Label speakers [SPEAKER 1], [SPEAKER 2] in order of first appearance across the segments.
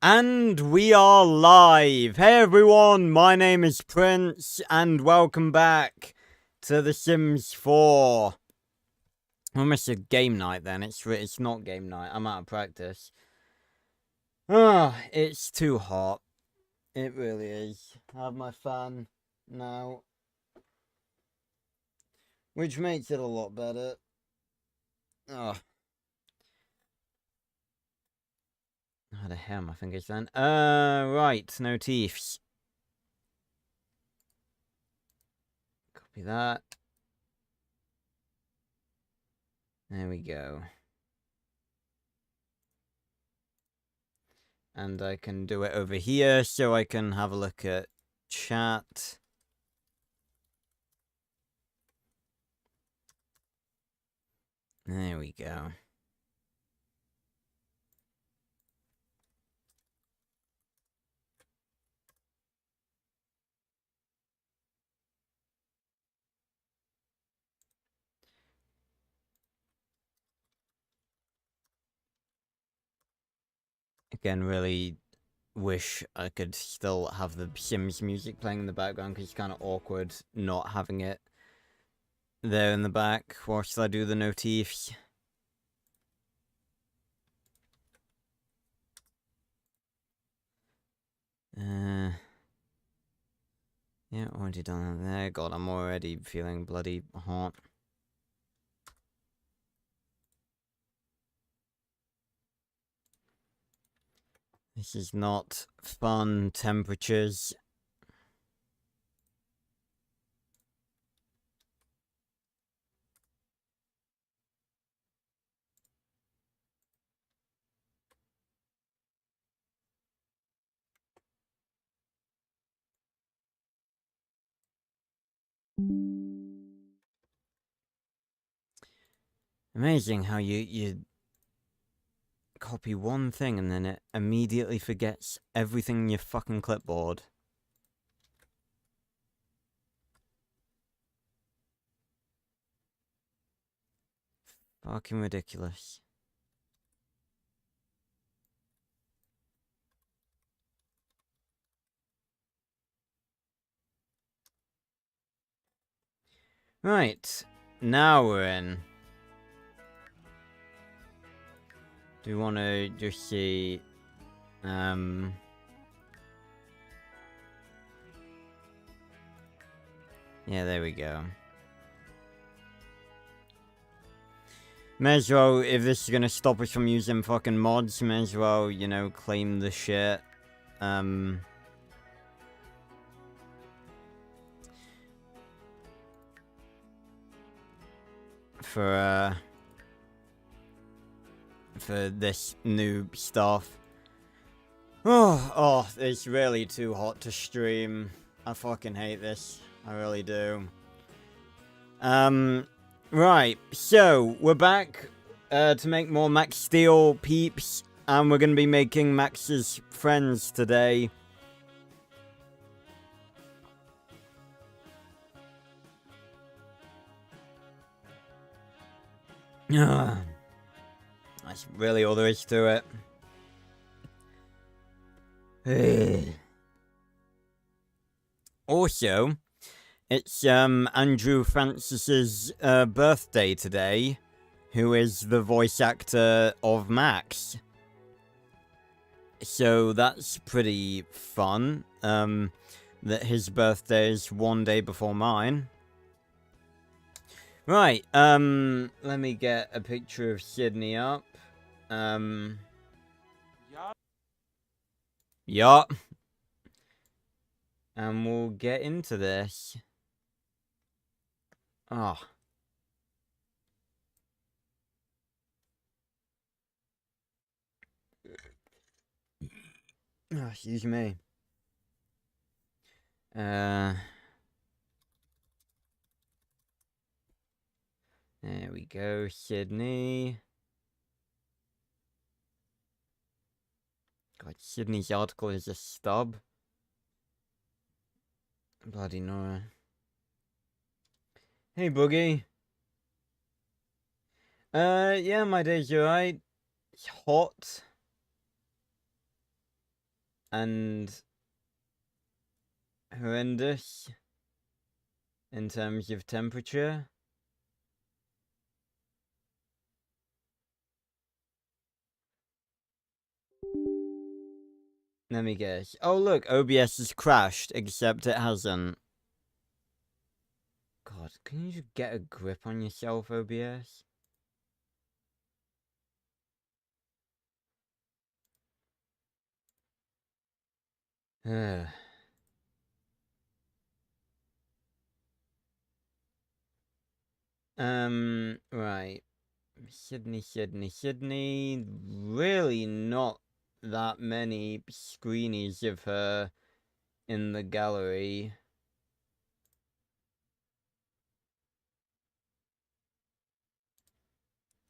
[SPEAKER 1] And we are live. Hey everyone, my name is Prince, and welcome back to The Sims 4. Almost a game night then. It's not game night. I'm out of practice. It's too hot. It really is. I have my fan now, which makes it a lot better. I had a hair on my fingers then. Right, no teeths. Copy that. There we go. And I can do it over here so I can have a look at chat. There we go. Again, really wish I could still have the Sims music playing in the background, because it's kind of awkward not having it there in the back whilst I do the notifs. Yeah, already done that there. God, I'm already feeling bloody hot. This is not fun temperatures. Amazing how you copy one thing and then it immediately forgets everything in your fucking clipboard. Fucking ridiculous. Right, now we're in. Do we want to just see, yeah, there we go. May as well, if this is gonna stop us from using fucking mods, may as well, you know, claim the shit. For this new stuff. Oh, it's really too hot to stream. I fucking hate this. I really do. Right, so we're back to make more Max Steel peeps, and we're gonna be making Max's friends today. That's really all there is to it. Also, it's Andrew Francis's birthday today, who is the voice actor of Max. So that's pretty fun, that his birthday is one day before mine. Right, let me get a picture of Sydney up. Yup. And we'll get into this. Oh. Oh, excuse me. There we go, Sydney. God, Sydney's article is a stub. Bloody Nora. Hey, Boogie. Yeah, my day's alright. It's hot. and horrendous in terms of temperature. Let me guess. Oh, look, OBS has crashed, except it hasn't. God, can you just get a grip on yourself, OBS? Right. Sydney. Really not that many screenies of her in the gallery.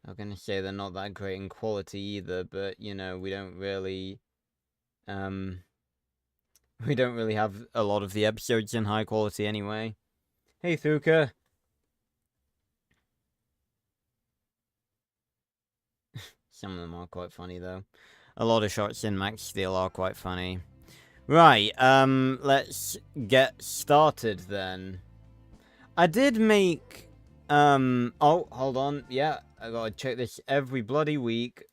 [SPEAKER 1] I'm gonna say they're not that great in quality either, but, you know, we don't really have a lot of the episodes in high quality anyway. Hey, Thuka. Some of them are quite funny, though. A lot of shots in Max Steel are quite funny. Right, let's get started then. I did make, oh, hold on. Yeah, I gotta check this every bloody week.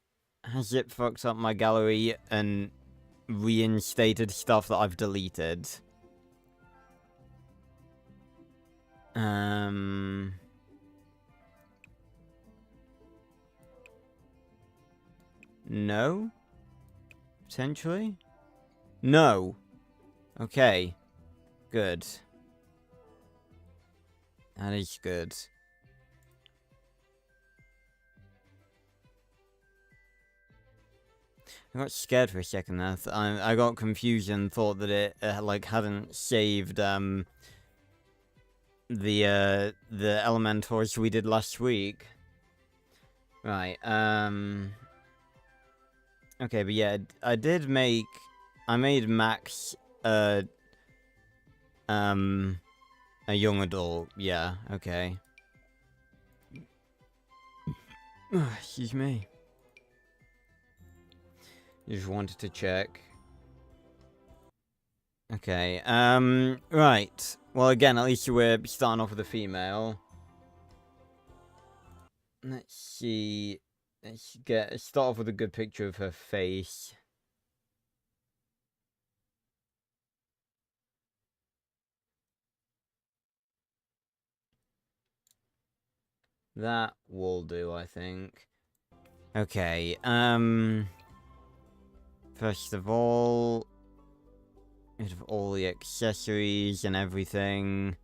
[SPEAKER 1] Has it fucked up my gallery and reinstated stuff that I've deleted? No? Potentially? No. Okay. Good. That is good. I got scared for a second there. I got confused and thought that it, like, hadn't saved, the Elementors we did last week. Right, okay, but yeah, I made Max, a young adult, yeah, okay. Excuse me. Just wanted to check. Okay, right. Well, again, at least we're starting off with a female. Let's see. Let's start off with a good picture of her face. That will do, I think. Okay, first of all, rid of all the accessories and everything.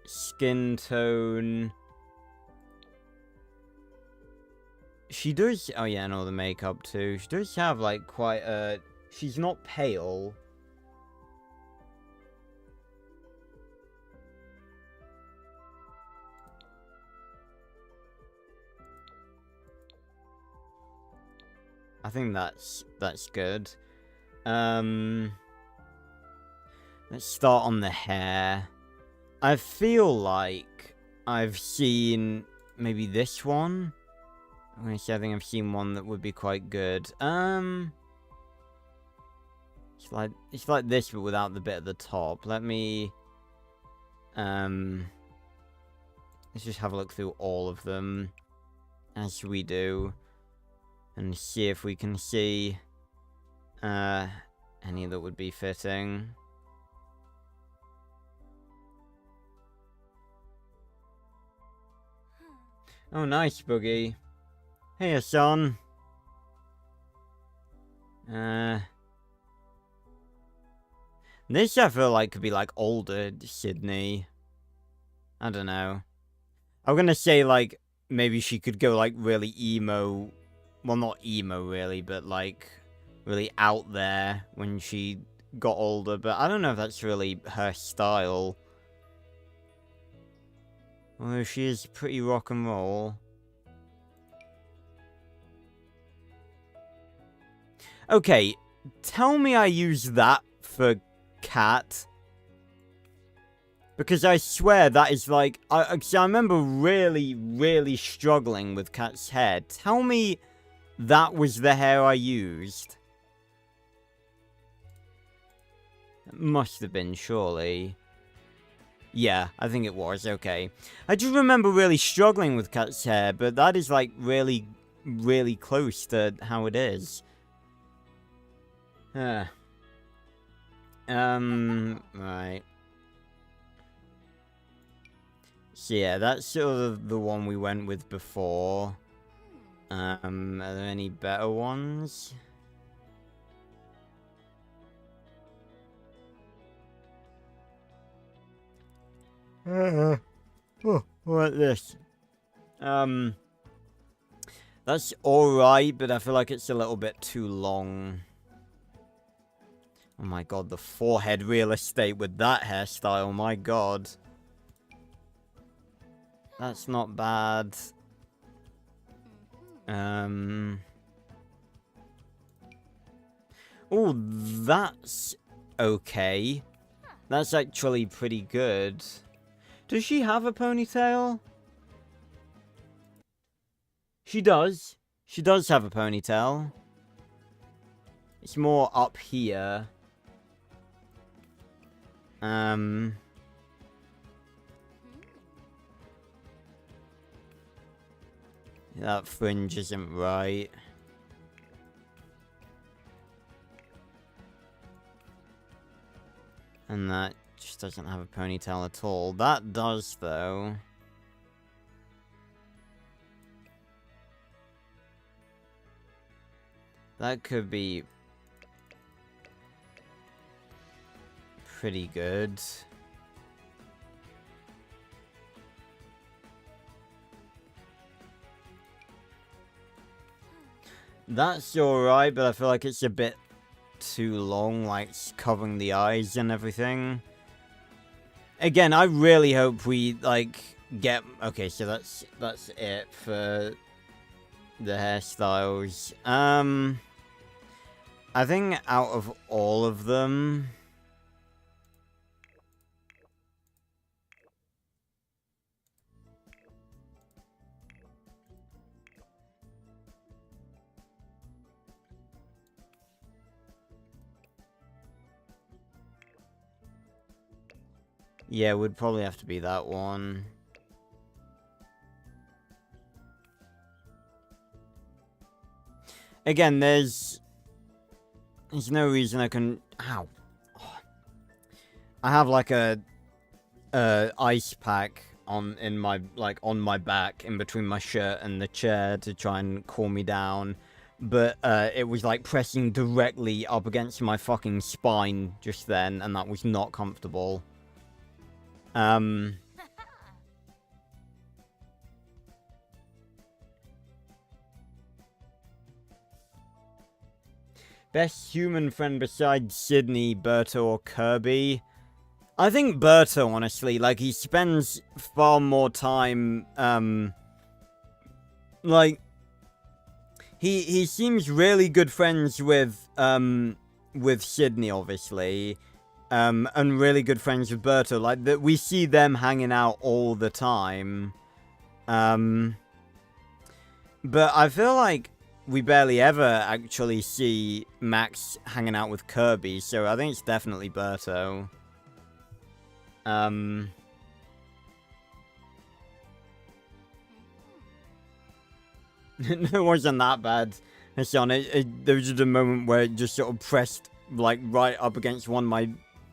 [SPEAKER 1] Skin tone. She does, oh yeah, and all the makeup too. She does have, like, quite a, she's not pale. I think that's good. Let's start on the hair. I feel like I've seen maybe this one. I'm gonna say I think I've seen one that would be quite good. It's like this but without the bit at the top. Let me let's just have a look through all of them as we do and see if we can see any that would be fitting. Oh, nice, Boogie. Hey, son. This I feel like could be like older Sydney. I don't know. I'm gonna say like maybe she could go like really emo. Well, not emo really, but like really out there when she got older. But I don't know if that's really her style. Although she is pretty rock and roll. Okay, tell me I use that for Cat. Because I swear that is like... I remember really, really struggling with Cat's hair. Tell me that was the hair I used. Must have been, surely. Yeah, I think it was, okay. I just remember really struggling with Cat's hair, but that is, like, really, really close to how it is. Right. So yeah, that's sort of the one we went with before. Are there any better ones? What this? That's alright, but I feel like it's a little bit too long. Oh my god, the forehead real estate with that hairstyle, my god. That's not bad. Oh, that's okay. That's actually pretty good. Does she have a ponytail? She does. She does have a ponytail. It's more up here. That fringe isn't right. And that just doesn't have a ponytail at all. That does, though. That could be pretty good. That's alright, but I feel like it's a bit too long, like covering the eyes and everything. Again, I really hope we like get okay, so that's it for the hairstyles. I think out of all of them, yeah, it would probably have to be that one. Again, there's no reason I can... Ow. Oh. I have like a ice pack on my back in between my shirt and the chair to try and cool me down. But it was like pressing directly up against my fucking spine just then, and that was not comfortable. Best human friend besides Sydney, Berto, or Kirby? I think Berto, honestly. Like, he spends far more time, like... He seems really good friends with Sydney, obviously. And really good friends with Berto. Like, that we see them hanging out all the time. But I feel like we barely ever actually see Max hanging out with Kirby, so I think it's definitely Berto. It wasn't that bad, Hassan. There was just a moment where it just sort of pressed, like, right up against one of my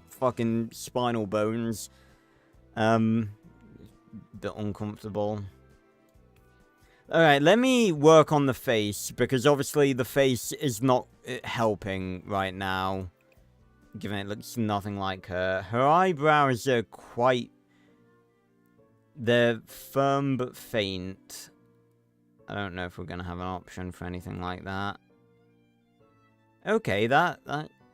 [SPEAKER 1] fucking spinal bones. A bit uncomfortable. Alright, let me work on the face, because obviously the face is not helping right now. Given it looks nothing like her. Her eyebrows are quite... They're firm but faint. I don't know if we're going to have an option for anything like that. Okay, that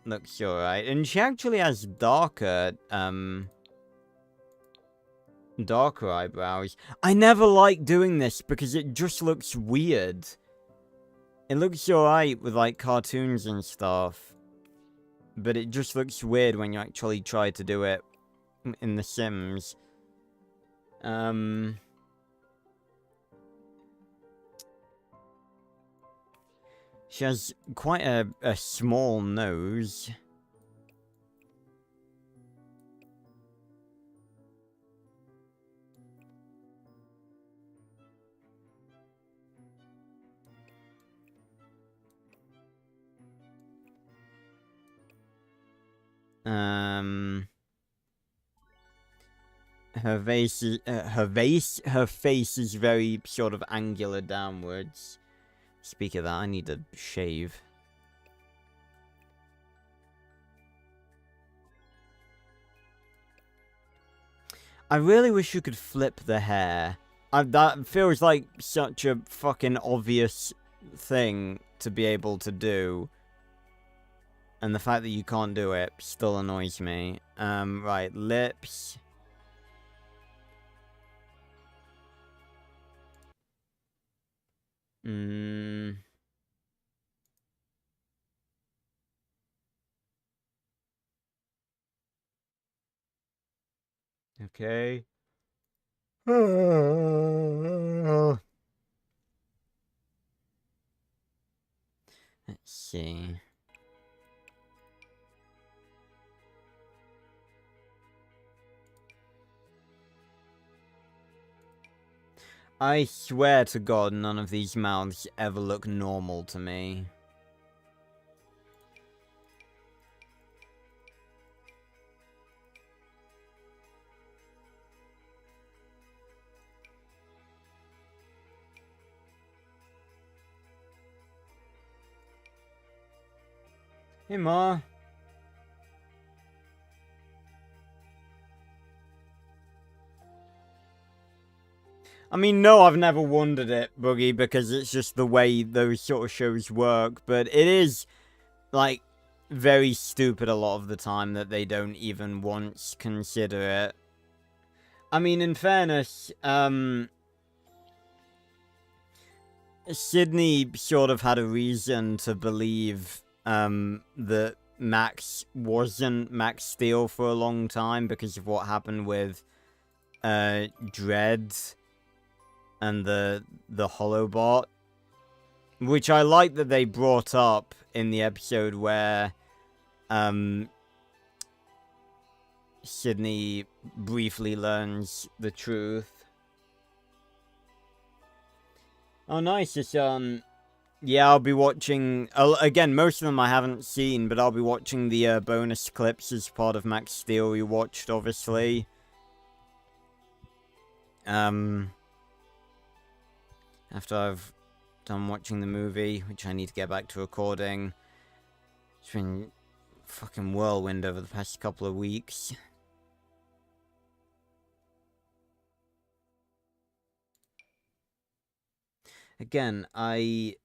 [SPEAKER 1] looks alright. And she actually has darker eyebrows. I never like doing this because it just looks weird. It looks alright with, like, cartoons and stuff. But it just looks weird when you actually try to do it in The Sims. She has quite a small nose. Her face is very sort of angular downwards. Speak of that, I need to shave. I really wish you could flip the hair. That feels like such a fucking obvious thing to be able to do. And the fact that you can't do it still annoys me. Right, lips. Okay. Let's see. I swear to God, none of these mouths ever look normal to me. Hey, Ma. I mean, no, I've never wondered it, Boogie, because it's just the way those sort of shows work. But it is, like, very stupid a lot of the time that they don't even once consider it. I mean, in fairness, Sydney sort of had a reason to believe, that Max wasn't Max Steel for a long time because of what happened with, Dredd and the Holobot, which I like that they brought up in the episode where Sydney briefly learns the truth. Oh, nice, it's yeah, I'll be watching, again, most of them I haven't seen, but I'll be watching the bonus clips as part of Max Steel you watched, obviously. After I've done watching the movie, which I need to get back to recording. It's been fucking whirlwind over the past couple of weeks. Again, I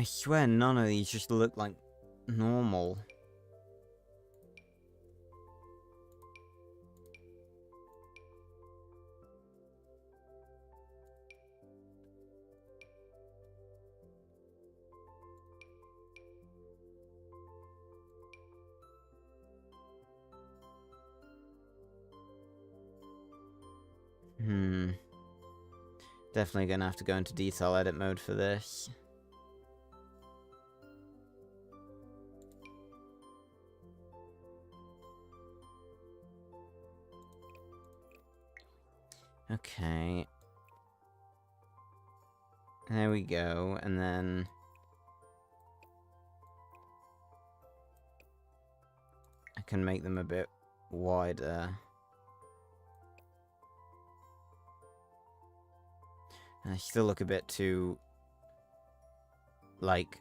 [SPEAKER 1] swear none of these just look like normal. Definitely gonna have to go into detail edit mode for this. Okay. There we go, and then I can make them a bit wider. I still look a bit too, like,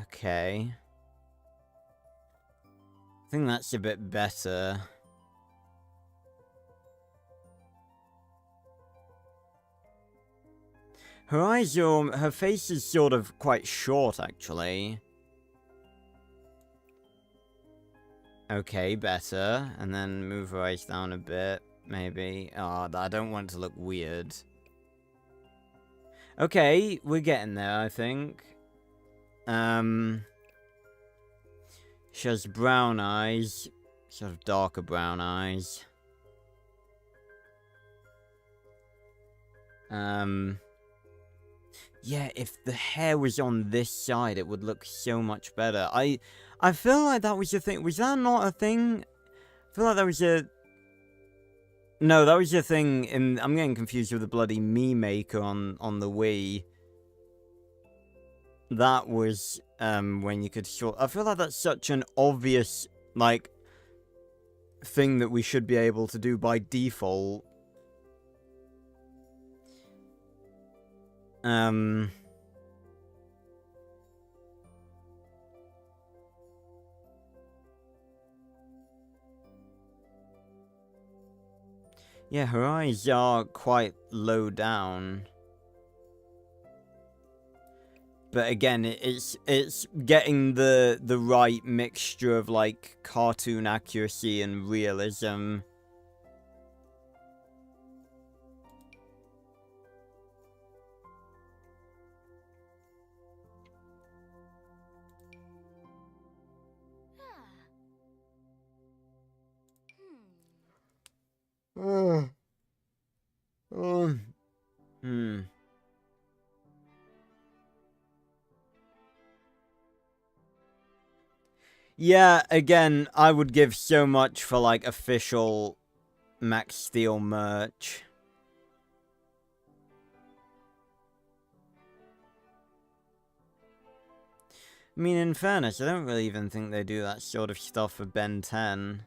[SPEAKER 1] okay. I think that's a bit better. Her eyes are, her face is sort of quite short, actually. Okay, better. And then move her eyes down a bit, maybe. Oh, I don't want it to look weird. Okay, we're getting there, I think. She has brown eyes. Sort of darker brown eyes. Yeah, if the hair was on this side, it would look so much better. I feel like that was a thing. Was that not a thing? I feel like that was a... No, that was the thing in... I'm getting confused with the bloody Mii Maker on the Wii. That was, when you could sort... I feel like that's such an obvious, like, thing that we should be able to do by default. Yeah, her eyes are quite low down. But again, it's getting the right mixture of, like, cartoon accuracy and realism. Yeah, again, I would give so much for, like, official Max Steel merch. I mean, in fairness, I don't really even think they do that sort of stuff for Ben 10.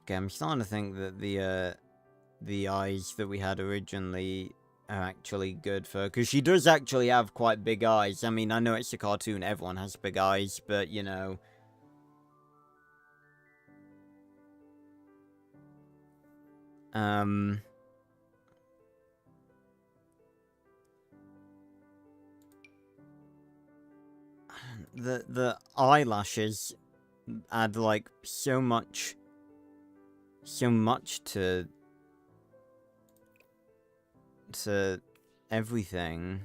[SPEAKER 1] Okay, I'm starting to think that the eyes that we had originally are actually good for her, because she does actually have quite big eyes. I mean, I know it's a cartoon, everyone has big eyes, but, you know... The eyelashes add, like, so much to everything.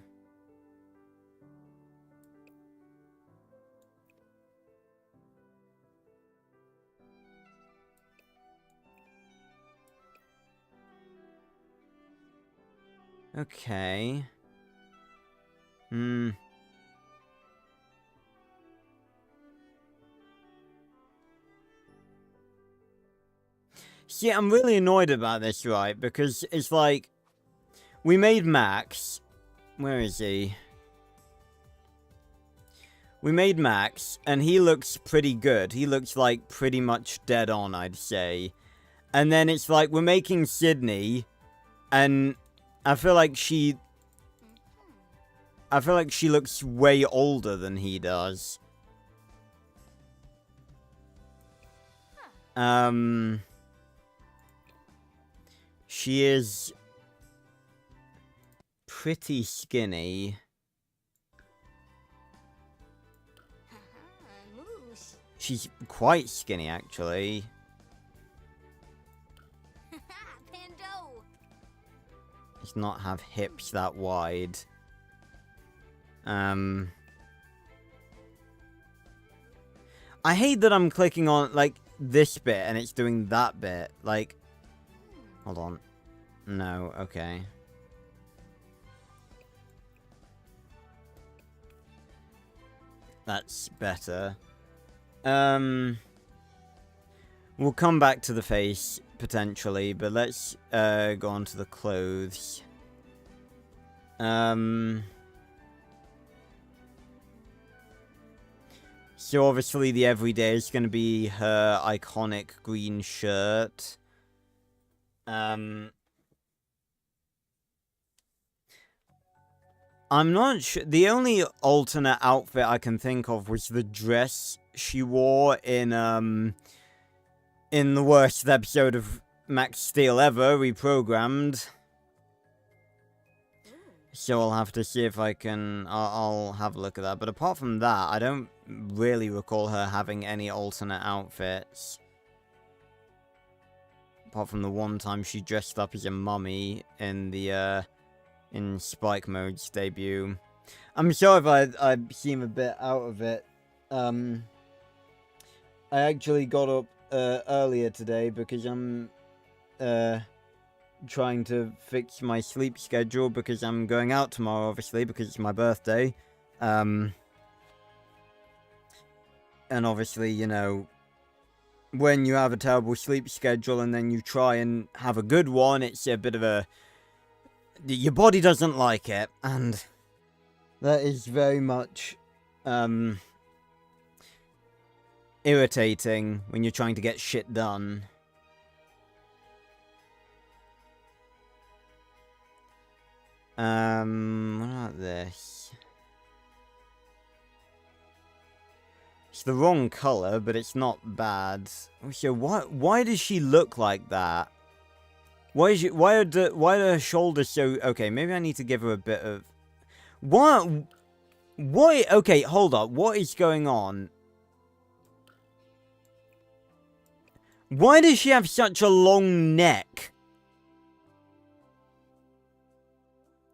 [SPEAKER 1] Okay. See, I'm really annoyed about this, right? Because it's like, we made Max. Where is he? We made Max, and he looks pretty good. He looks, like, pretty much dead on, I'd say. And then it's like, we're making Sydney, and I feel like she looks way older than he does. She is pretty skinny. She's quite skinny, actually. Does not have hips that wide. I hate that I'm clicking on, like, this bit and it's doing that bit. Like, hold on. No, okay. That's better. We'll come back to the face, potentially, but let's, go on to the clothes. So obviously the everyday is going to be her iconic green shirt. I'm not sure. The only alternate outfit I can think of was the dress she wore in the worst episode of Max Steel ever, Reprogrammed. So I'll have to see if I can... I'll have a look at that. But apart from that, I don't really recall her having any alternate outfits. Apart from the one time she dressed up as a mummy in the, in Spike Mode's debut. I'm sorry if I seem a bit out of it. I actually got up, earlier today because I'm, trying to fix my sleep schedule because I'm going out tomorrow, obviously, because it's my birthday. And obviously, you know, when you have a terrible sleep schedule and then you try and have a good one, it's a bit of a... Your body doesn't like it, and that is very much irritating when you're trying to get shit done. What about this? It's the wrong color, but it's not bad. So why does she look like that? Why are her shoulders so... Okay, maybe I need to give her a bit of... What? Okay, hold up. What is going on? Why does she have such a long neck?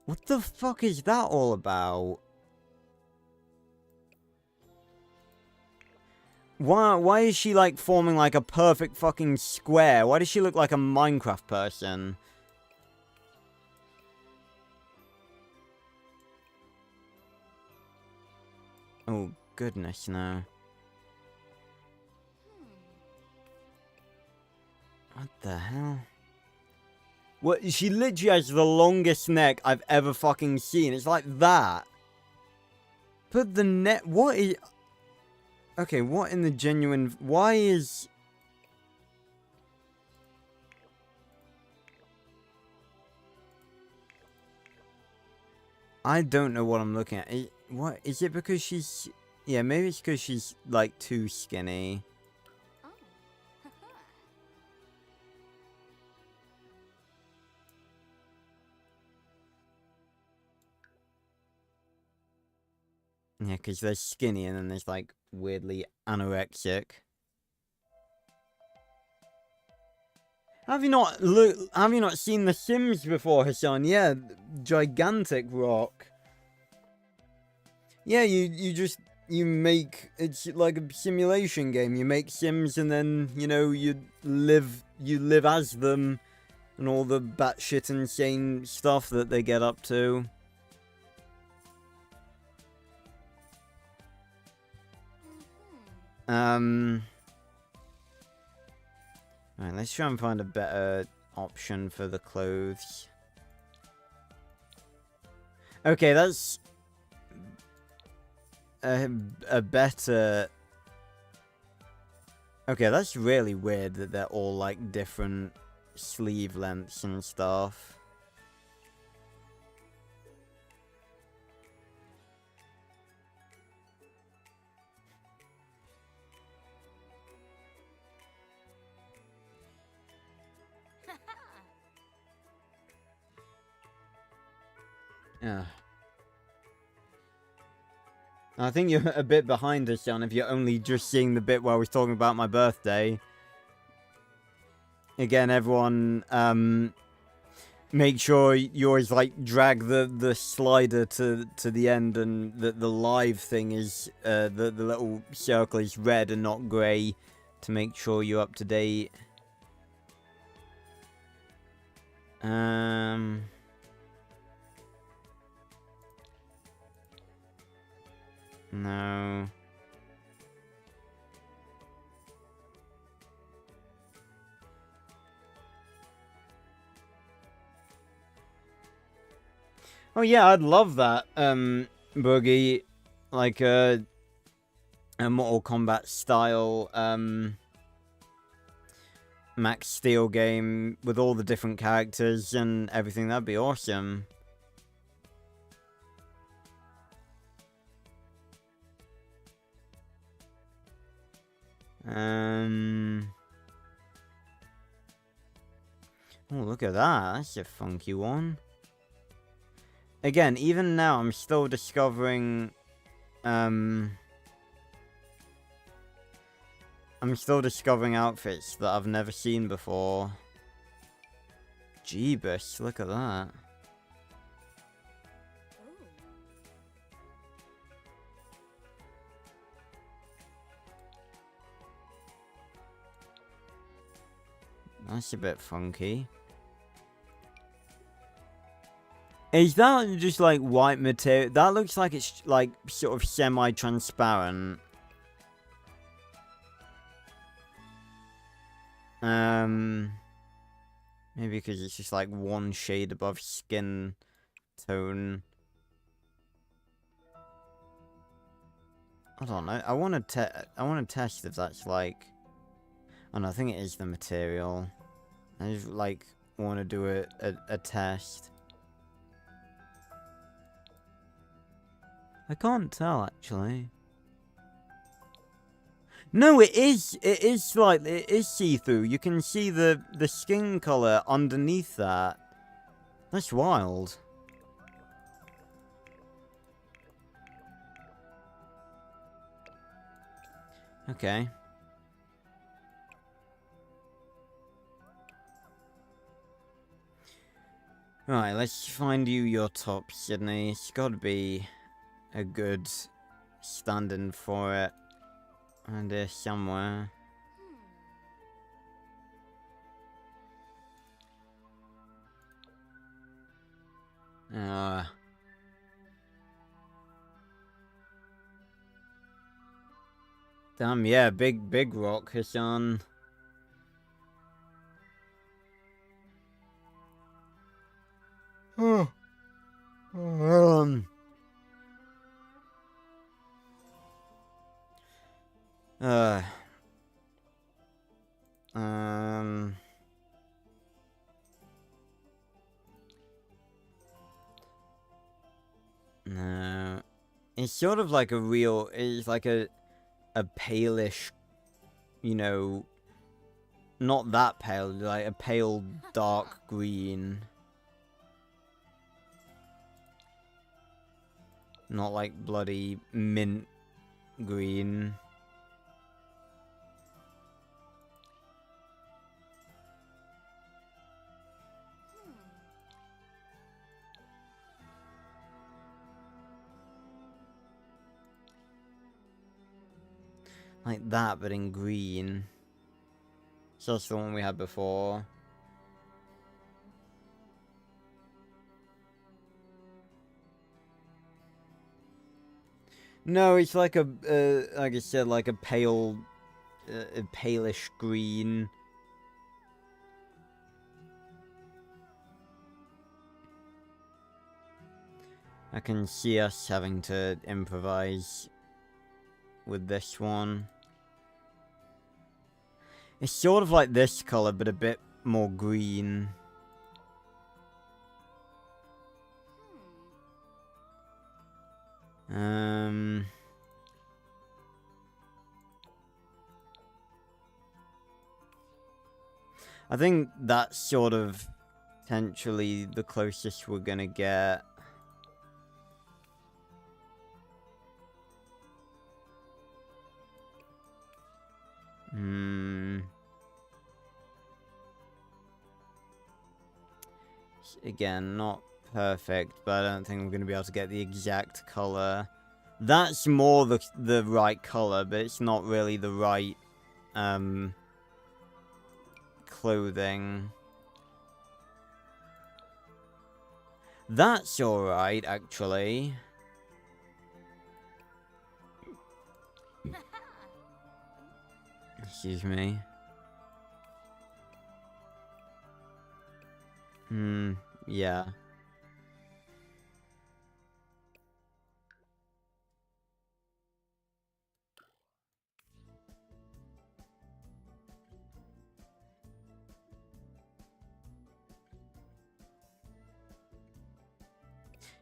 [SPEAKER 1] What the fuck is that all about? Why is she, like, forming, like, a perfect fucking square? Why does she look like a Minecraft person? Oh, goodness, no. What the hell? What? She literally has the longest neck I've ever fucking seen. It's like that. But the neck... What is... Okay, what in the genuine... Why is... I don't know what I'm looking at. What? Is it because she's... Yeah, maybe it's because she's, like, too skinny. Yeah, because they're skinny and then there's, like, weirdly anorexic. Have you not seen The Sims before, Hassan? Yeah, gigantic rock. Yeah, you make, it's like a simulation game. You make Sims and then, you know, you live as them and all the batshit insane stuff that they get up to. Alright, let's try and find a better option for the clothes. Okay, that's a better... Okay, that's really weird that they're all, like, different sleeve lengths and stuff. Yeah. I think you're a bit behind us, John, if you're only just seeing the bit where I was talking about my birthday. Again, everyone, make sure you always, like, drag the slider to the end, and the live thing is, the little circle is red and not grey, to make sure you're up to date. No. Oh yeah, I'd love that, Boogie. Like a Mortal Kombat style, Max Steel game with all the different characters and everything. That'd be awesome. Oh, look at that. That's a funky one. Again, even now, I'm still discovering, I'm still discovering outfits that I've never seen before. Jeebus, look at that. That's a bit funky. Is that just like white material? That looks like it's like sort of semi-transparent. Maybe because it's just like one shade above skin tone. I don't know. I want to test if that's like. Oh no, I think it is the material. I just like want to do a test. I can't tell actually. No, it is slightly. It is see-through. You can see the skin color underneath that. That's wild. Okay. Right, let's find you your top, Sydney. It's got to be a good stand-in for it. And there's somewhere. Damn, yeah, big rock, Hassan. Oh. Uh. No. It's sort of like a real, it's like a palish, you know, not that pale, like a pale dark green. Not like bloody mint green. Like that, but in green. So that's the one we had before. No, it's like a, like I said, like a pale, a palish green. I can see us having to improvise with this one. It's sort of like this color, but a bit more green. I think that's sort of potentially the closest we're gonna get. Again, not perfect, but I don't think we're going to be able to get the exact color. That's more the right color, but it's not really the right clothing. That's alright, actually. Excuse me. Yeah.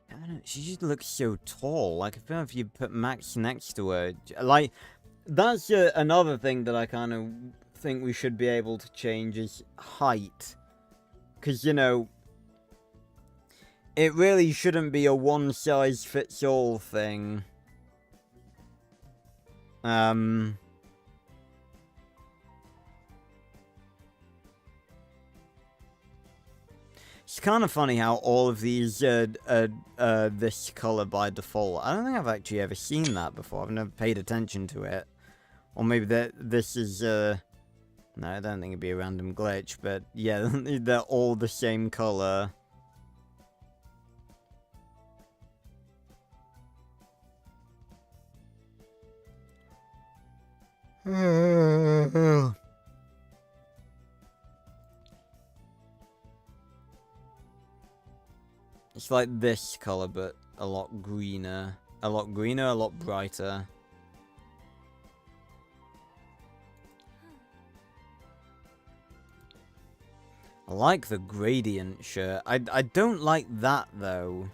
[SPEAKER 1] I don't know, she just looks so tall. Like, I feel like if you put Max next to her, like, that's another thing that I kind of think we should be able to change is height. Because, you know, it really shouldn't be a one-size-fits-all thing. It's kind of funny how all of these this color by default. I don't think I've actually ever seen that before. I've never paid attention to it. Or maybe this is no, I don't think it'd be a random glitch, but yeah, they're all the same color. It's like this color, but a lot greener. A lot greener, a lot brighter. I like the gradient shirt. I don't like that, though.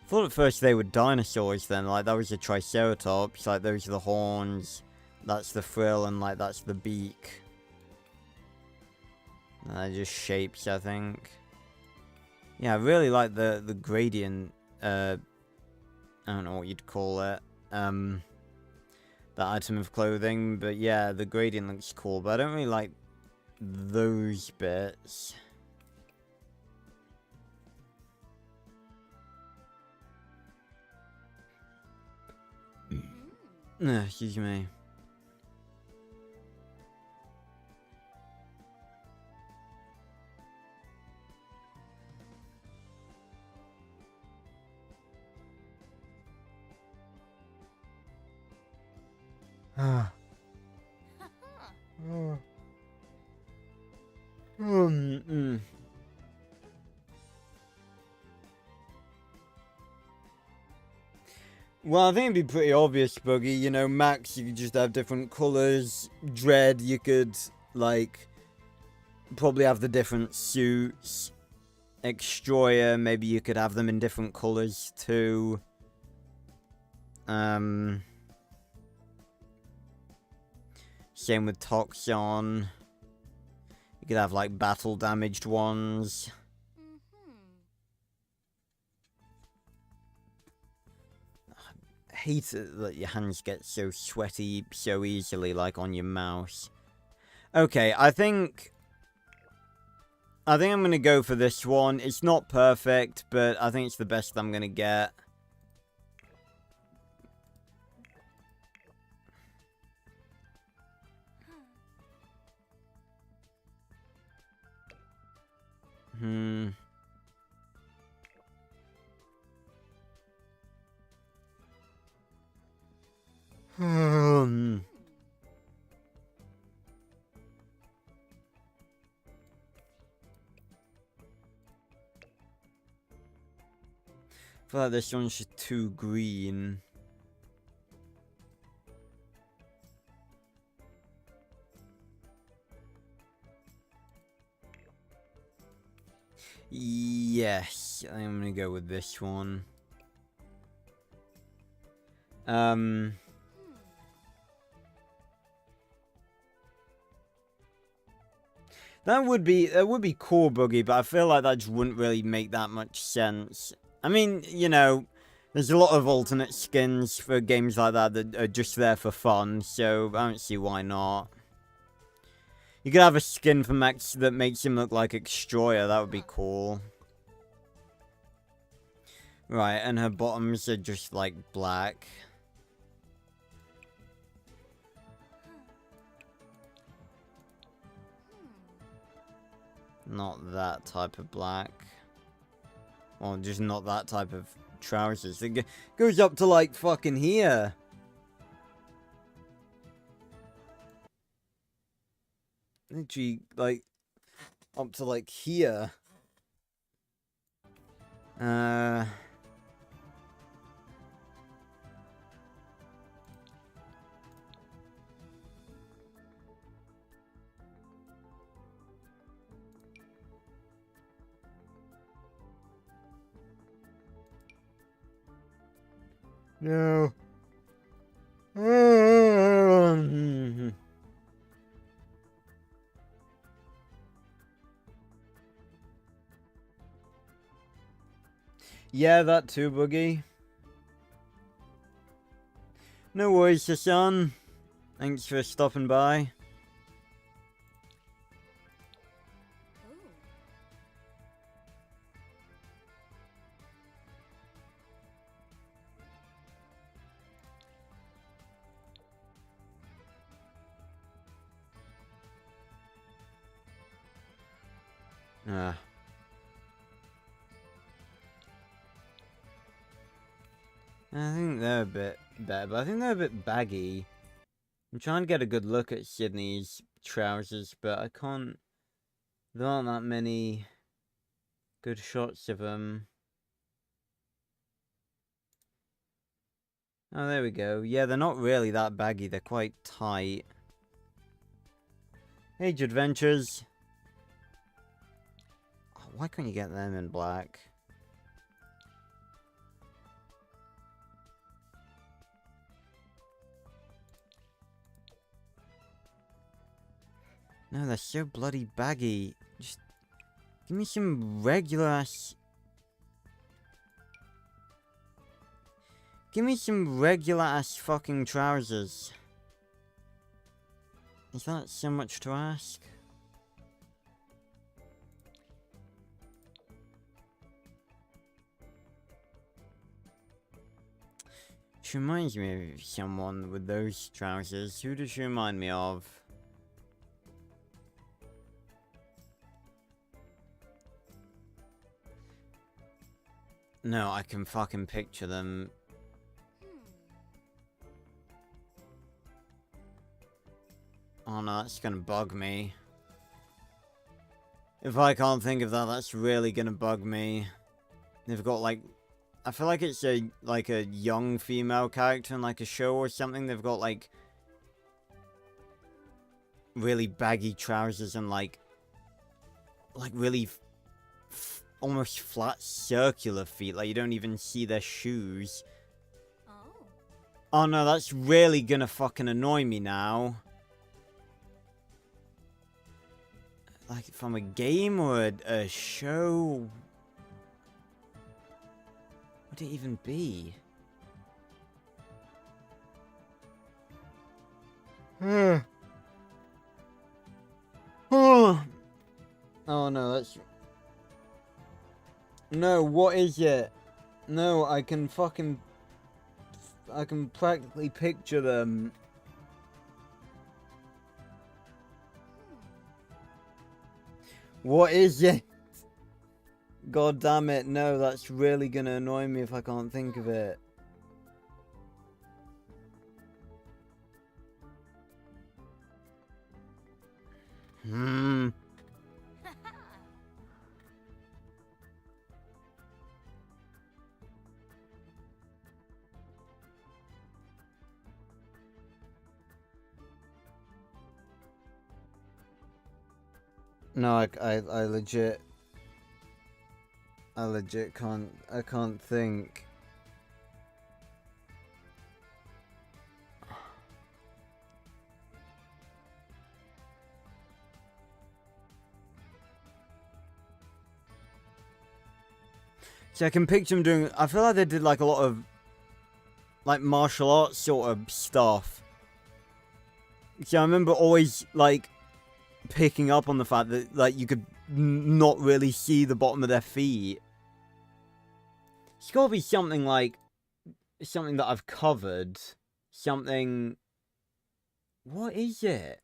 [SPEAKER 1] I thought at first they were dinosaurs then. Like, that was a Triceratops. Like, those are the horns. That's the frill, and, like, that's the beak. Just shapes, I think. Yeah, I really like the gradient, I don't know what you'd call it, that item of clothing, but yeah, the gradient looks cool, but I don't really like those bits. Excuse me. Well, I think it'd be pretty obvious, Buggy. You know, Max, you could just have different colours. Dread, you could, like, probably have the different suits. Extroyer, maybe you could have them in different colours, too. Same with Toxon. You could have, like, battle-damaged ones. Hate it that your hands get so sweaty so easily, like on your mouse. Okay, I think I'm gonna go for this one. It's not perfect, but I think it's the best I'm gonna get. I feel like this one's just too green. Yes, I'm gonna go with this one. That would be cool, Buggy, but I feel like that just wouldn't really make that much sense. I mean, you know, there's a lot of alternate skins for games like that that are just there for fun, so I don't see why not. You could have a skin for Max that makes him look like Extroyer, that would be cool. Right, and her bottoms are just, like, black. Not that type of black. Well, just not that type of trousers. It goes up to, like, fucking here. Literally, like, up to, like, here. No. Yeah, that too, Boogie. No worries, son. Thanks for stopping by. I think they're a bit better, but I think they're a bit baggy. I'm trying to get a good look at Sydney's trousers, but I can't. There aren't that many Good shots of them. Oh, there we go. Yeah, they're not really that baggy. They're quite tight. Age Adventures. Oh, why can't you get them in black? No, they're so bloody baggy. Just give me some regular ass... Give me some regular ass fucking trousers. Is that so much to ask? She reminds me of someone with those trousers. Who does she remind me of? No, I can fucking picture them. Oh no, that's gonna bug me. If I can't think of that, that's really gonna bug me. They've got like... I feel like it's a young female character in like a show or something. They've got like... really baggy trousers and like really... almost flat circular feet, like you don't even see their shoes. Oh no, that's really gonna fucking annoy me now. Like from a game or a show? What would it even be? Oh no, that's... No, what is it? No, I can practically picture them. What is it? God damn it, no, that's really gonna annoy me if I can't think of it. No, I legit can't think. See, I can picture them doing... I feel like they did like a lot of like martial arts sort of stuff. See, I remember always like picking up on the fact that like you could not really see the bottom of their feet. It's gotta be something like something that I've covered. Something... What is it?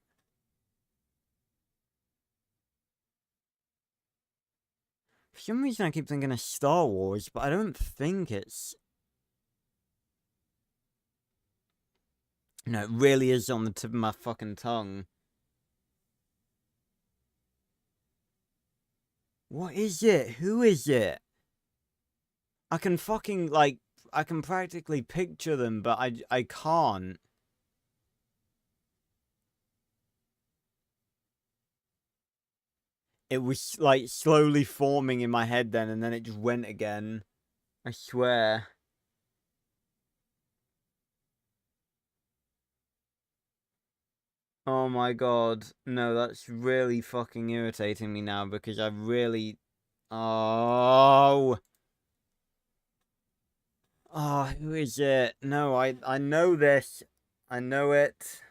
[SPEAKER 1] For some reason I keep thinking of Star Wars, but I don't think it's... No, it really is on the tip of my fucking tongue. What is it? Who is it? I can fucking, like... I can practically picture them, but I can't. It was, like, slowly forming in my head then, and then it just went again. I swear. Oh my god. No, that's really fucking irritating me now, because I really... Oh... Oh, who is it? No, I know this. I know it.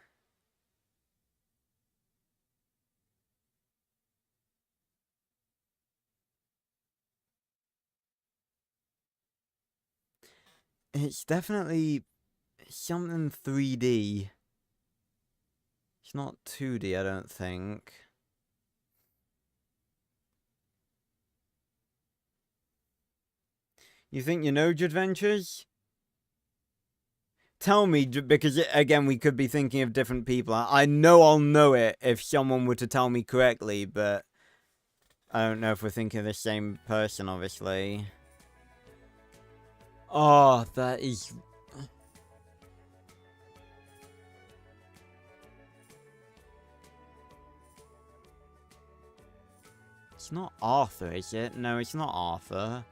[SPEAKER 1] It's definitely something 3D. It's not 2D, I don't think. You think you know Adventures? Tell me, because again, we could be thinking of different people. I know I'll know it if someone were to tell me correctly, but... I don't know if we're thinking of the same person, obviously. Oh, that is... It's not Arthur, is it? No, it's not Arthur.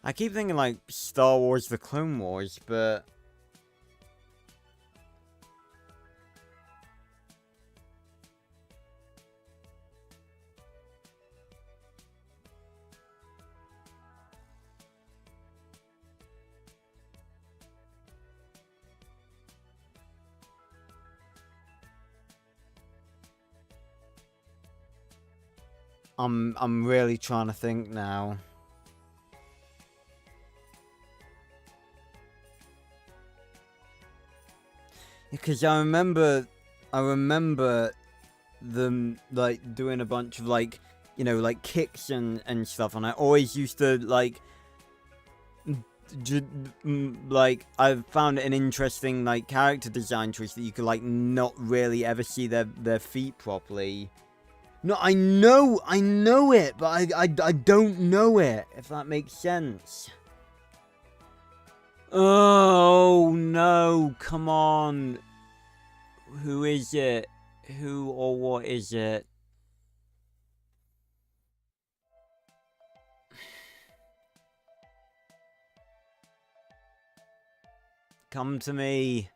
[SPEAKER 1] I keep thinking, like, Star Wars The Clone Wars, but... I'm really trying to think now. Because I remember them, like, doing a bunch of, like, you know, like, kicks and stuff, and I always used to, like, like, I found it an interesting, like, character design choice that you could, like, not really ever see their feet properly. No, I know it, but I don't know it, if that makes sense. Oh, no, come on. Who is it? Who or what is it? Come to me.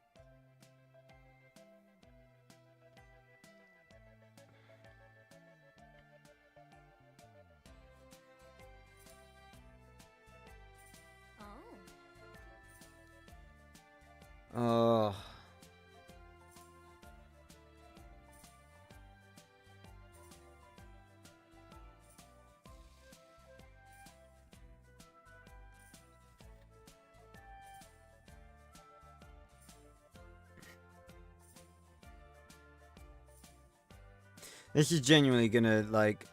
[SPEAKER 1] Oh. This is genuinely gonna, like...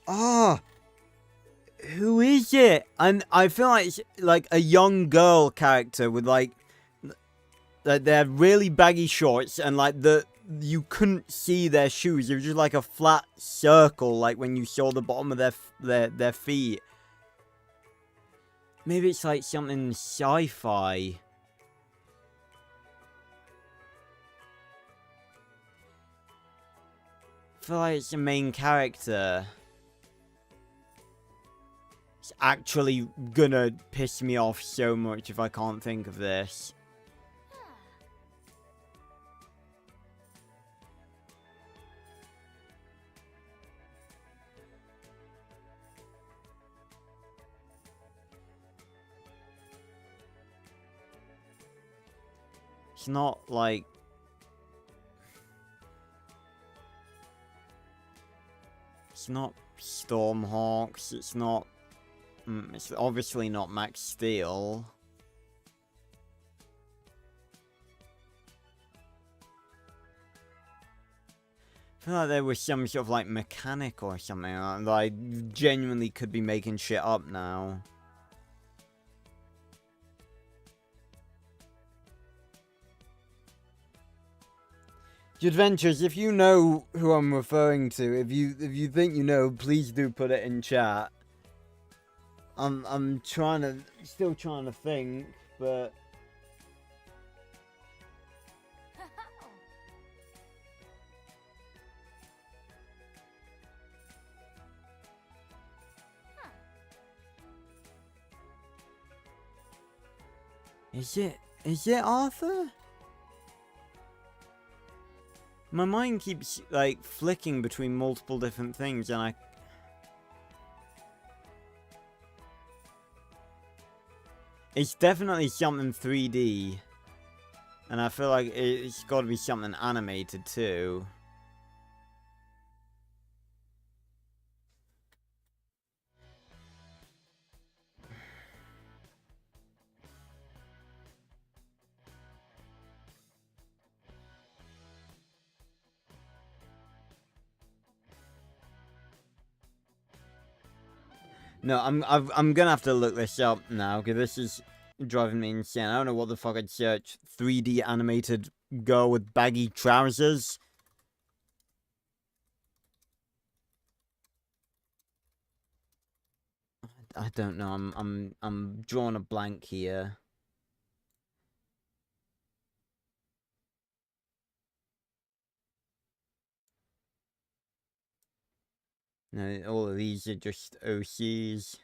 [SPEAKER 1] Ah! Who is it? And I feel like it's like a young girl character with like they're really baggy shorts and like you couldn't see their shoes. It was just like a flat circle, like when you saw the bottom of their feet. Maybe it's like something sci-fi. I feel like it's the main character. It's actually gonna piss me off so much if I can't think of this. It's not like... It's not Stormhawks, it's not... It's obviously not Max Steel. I feel like there was some sort of like mechanic or something that I genuinely could be making shit up now. Adventures, if you know who I'm referring to, if you think you know, please do put it in chat. I'm still trying to think, but is it Arthur? My mind keeps like flicking between multiple different things, and it's definitely something 3D. And I feel like it's got to be something animated too. No, I'm gonna have to look this up now, because this is driving me insane. I don't know what the fuck I'd search. 3D animated girl with baggy trousers. I don't know. I'm drawing a blank here. No, all of these are just OCs.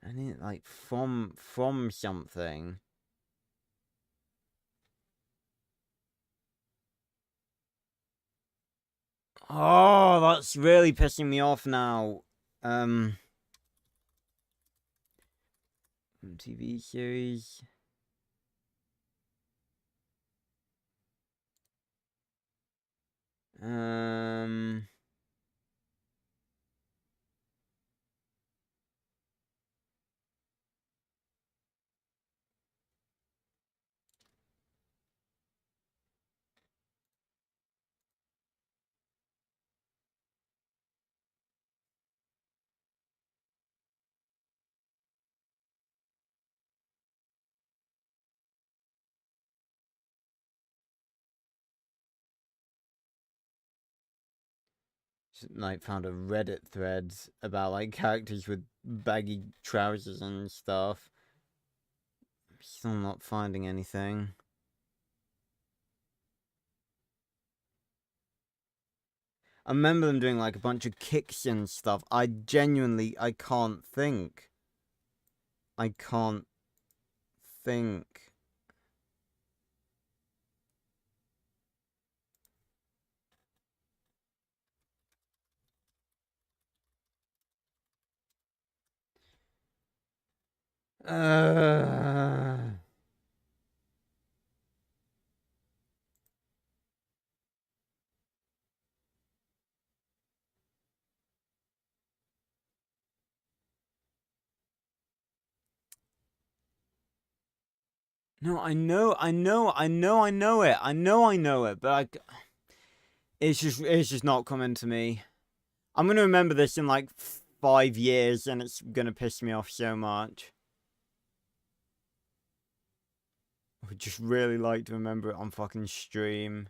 [SPEAKER 1] I need like from something. Oh, that's really pissing me off now. TV series. Like found a Reddit thread about like characters with baggy trousers and stuff. Still not finding anything. I remember them doing like a bunch of kicks and stuff. I can't think. I can't think. No, I know it. I know it, but it's just not coming to me. I'm gonna remember this in like 5 years, and it's gonna piss me off so much. I would just really like to remember it on fucking stream.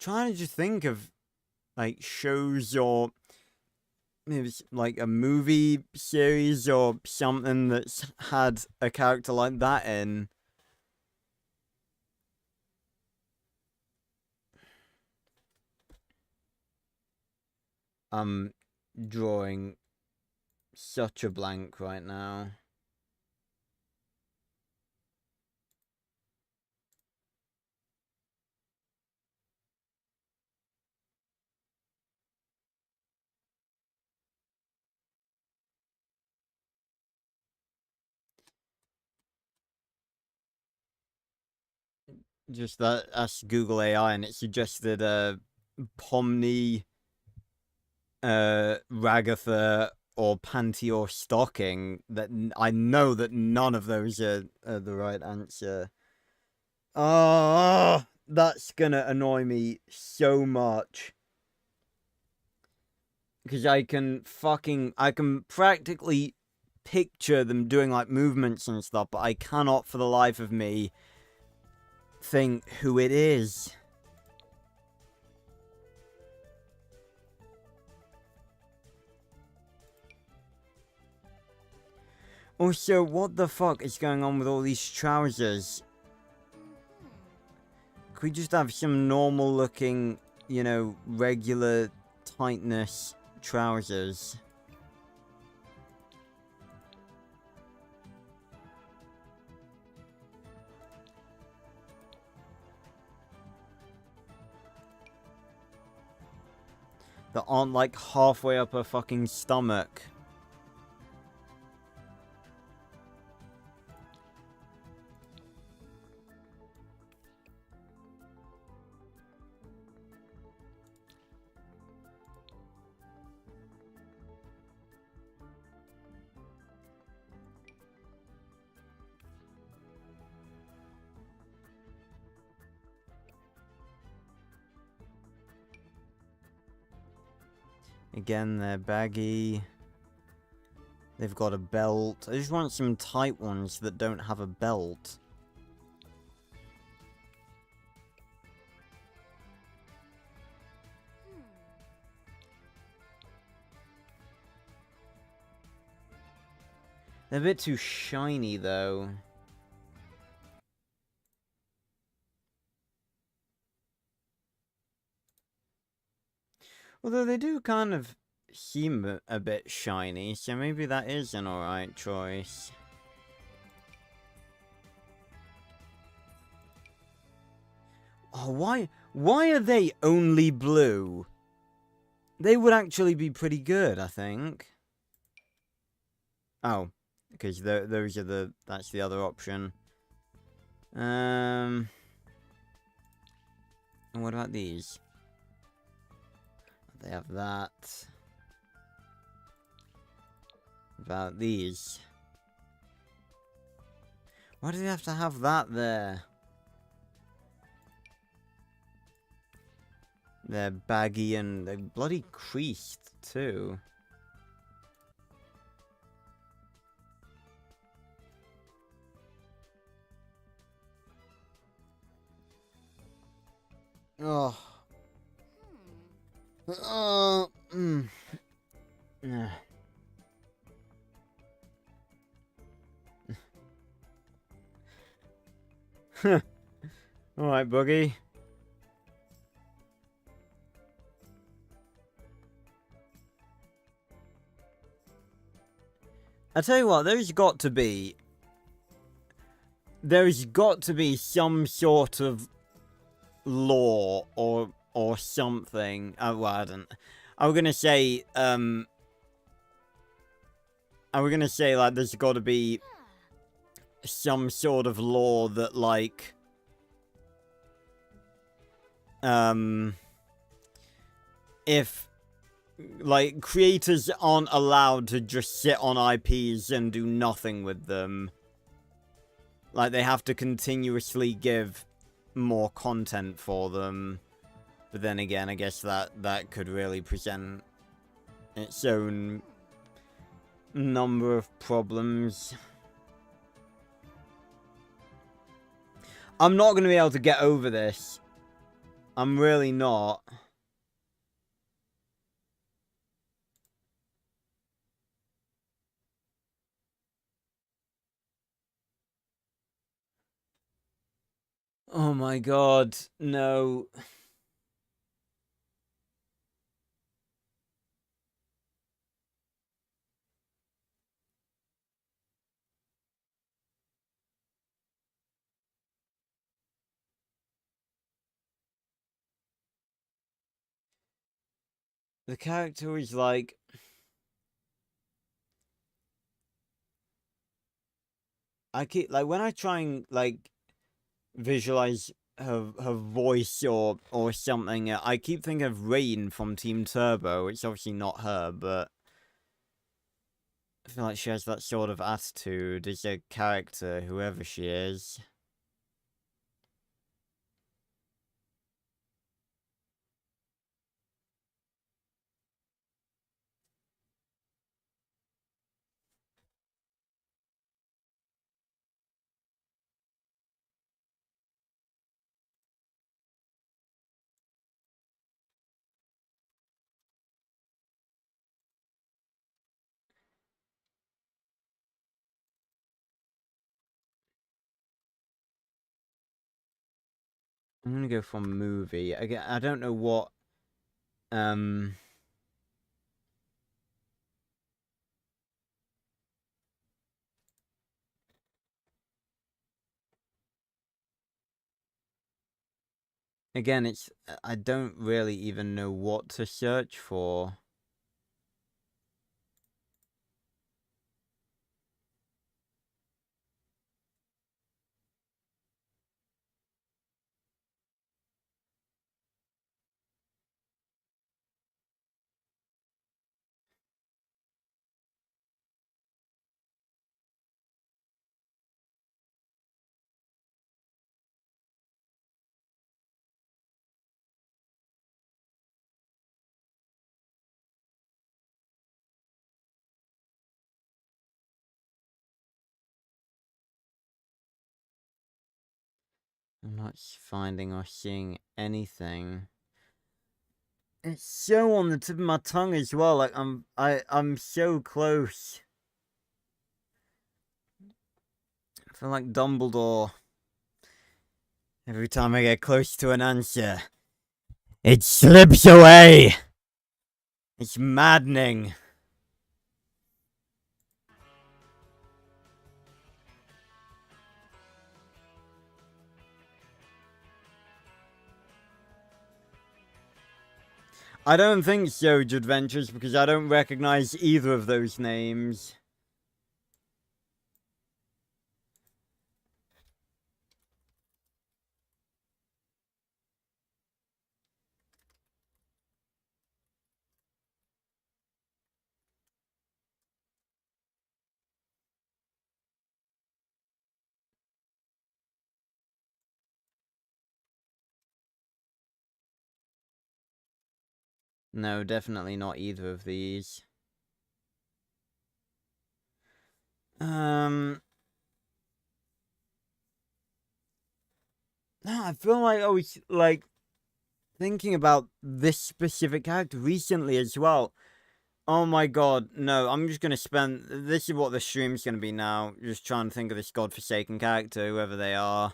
[SPEAKER 1] Trying to just think of like shows or maybe it's like a movie series or something that's had a character like that in. I'm drawing such a blank right now. Just that's Google AI, and it suggested Pomni, Ragatha, or Panty or Stocking. That I know that none of those are the right answer. Oh, that's gonna annoy me so much. Because I can practically picture them doing like movements and stuff, but I cannot for the life of me think who it is. Also, what the fuck is going on with all these trousers? Could we just have some normal looking, you know, regular tightness trousers? That aren't like halfway up her fucking stomach. Again, they're baggy. They've got a belt. I just want some tight ones that don't have a belt. They're a bit too shiny, though. Although they do kind of seem a bit shiny, so maybe that is an alright choice. Oh, why are they only blue? They would actually be pretty good, I think. Oh, because those are that's the other option. And what about these? They have that. About these. Why do they have to have that there? They're baggy and they're bloody creased too. Oh. Oh. Yeah. Alright, Boogie. I tell you what, there's got to be some sort of law or something. Well, I don't. I was gonna say, like, there's got to be some sort of law that, like, if, like, creators aren't allowed to just sit on IPs and do nothing with them. Like, they have to continuously give more content for them. But then again, I guess that could really present its own number of problems. I'm not going to be able to get over this. I'm really not. Oh my god, no. The character is like... I keep, like, when I try and, like, visualize her voice or something, I keep thinking of Rain from Team Turbo. It's obviously not her, but I feel like she has that sort of attitude as a character, whoever she is. I'm gonna go for movie. I don't know what... Again, it's... I don't really even know what to search for. I'm not finding or seeing anything. It's so on the tip of my tongue as well. Like I'm so close. I feel like Dumbledore. Every time I get close to an answer, it slips away. It's maddening. I don't think so, Adventures, because I don't recognize either of those names. No, definitely not either of these. No, I feel like I was, like, thinking about this specific character recently as well. Oh my god, no, I'm just gonna spend... This is what the stream's gonna be now. Just trying to think of this godforsaken character, whoever they are.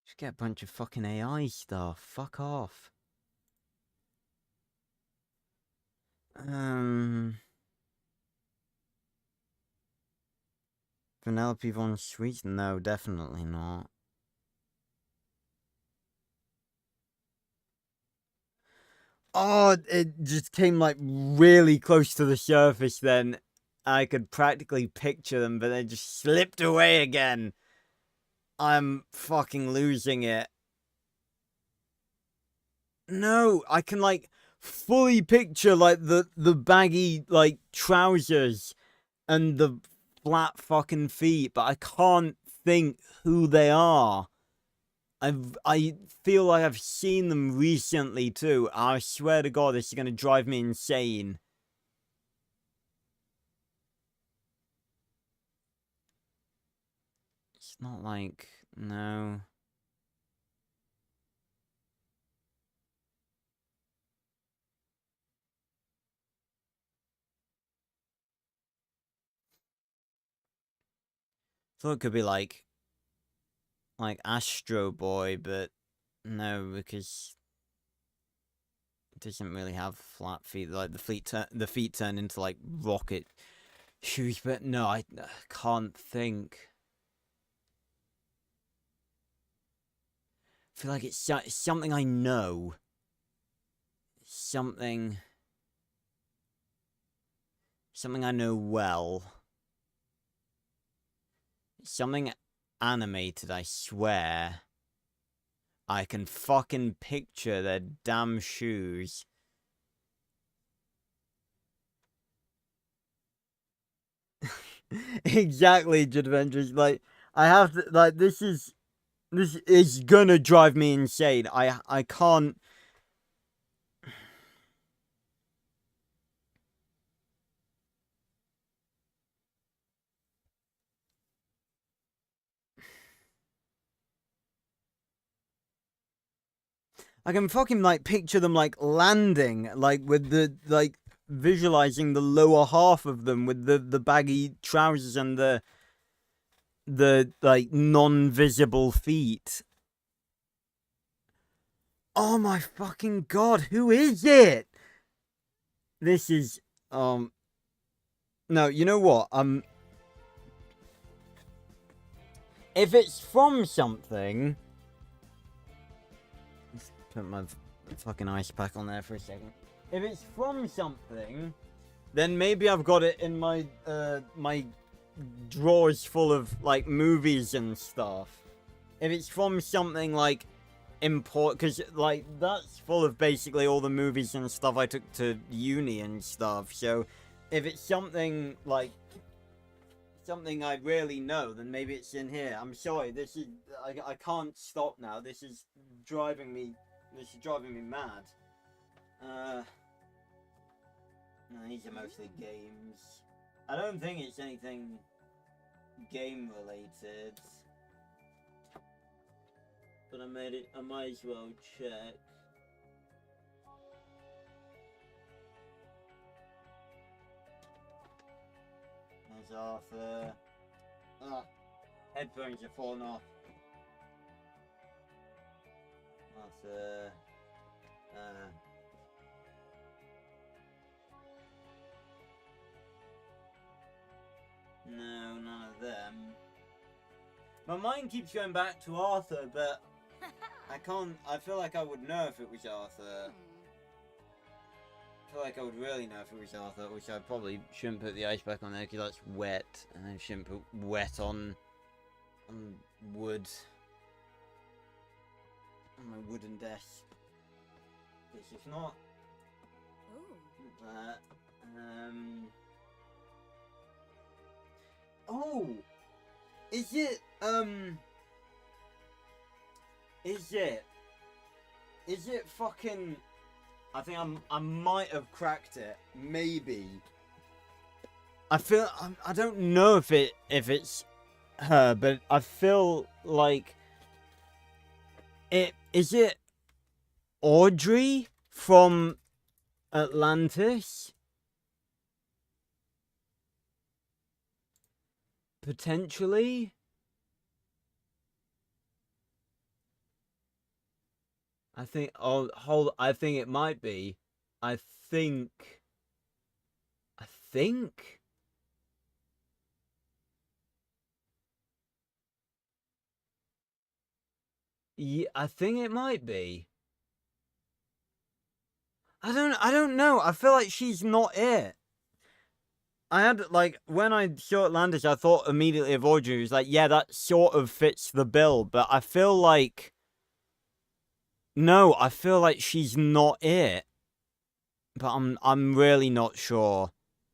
[SPEAKER 1] Just get a bunch of fucking AI stuff. Fuck off. Penelope von Sweet? No, definitely not. Oh, it just came, like, really close to the surface then. I could practically picture them, but they just slipped away again. I'm fucking losing it. No, I can, like, fully picture, like, the baggy, like, trousers and the flat fucking feet, but I can't think who they are. I feel like I've seen them recently too. I swear to God, this is gonna drive me insane. It's not like... No. I thought it could be like Astro Boy, but no, because it doesn't really have flat feet. Like the feet turn into like rocket shoes, but no, I can't think. I feel like it's something I know. Something I know well. Something animated, I swear. I can fucking picture their damn shoes. Exactly, Adventures. Like, I have to, like, this is gonna drive me insane. I can't... I can fucking, like, picture them, like, landing, like, with the, like, visualizing the lower half of them with the baggy trousers and the like, non-visible feet. Oh my fucking god, who is it? This is, no, you know what, if it's from something... Put my fucking ice pack on there for a second. If it's from something, then maybe I've got it in my my drawers full of like movies and stuff. If it's from something like important, because like that's full of basically all the movies and stuff I took to uni and stuff. So if it's something like something I really know, then maybe it's in here. I'm sorry, this is I can't stop now. This is driving me mad. No, these are mostly games. I don't think it's anything game related. But I might as well check. There's Arthur. Ah, headphones are falling off. Arthur. No, none of them. My mind keeps going back to Arthur, but I can't. I feel like I would know if it was Arthur. I feel like I would really know if it was Arthur, which I probably shouldn't put the ice back on there because that's wet, and I shouldn't put wet on wood. On my wooden desk. Because if not, that. Oh, is it Is it fucking? I think I might have cracked it. Maybe. I don't know if it's her, but I feel like is it Audrey from Atlantis? Potentially. I think. Oh, hold. I think it might be. I think. Yeah, I think it might be. I don't know. I feel like she's not it. I had, like, when I saw Atlantis, I thought immediately of Audrey. It was like, yeah, that sort of fits the bill, but I feel like... No, I feel like she's not it. But I'm really not sure.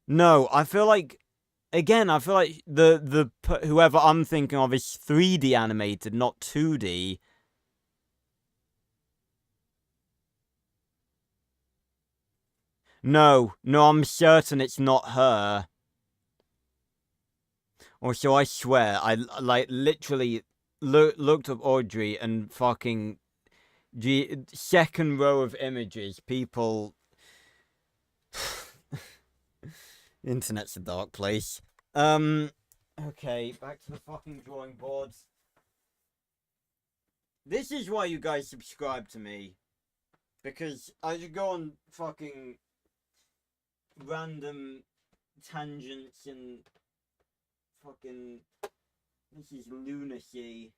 [SPEAKER 1] No, I feel like... Again, I feel like whoever I'm thinking of is 3D animated, not 2D. No, I'm certain it's not her. Or so I swear, I like literally looked up Audrey and fucking second row of images, people. Internet's a dark place. Okay, back to the fucking drawing boards. This is why you guys subscribe to me. Because I should go on fucking random tangents and fucking... This is lunacy.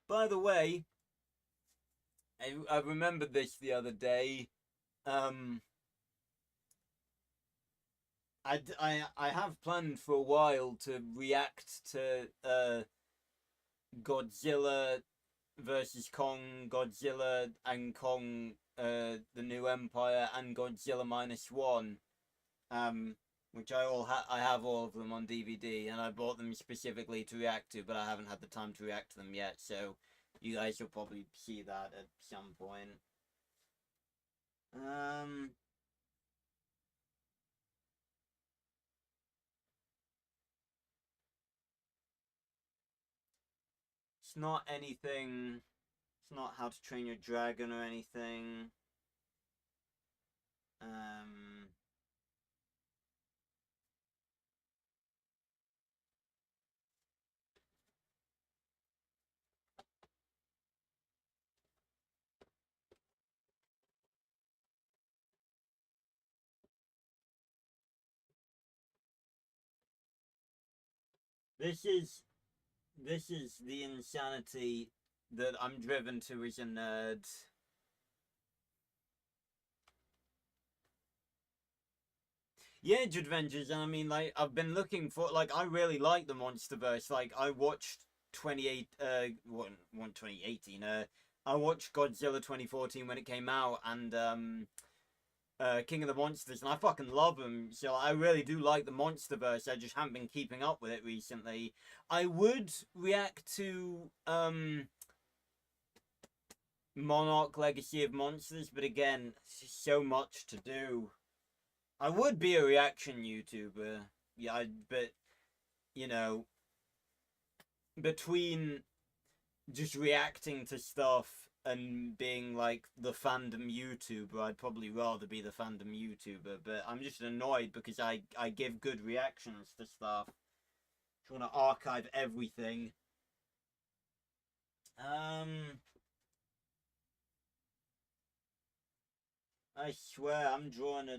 [SPEAKER 1] By the way, I remembered this the other day. I have planned for a while to react to Godzilla versus Kong, Godzilla and Kong, the New Empire, and Godzilla -1. Which I have all of them on DVD, and I bought them specifically to react to, but I haven't had the time to react to them yet, so you guys will probably see that at some point. It's not anything. It's not How to Train Your Dragon or anything. This is the insanity that I'm driven to as a nerd. Yeah, Adventures, and I mean, like, I've been looking for, like, I really like the MonsterVerse. Like, I watched 2018. I watched Godzilla 2014 when it came out, and King of the Monsters, and I fucking love them. So I really do like the MonsterVerse. I just haven't been keeping up with it recently. I would react to Monarch Legacy of Monsters, but again, so much to do. I would be a reaction YouTuber, yeah, but you know, between just reacting to stuff and being like the fandom YouTuber, I'd probably rather be the fandom YouTuber. But I'm just annoyed because I give good reactions to stuff. Just want to archive everything. I swear I'm drawing a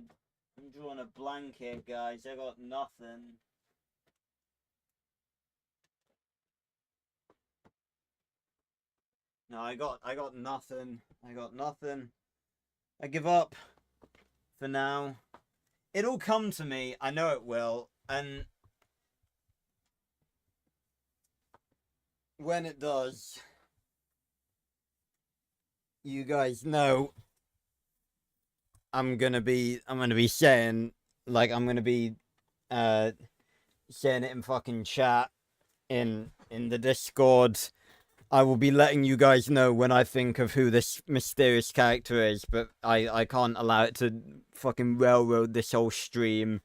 [SPEAKER 1] blank here, guys. I got nothing. No, I got nothing. I got nothing. I give up for now. It'll come to me. I know it will. And when it does, you guys know I'm gonna be saying, like, I'm gonna be saying it in fucking chat in the Discord. I will be letting you guys know when I think of who this mysterious character is, but I can't allow it to fucking railroad this whole stream.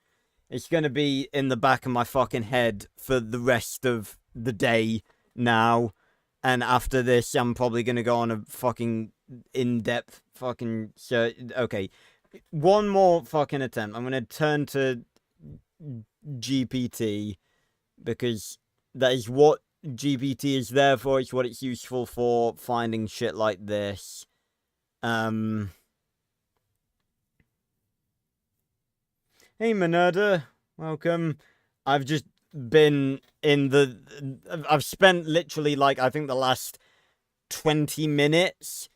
[SPEAKER 1] It's gonna be in the back of my fucking head for the rest of the day now. And after this, I'm probably gonna go on a fucking in-depth fucking search. Okay, one more fucking attempt. I'm gonna turn to GPT, because that is what GPT is there for. It's what it's useful for, finding shit like this. Hey, Minerda, welcome. I've just been in the... I've spent literally, like, I think the last 20 minutes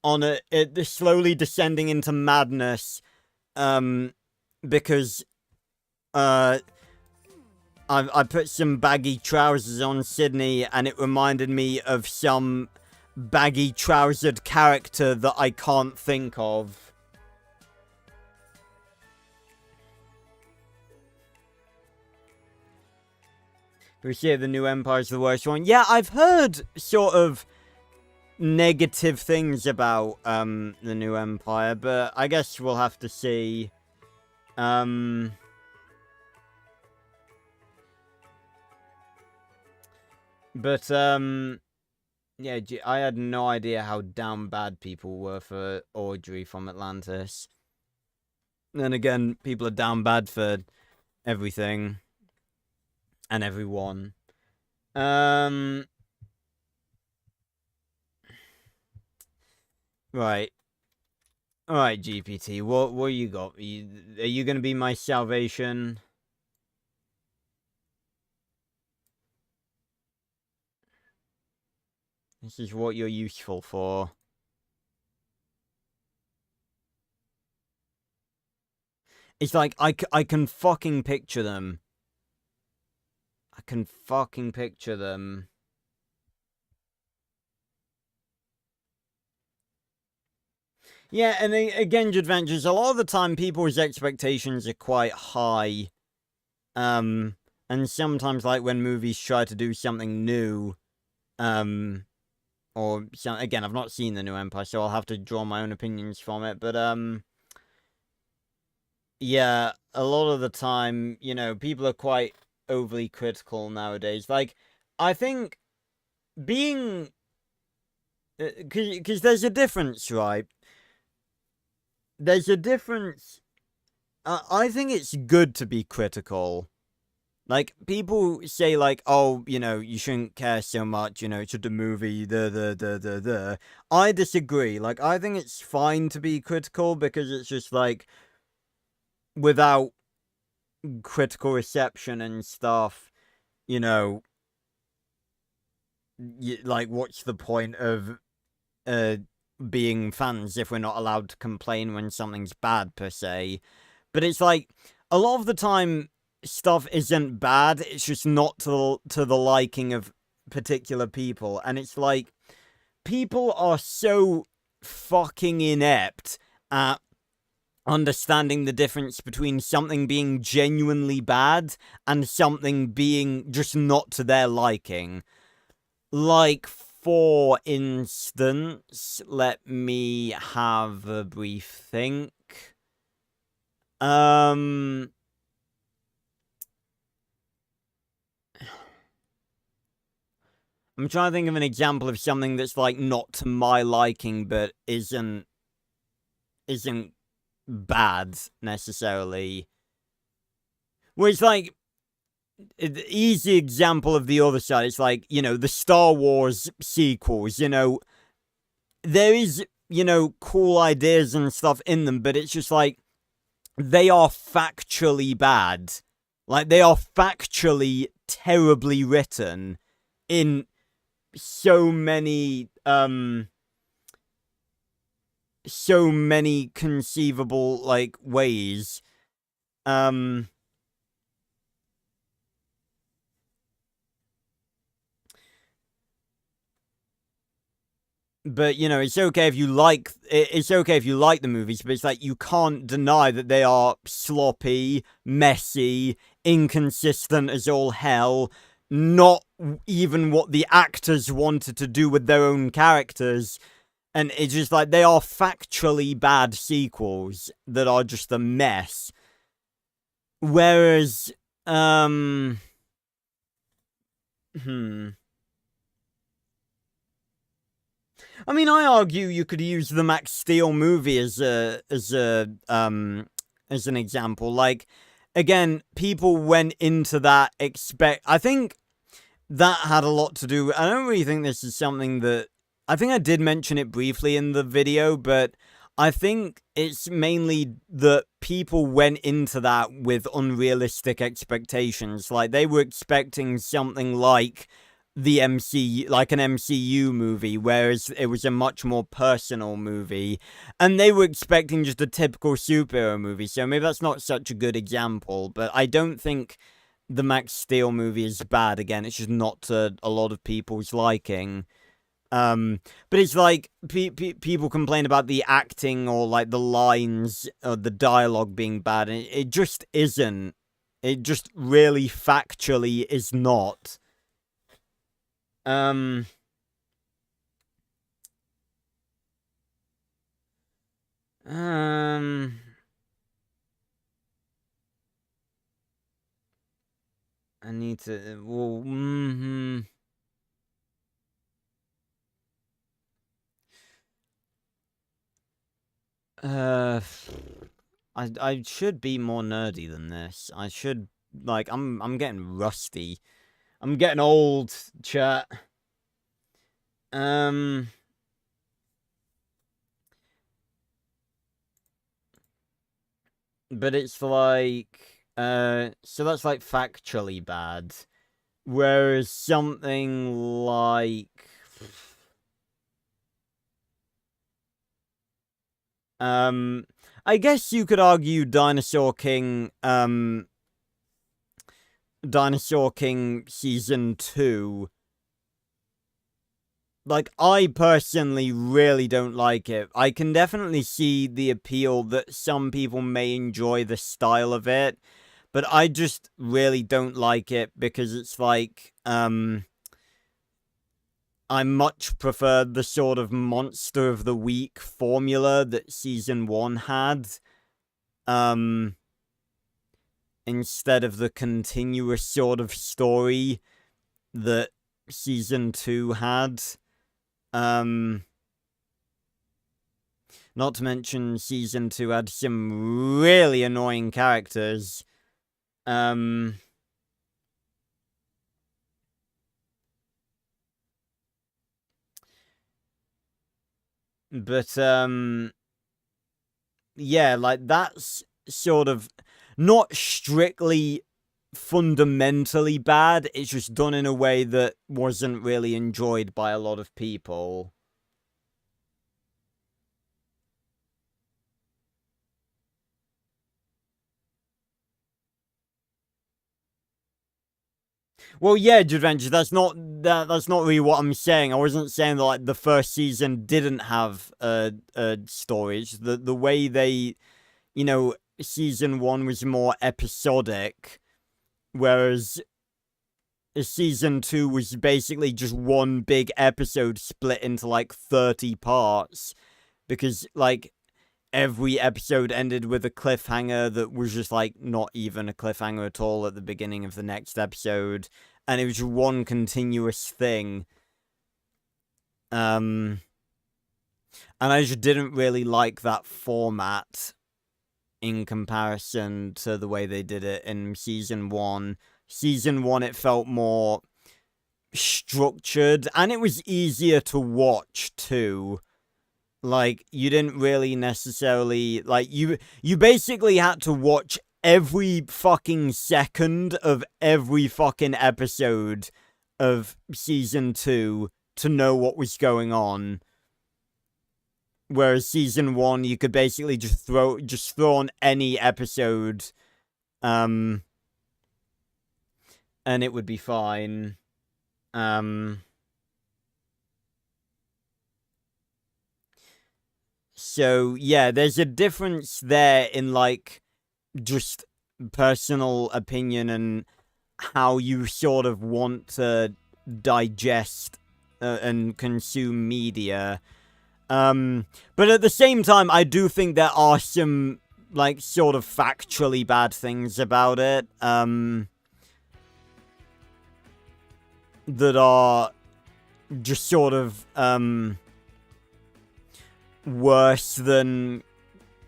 [SPEAKER 1] on it slowly descending into madness, because, I put some baggy trousers on Sydney, and it reminded me of some baggy trousered character that I can't think of. We say the new Empire's the worst one. Yeah, I've heard sort of negative things about the new Empire, but I guess we'll have to see. But yeah, I had no idea how damn bad people were for Audrey from Atlantis. Then again, people are down bad for everything and everyone. Right. Alright, GPT, what you got? Are you gonna be my salvation? This is what you're useful for. It's like, I can fucking picture them. I can fucking picture them. Yeah, and again, Adventures, a lot of the time people's expectations are quite high. And sometimes, like, when movies try to do something new, or, again, I've not seen the new Empire, so I'll have to draw my own opinions from it, but, yeah, a lot of the time, you know, people are quite overly critical nowadays. Like, I think being... Because there's a difference, right? There's a difference. I think it's good to be critical. Like, people say, like, oh, you know, you shouldn't care so much, you know, it's just a movie, I disagree. Like, I think it's fine to be critical, because it's just, like, without critical reception and stuff, you know, like, what's the point of being fans if we're not allowed to complain when something's bad, per se? But it's like, a lot of the time stuff isn't bad, it's just not to the liking of particular people. And it's like, people are so fucking inept at understanding the difference between something being genuinely bad and something being just not to their liking. Like, for instance, let me have a brief think. I'm trying to think of an example of something that's like not to my liking but isn't bad necessarily. Well, it's like the easy example of the other side. It's like, you know, the Star Wars sequels. You know, there is, you know, cool ideas and stuff in them, but it's just like, they are factually bad. Like, they are factually terribly written in so many conceivable like ways. But, you know, it's okay if you like the movies, but it's like, you can't deny that they are sloppy, messy, inconsistent as all hell, not even what the actors wanted to do with their own characters. And it's just like, they are factually bad sequels that are just a mess. Whereas, I mean, I argue you could use the Max Steel movie as an example. Like, again, people went into that I think that had a lot to do. I don't really think this is something that, I think I did mention it briefly in the video, but I think it's mainly that people went into that with unrealistic expectations. Like, they were expecting something like the like an MCU movie, whereas it was a much more personal movie, and they were expecting just a typical superhero movie. So maybe that's not such a good example, but I don't think the Max Steel movie is bad. Again, it's just not to a lot of people's liking. But it's like, people complain about the acting or like the lines or the dialogue being bad, and it just isn't. It just really factually is not. I need to, well, I should be more nerdy than this. I should, like, I'm getting rusty. I'm getting old, chat. But it's like, so that's like factually bad. Whereas something like, I guess you could argue Dinosaur King Season 2. Like, I personally really don't like it. I can definitely see the appeal that some people may enjoy the style of it, but I just really don't like it because it's like, I much prefer the sort of Monster of the Week formula that Season 1 had, instead of the continuous sort of story that Season 2 had. Not to mention Season 2 had some really annoying characters. But, yeah, like, that's sort of not strictly fundamentally bad. It's just done in a way that wasn't really enjoyed by a lot of people. Well, yeah, Adventure. That's not really what I'm saying. I wasn't saying that like the first season didn't have a story. It's the way they, you know, season one was more episodic, whereas season two was basically just one big episode split into like 30 parts, because like every episode ended with a cliffhanger that was just like not even a cliffhanger at all at the beginning of the next episode, and it was one continuous thing. And I just didn't really like that format in comparison to the way they did it in season one. Season one, it felt more structured, and it was easier to watch too. Like, you didn't really necessarily, like, you basically had to watch every fucking second of every fucking episode of season two to know what was going on. Whereas season one, you could basically just throw on any episode, and it would be fine. So yeah, there's a difference there in like just personal opinion and how you sort of want to digest and consume media. But at the same time, I do think there are some like sort of factually bad things about it. That are just sort of worse than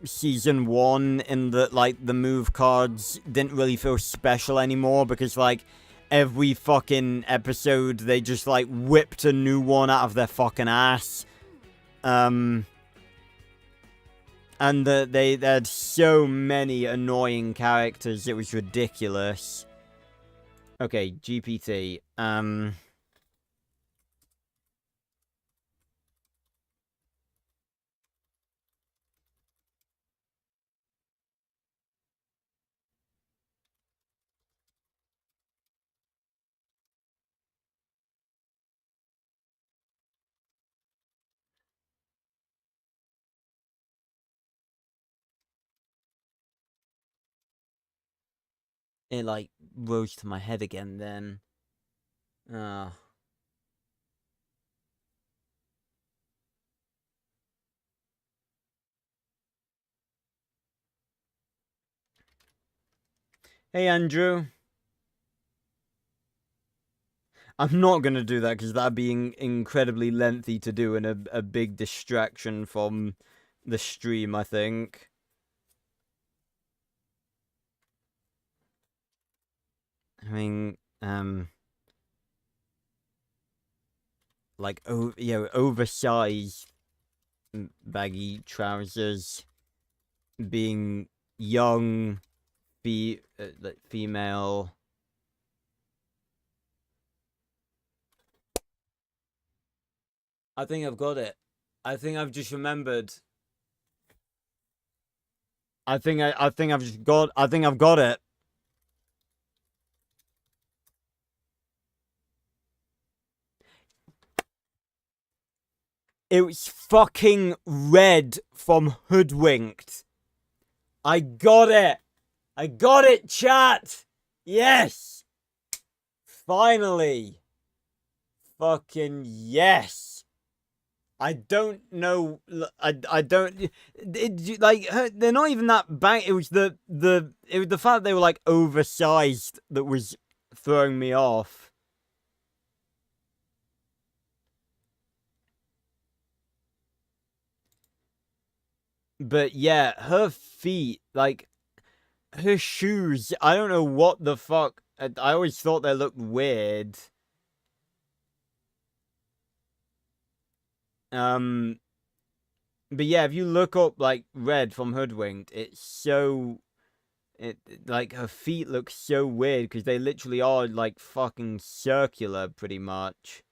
[SPEAKER 1] season one, in that like the move cards didn't really feel special anymore, because like every fucking episode they just like whipped a new one out of their fucking ass. And that they had so many annoying characters, it was ridiculous. Okay, GPT. It like rose to my head again then. Ah. Hey, Andrew. I'm not gonna do that because that'd be incredibly lengthy to do and a big distraction from the stream, I think. I mean, like, oversized baggy trousers, being young, like female. I think I've got it. I think I've just remembered. I think I've got it. It was fucking Red from Hoodwinked. I got it. I got it, chat. Yes. Finally. Fucking yes. I don't know. I don't. Like, they're not even that bang. It was the fact they were like oversized that was throwing me off. But yeah, her feet, like her shoes. I don't know what the fuck. I always thought they looked weird. But yeah, if you look up like Red from Hoodwinked, it's so like her feet look so weird because they literally are like fucking circular pretty much.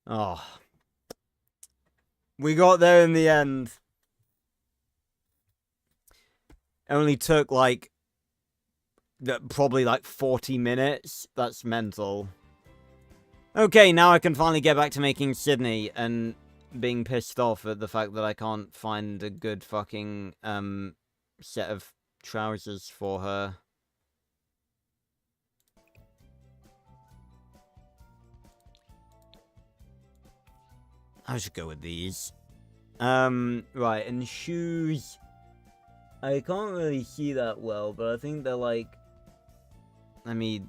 [SPEAKER 1] Oh. We got there in the end. It only took like probably like 40 minutes. That's mental. Okay, now I can finally get back to making Sydney and being pissed off at the fact that I can't find a good fucking set of trousers for her. I should go with these. Right, and shoes. I can't really see that well, but I think they're like... Let me,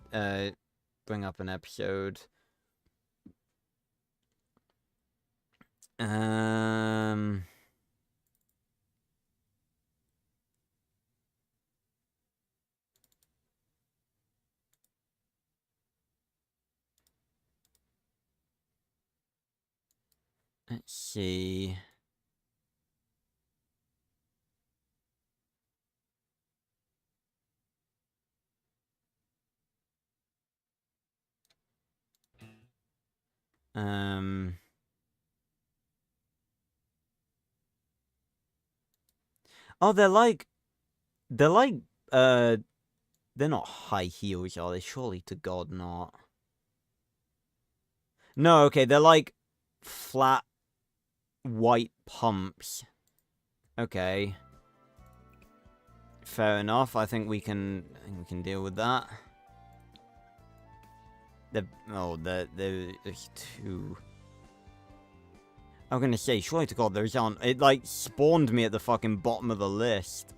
[SPEAKER 1] bring up an episode. Let's see. Oh, they're not high heels, are they? Surely to God not. No, okay, they're like flat white pumps. Okay. Fair enough. I think we can deal with that. There's two. I'm gonna say, surely to God, there's aren't. It like spawned me at the fucking bottom of the list.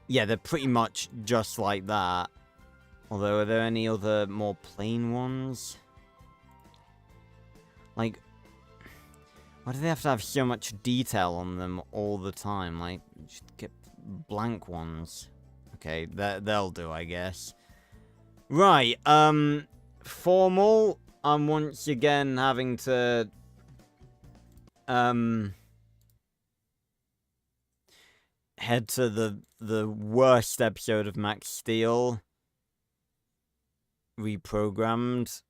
[SPEAKER 1] Yeah, they're pretty much just like that. Although, are there any other more plain ones? Like, why do they have to have so much detail on them all the time? Like, just get blank ones. Okay, they'll do, I guess. Right, formal. I'm once again having to, head to the worst episode of Max Steel. Reprogrammed.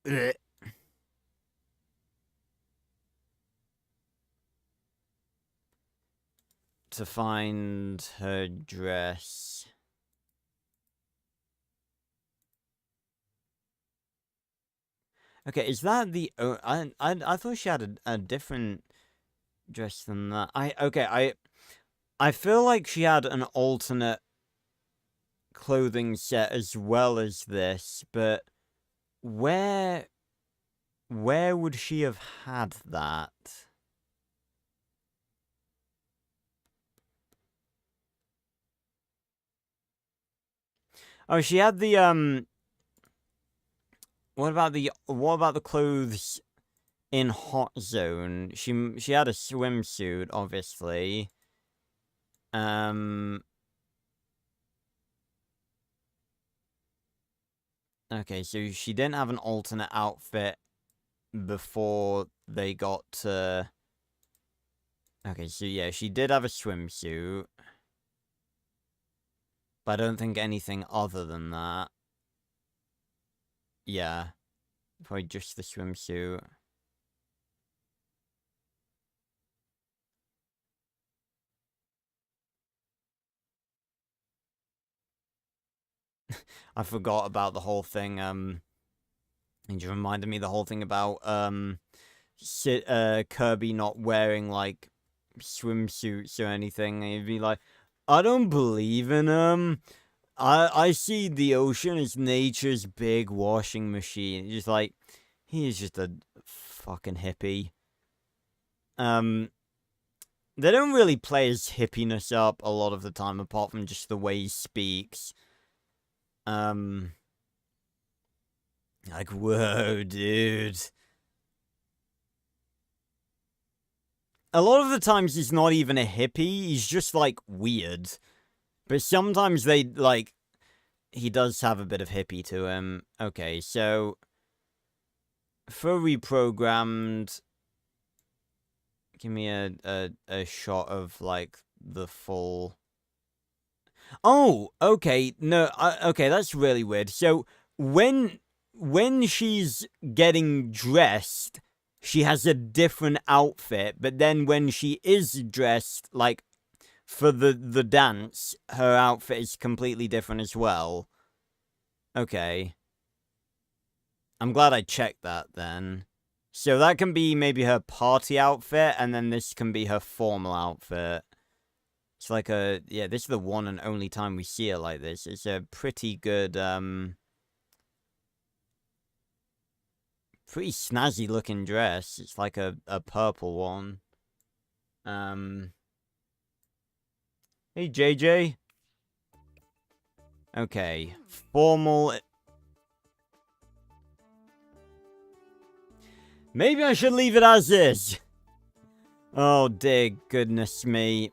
[SPEAKER 1] Ugh. To find her dress. Okay, is that the... I thought she had a different dress than that. I feel like she had an alternate clothing set as well as this, but where would she have had that? Oh, she had the what about the clothes in Hot Zone? She had a swimsuit, obviously. Okay, so she didn't have an alternate outfit before they got to... Okay, so yeah, she did have a swimsuit. But I don't think anything other than that. Yeah. Probably just the swimsuit. I forgot about the whole thing, and you reminded me the whole thing about, Kirby not wearing, like, swimsuits or anything. And he'd be like, I don't believe in them. I see the ocean as nature's big washing machine. Just like, he is just a fucking hippie. They don't really play his hippiness up a lot of the time, apart from just the way he speaks. Like, whoa, dude. A lot of the times he's not even a hippie, he's just, like, weird. But sometimes they, like, he does have a bit of hippie to him. Okay, so, for reprogrammed, give me a shot of, like, the full... Oh, okay, no, okay, that's really weird. So, when when she's getting dressed, she has a different outfit, but then when she is dressed, like, for the dance, her outfit is completely different as well. Okay. I'm glad I checked that then. So that can be maybe her party outfit, and then this can be her formal outfit. It's like a... Yeah, this is the one and only time we see her like this. It's a pretty good, pretty snazzy looking dress. It's like a purple one. Hey, JJ. Okay. Formal... Maybe I should leave it as is. Oh, dear goodness me.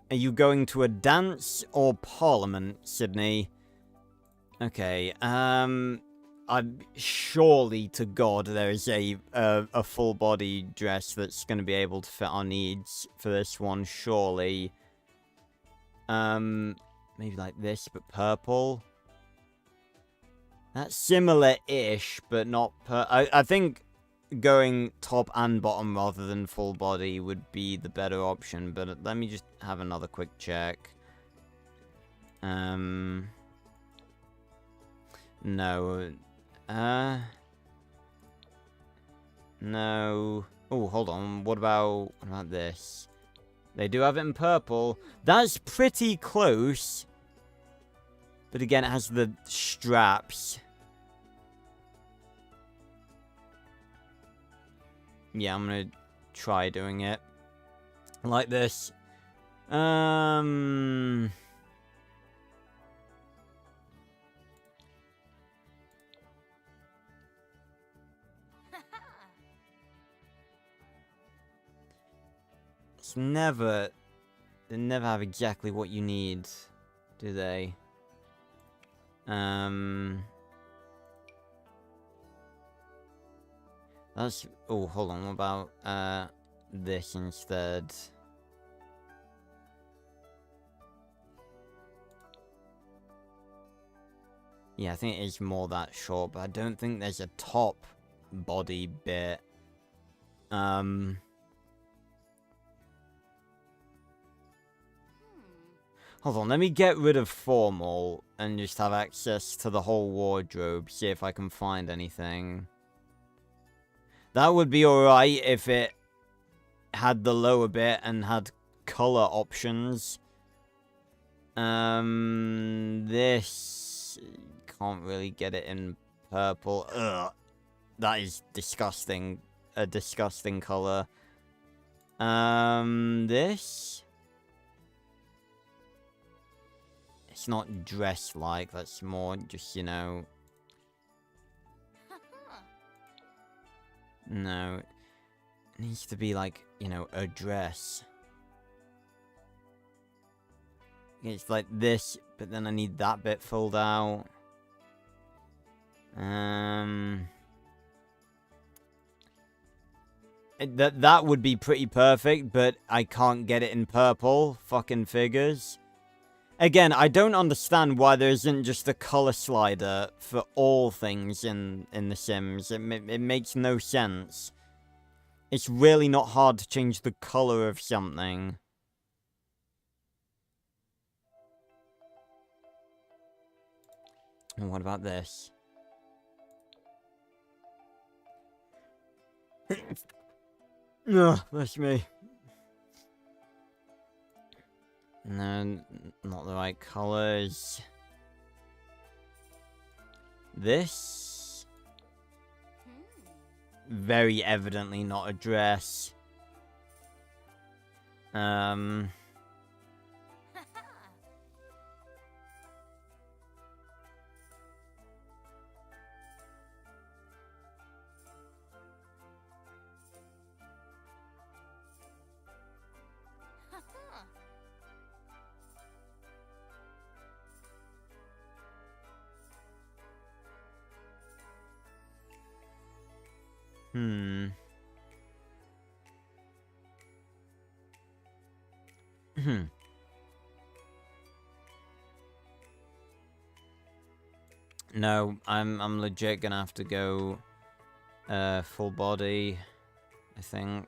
[SPEAKER 1] Are you going to a dance or parliament, Sydney? Okay, surely to God there is a full body dress that's going to be able to fit our needs for this one, surely. Maybe like this, but purple. That's similar-ish, but not I think going top and bottom rather than full body would be the better option, but let me just have another quick check. No. No. Oh, hold on. What about this? They do have it in purple. That's pretty close. But again, it has the straps. Yeah, I'm gonna try doing it like this. It's never... They never have exactly what you need, do they? That's... Oh, hold on. What about, this instead? Yeah, I think it is more that short, but I don't think there's a top body bit. Hold on, let me get rid of formal and just have access to the whole wardrobe, see if I can find anything. That would be alright if it had the lower bit and had color options. This... Can't really get it in purple. Ugh. That is disgusting. A disgusting color. This... It's not dress-like, that's more just, you know... No. It needs to be like, you know, a dress. It's like this, but then I need that bit filled out. That would be pretty perfect, but I can't get it in purple. Fucking figures. Again, I don't understand why there isn't just a color slider for all things in The Sims. It makes no sense. It's really not hard to change the color of something. And what about this? Ugh, that's me. No, not the right colors. This? Very evidently not a dress. No, I'm legit gonna have to go full body, I think.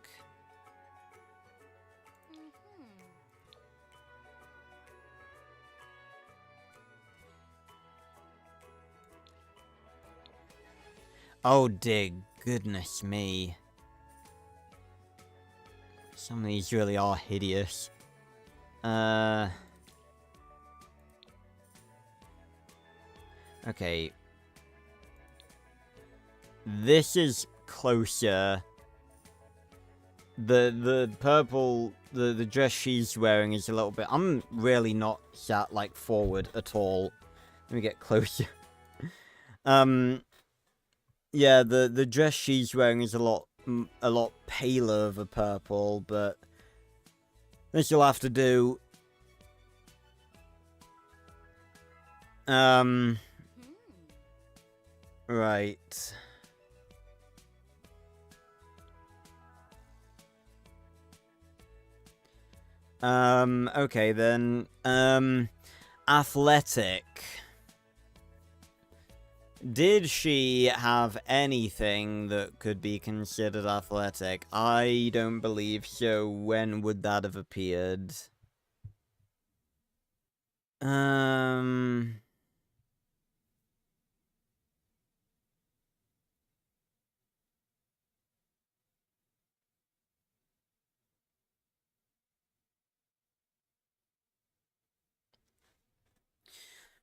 [SPEAKER 1] Oh dear goodness me. Some of these really are hideous. Okay. This is closer. The purple, the dress she's wearing is a little bit... I'm really not sat, like, forward at all. Let me get closer. Yeah, the dress she's wearing is a lot paler of a purple, but this you'll have to do. Right. Okay then. Athletic. Did she have anything that could be considered athletic? I don't believe so. When would that have appeared?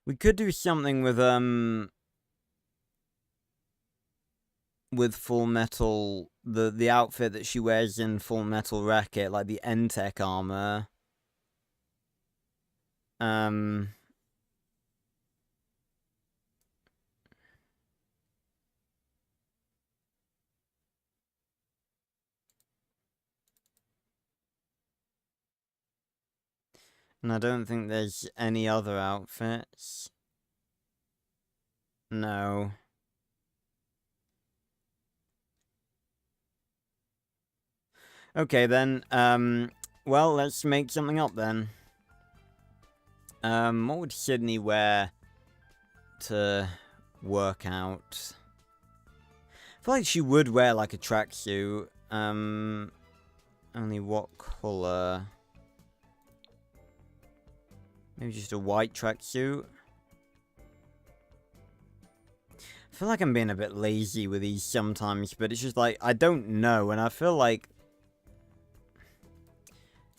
[SPEAKER 1] We could do something with Full Metal, the outfit that she wears in Full Metal Racket, like the N-Tech armor. And I don't think there's any other outfits. No. Okay then, well, let's make something up then. What would Sydney wear to work out? I feel like she would wear, like, a tracksuit. Only what colour? Maybe just a white tracksuit? I feel like I'm being a bit lazy with these sometimes, but it's just like, I don't know, and I feel like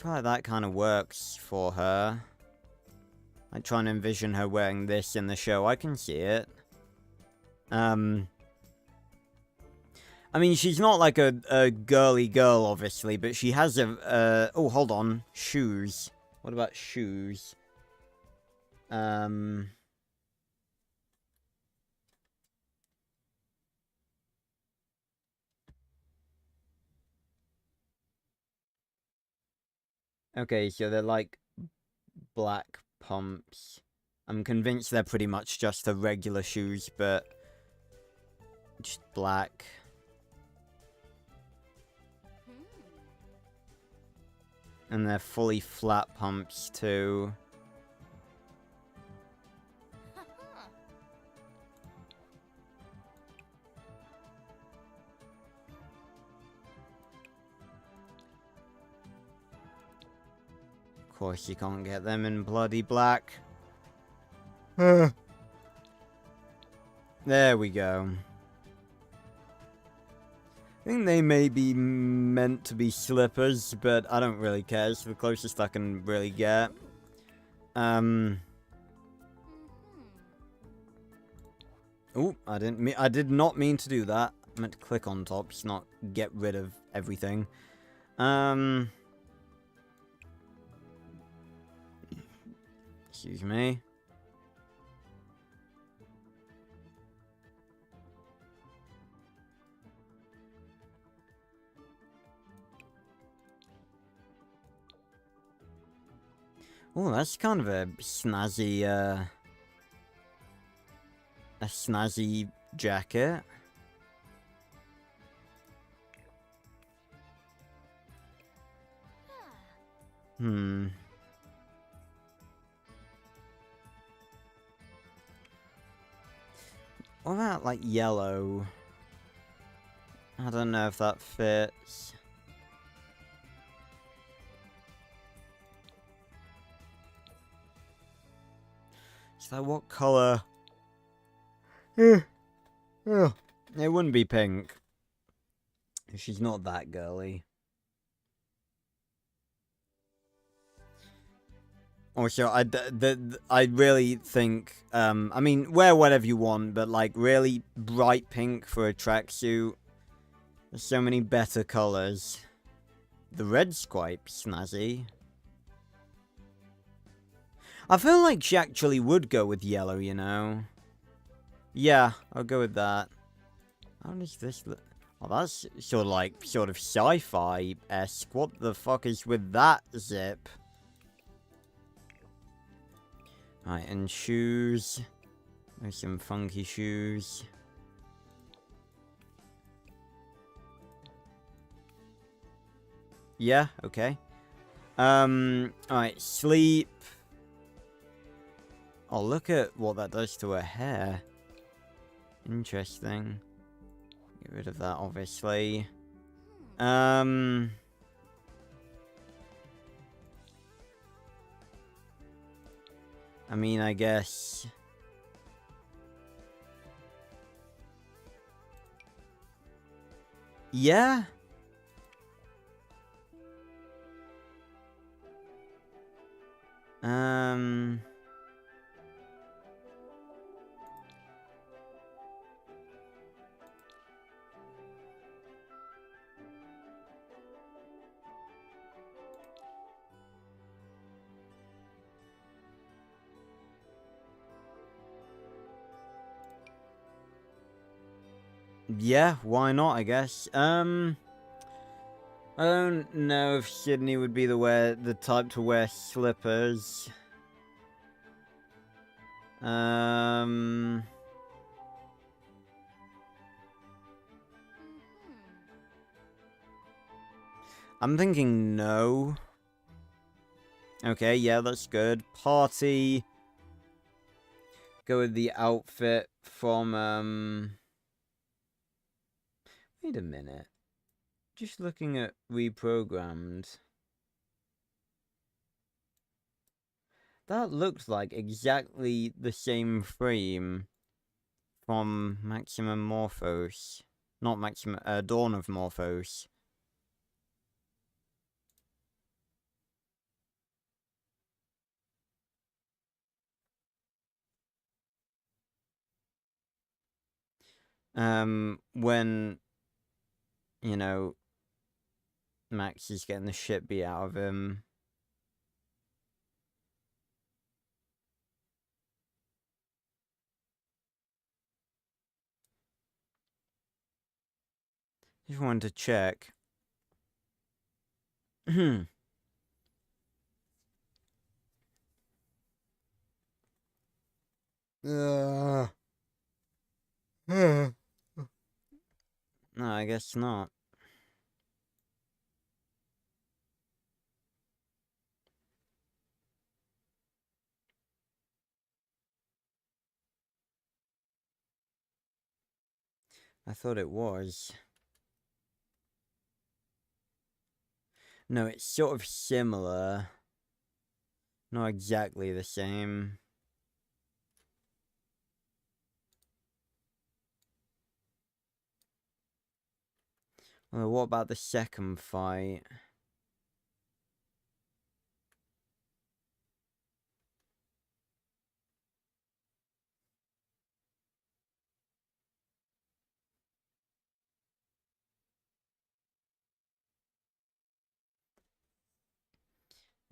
[SPEAKER 1] that kind of works for her. I try and envision her wearing this in the show. I can see it. I mean, she's not like a girly girl, obviously, but she has a... oh, hold on. Shoes. What about shoes? Okay, so they're like black pumps. I'm convinced they're pretty much just the regular shoes, but just black. And they're fully flat pumps too. Of course you can't get them in bloody black. There we go. I think they may be meant to be slippers, but I don't really care. It's the closest I can really get. Oh, I did not mean to do that. I meant to click on top, just not get rid of everything. Excuse me. Oh, that's kind of a snazzy jacket. What about, like, yellow? I don't know if that fits. So what colour? It wouldn't be pink. She's not that girly. Also, I really think, I mean, wear whatever you want, but, like, really bright pink for a tracksuit. There's so many better colours. The red's quite snazzy. I feel like she actually would go with yellow, you know? Yeah, I'll go with that. How does this look? Oh, that's sort of sci-fi-esque. What the fuck is with that zip? Right, and shoes. There's some funky shoes. Yeah, okay. Alright, sleep. Oh, look at what that does to her hair. Interesting. Get rid of that, obviously. I mean, I guess... Yeah? Yeah, why not, I guess. I don't know if Sydney would be the type to wear slippers. I'm thinking no. Okay, yeah, that's good. Party. Go with the outfit from, Wait a minute. Just looking at reprogrammed. That looks like exactly the same frame from Maximum Morphos. Not Maximum, Dawn of Morphos. When, you know, Max is getting the shit beat out of him. Just wanted to check. No, I guess not. I thought it was. No, it's sort of similar. Not exactly the same. Well, what about the second fight?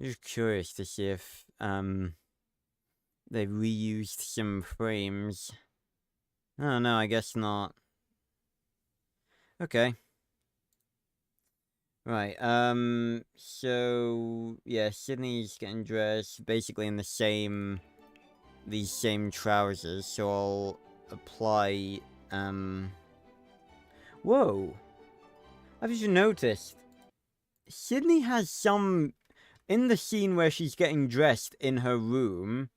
[SPEAKER 1] Just curious to see if, they reused some frames. Oh, no, I guess not. Okay. Right, so, yeah, Sydney's getting dressed basically in these same trousers, so I'll apply, whoa! I've just noticed, Sydney has some, in the scene where she's getting dressed in her room,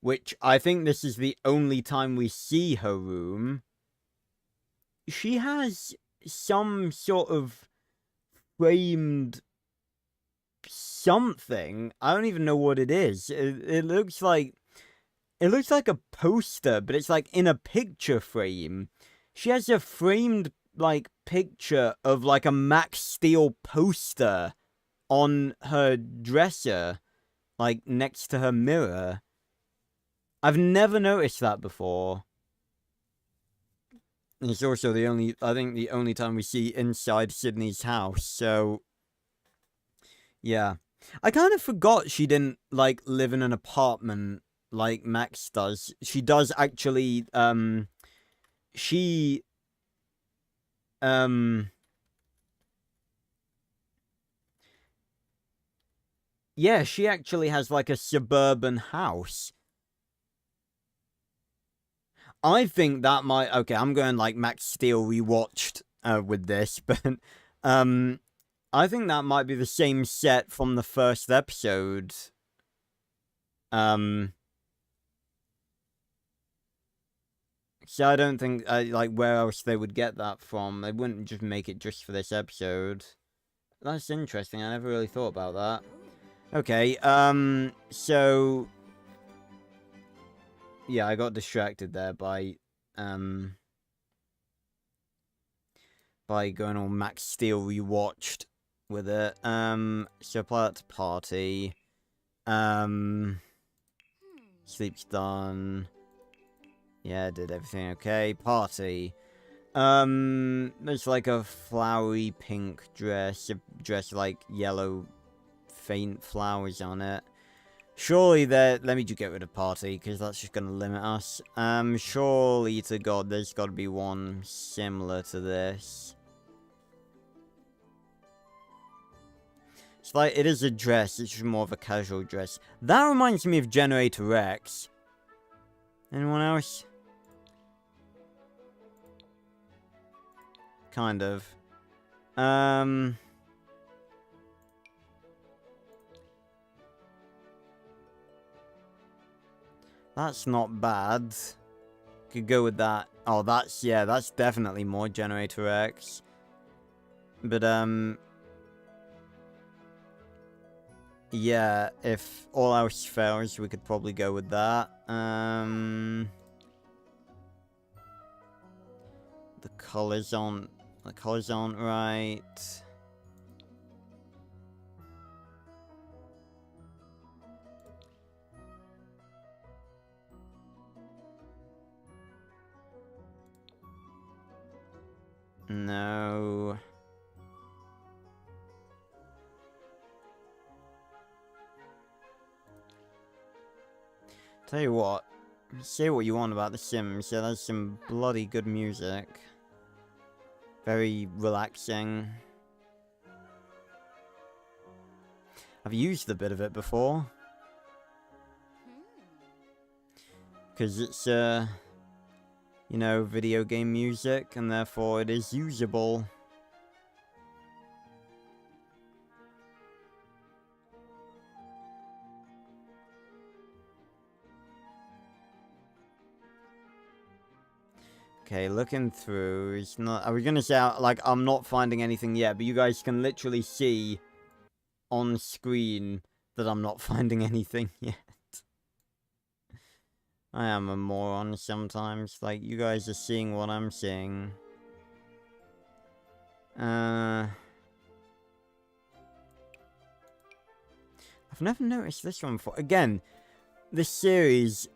[SPEAKER 1] which I think this is the only time we see her room, she has some sort of framed something. I don't even know what it is. It looks like a poster, but it's like in a picture frame. She has a framed like picture of like a Max Steel poster on her dresser, like next to her mirror. I've never noticed that before. It's also the only time we see inside Sydney's house, so yeah. I kind of forgot she didn't like live in an apartment like Max does. She does actually she yeah, she actually has like a suburban house. I think that might... Okay, I'm going like Max Steel rewatched with this, but I think that might be the same set from the first episode. So I don't think like where else they would get that from. They wouldn't just make it just for this episode. That's interesting. I never really thought about that. Okay, so yeah, I got distracted there by going all Max Steel rewatched with it. So apply that to party. Sleep's done. Yeah, did everything okay. Party. There's like a flowery pink dress. A dress like yellow faint flowers on it. Surely let me just get rid of party, because that's just going to limit us. Surely to God, there's got to be one similar to this. It's like, it is a dress, it's just more of a casual dress. That reminds me of Generator Rex. Anyone else? Kind of. That's not bad. Could go with that. Oh, that's definitely more Generator X. But, yeah, if all else fails, we could probably go with that. The colors aren't right. No. Tell you what, say what you want about The Sims, yeah, there's some bloody good music. Very relaxing. I've used a bit of it before. Because it's, you know, video game music, and therefore it is usable. Okay, looking through, it's not... Are we gonna say, like, I'm not finding anything yet, but you guys can literally see on screen that I'm not finding anything yet. I am a moron sometimes, like, you guys are seeing what I'm seeing. I've never noticed this one before. Again, this series,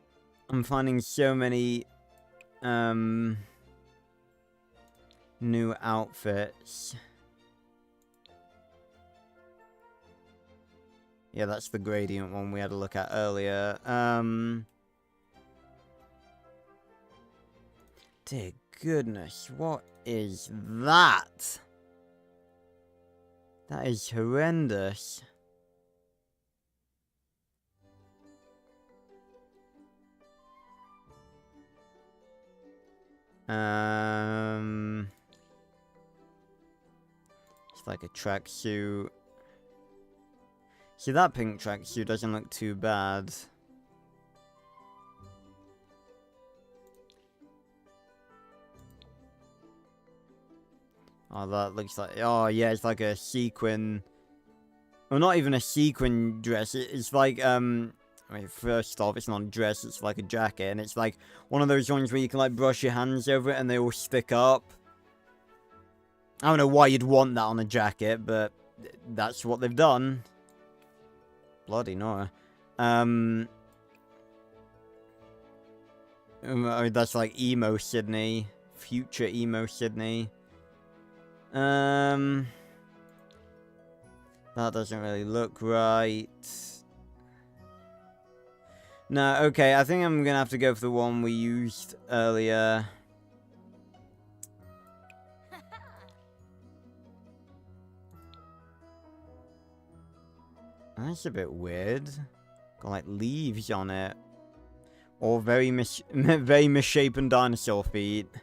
[SPEAKER 1] I'm finding so many... new outfits. Yeah, that's the gradient one we had a look at earlier. Dear goodness, what is that? That is horrendous. It's like a tracksuit. See, that pink tracksuit doesn't look too bad. Oh, that looks like... Oh, yeah, it's like a sequin... Well, not even a sequin dress. It's like, I mean, first off, it's not a dress, it's like a jacket. And it's like one of those ones where you can, like, brush your hands over it and they all stick up. I don't know why you'd want that on a jacket, but that's what they've done. Bloody Nora. That's like emo Sydney. Future emo Sydney. That doesn't really look right. No, okay, I think I'm gonna have to go for the one we used earlier. That's a bit weird. Got like leaves on it. Or very misshapen dinosaur feet. But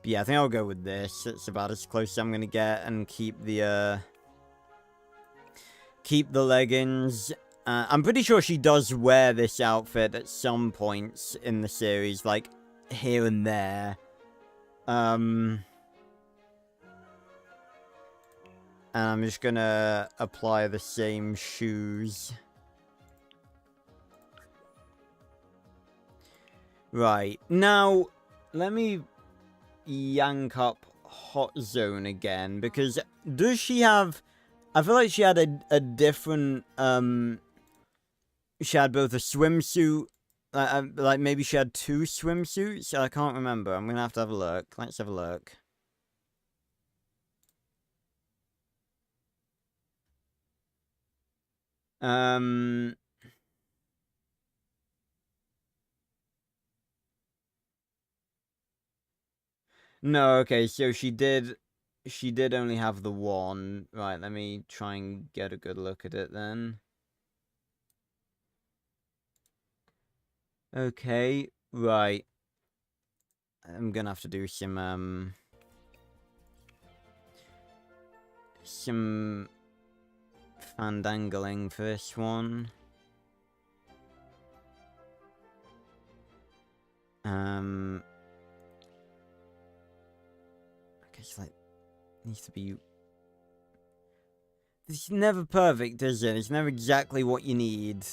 [SPEAKER 1] yeah, I think I'll go with this. It's about as close as I'm gonna get and keep the leggings. I'm pretty sure she does wear this outfit at some points in the series, like here and there. And I'm just gonna apply the same shoes. Right, now, let me yank up Hot Zone again, because does she have... I feel like she had a different, she had both a swimsuit, like maybe she had two swimsuits? I can't remember, I'm gonna have to have a look. Let's have a look. No, okay, so she did only have the one. Right, let me try and get a good look at it then. Okay, right. I'm gonna have to do some fandangling for this one. I guess, like, needs to be... It's never perfect, is it? It's never exactly what you need.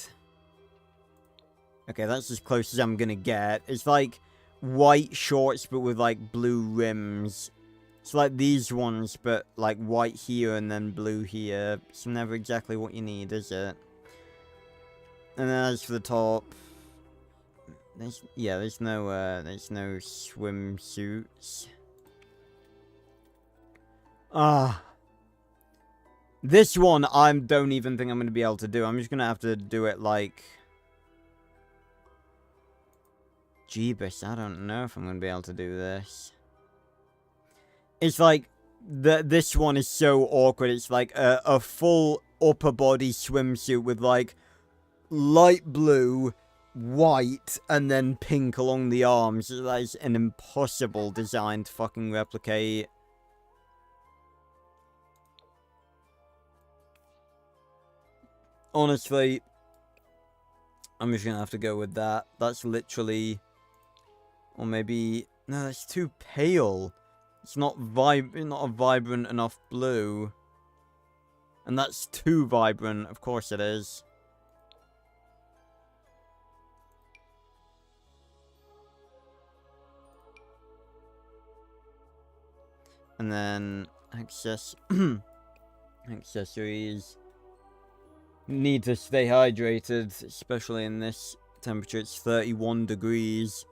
[SPEAKER 1] Okay, that's as close as I'm gonna get. It's like white shorts, but with, like, blue rims. It's like these ones, but, like, white here and then blue here. It's never exactly what you need, is it? And then as for the top... there's no swimsuits. This one, I don't even think I'm going to be able to do. I'm just going to have to do it like... Jeebus, I don't know if I'm going to be able to do this. It's like, this one is so awkward. It's like a full upper body swimsuit with like light blue, white, and then pink along the arms. That is an impossible design to fucking replicate. Honestly, I'm just gonna have to go with that. That's literally... Or maybe... No, that's too pale. It's not a vibrant enough blue. And that's too vibrant. Of course it is. And then... accessories... Need to stay hydrated, especially in this temperature. It's 31 degrees.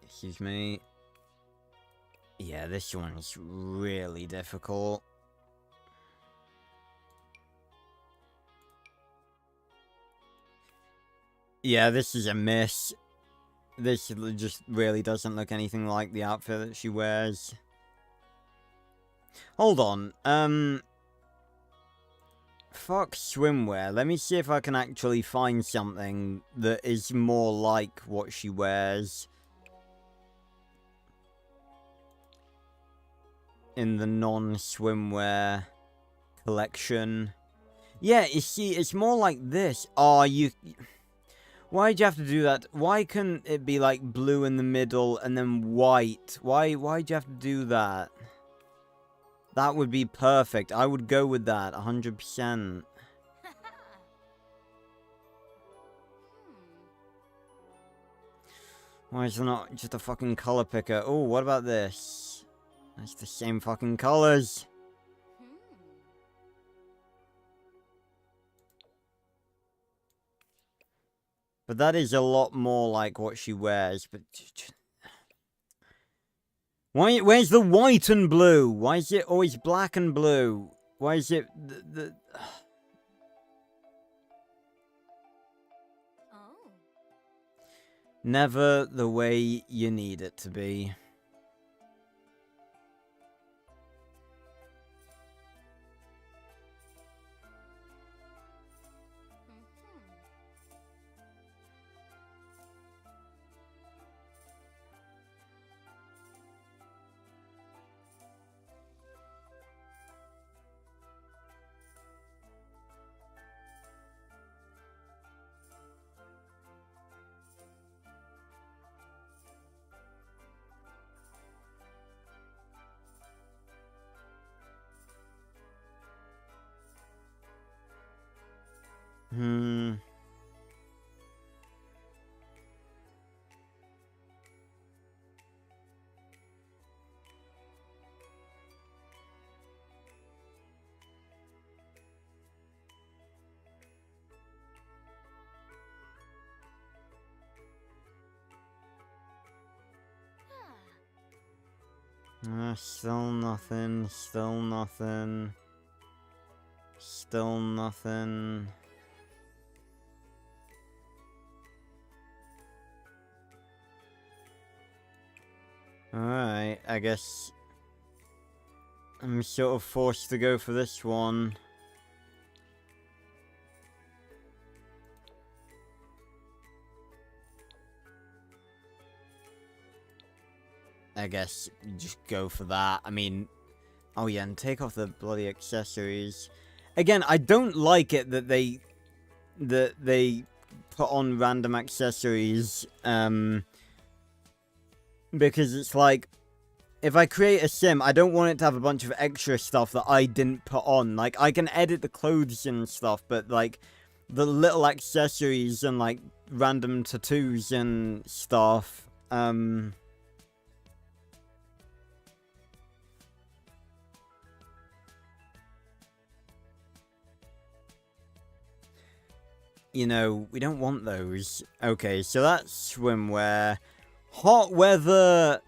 [SPEAKER 1] Excuse me. Yeah, this one's really difficult. Yeah, this is a miss. This just really doesn't look anything like the outfit that she wears. Hold on, Fuck swimwear. Let me see if I can actually find something that is more like what she wears in the non-swimwear collection. Yeah, you see, it's more like this. Oh, you... Why'd you have to do that? Why couldn't it be like blue in the middle and then white? Why'd you have to do that? That would be perfect. I would go with that, 100%. Why is it not just a fucking color picker? Oh, what about this? That's the same fucking colors. But that is a lot more like what she wears. But why? Where's the white and blue? Why is it always black and blue? Why is it Never the way you need it to be. Still nothing, still nothing. Still nothing. Alright, I guess I'm sort of forced to go for this one. I guess just go for that. I mean, oh yeah, and take off the bloody accessories. Again, I don't like it that they put on random accessories, because it's like, if I create a sim, I don't want it to have a bunch of extra stuff that I didn't put on. Like, I can edit the clothes and stuff, but like, the little accessories and like, random tattoos and stuff, you know, we don't want those. Okay, so that's swimwear. Hot weather.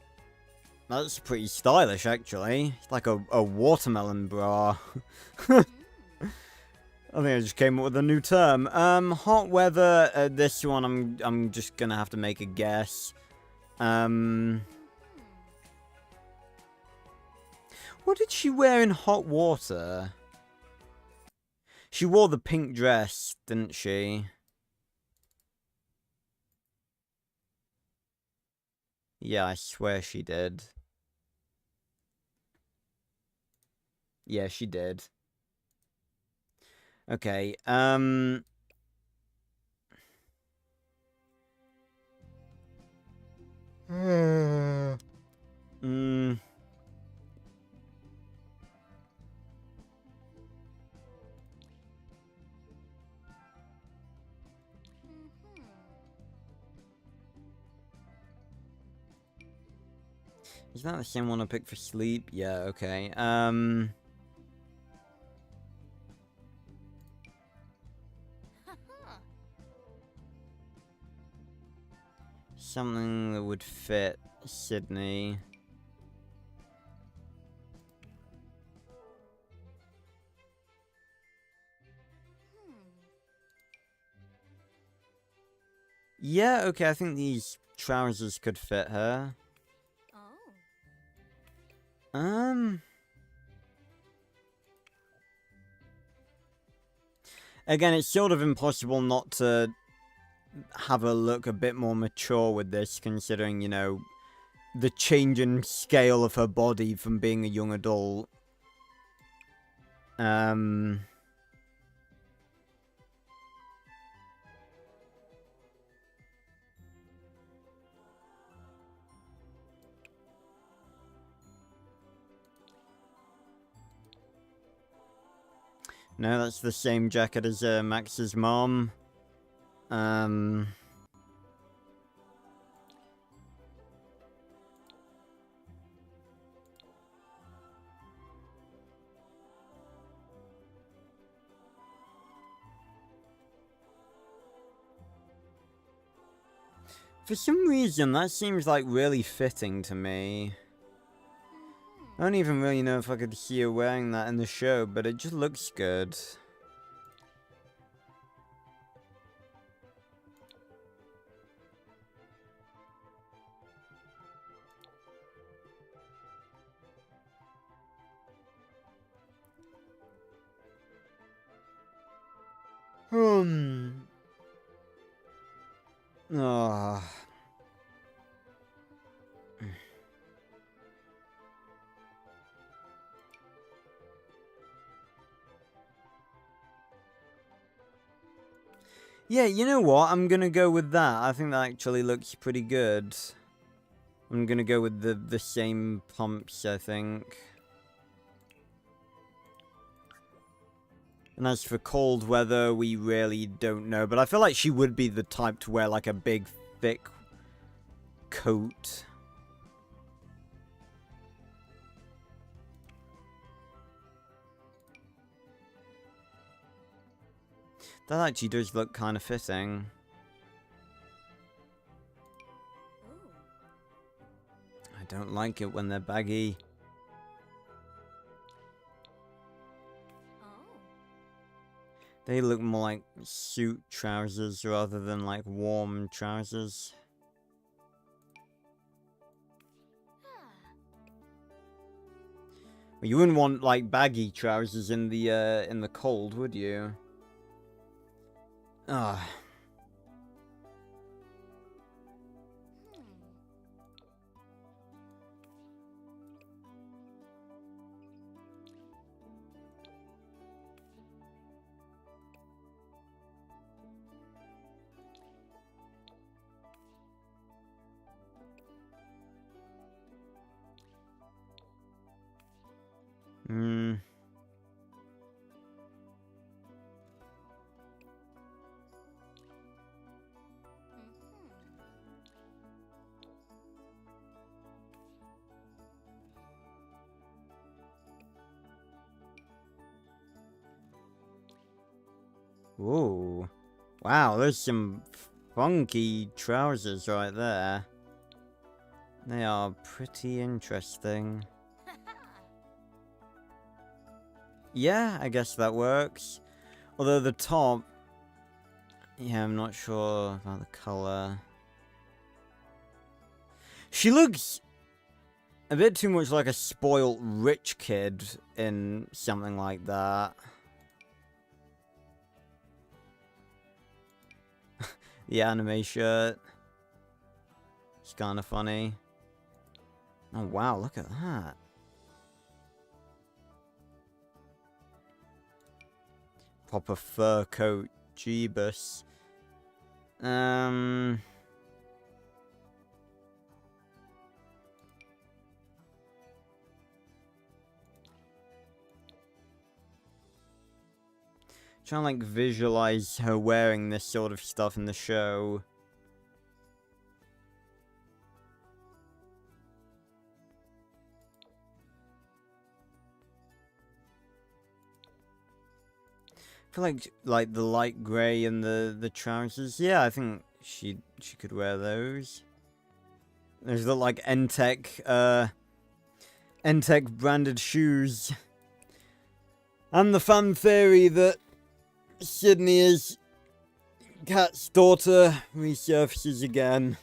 [SPEAKER 1] That's pretty stylish, actually. It's like a watermelon bra. I think I just came up with a new term. Hot weather. This one, I'm just gonna have to make a guess. What did she wear in hot water? She wore the pink dress, didn't she? Yeah, I swear she did. Yeah, she did. Okay, Is that the same one I picked for sleep? Yeah, okay. Something that would fit Sydney. Yeah, okay, I think these trousers could fit her. Again, it's sort of impossible not to have her look a bit more mature with this, considering, you know, the change in scale of her body from being a young adult. No, that's the same jacket as Max's mom. For some reason, that seems like really fitting to me. I don't even really know if I could see her wearing that in the show, but it just looks good. Ah. Yeah, you know what? I'm gonna go with that. I think that actually looks pretty good. I'm gonna go with the same pumps, I think. And as for cold weather, we really don't know. But I feel like she would be the type to wear like a big, thick coat. That actually does look kind of fitting. I don't like it when they're baggy. They look more like suit trousers rather than like warm trousers. Well, you wouldn't want like baggy trousers in the cold, would you? Ah. Ooh. Wow, there's some funky trousers right there. They are pretty interesting. Yeah, I guess that works. Although the top... Yeah, I'm not sure about the colour. She looks a bit too much like a spoiled rich kid in something like that. The anime shirt. It's kind of funny. Oh wow, look at that. Proper fur coat. Jeebus. Trying to like visualize her wearing this sort of stuff in the show. I feel like the light grey and the trousers. Yeah, I think she could wear those. There's the like Entech branded shoes. And the fan theory that Sydney is Kat's daughter resurfaces again.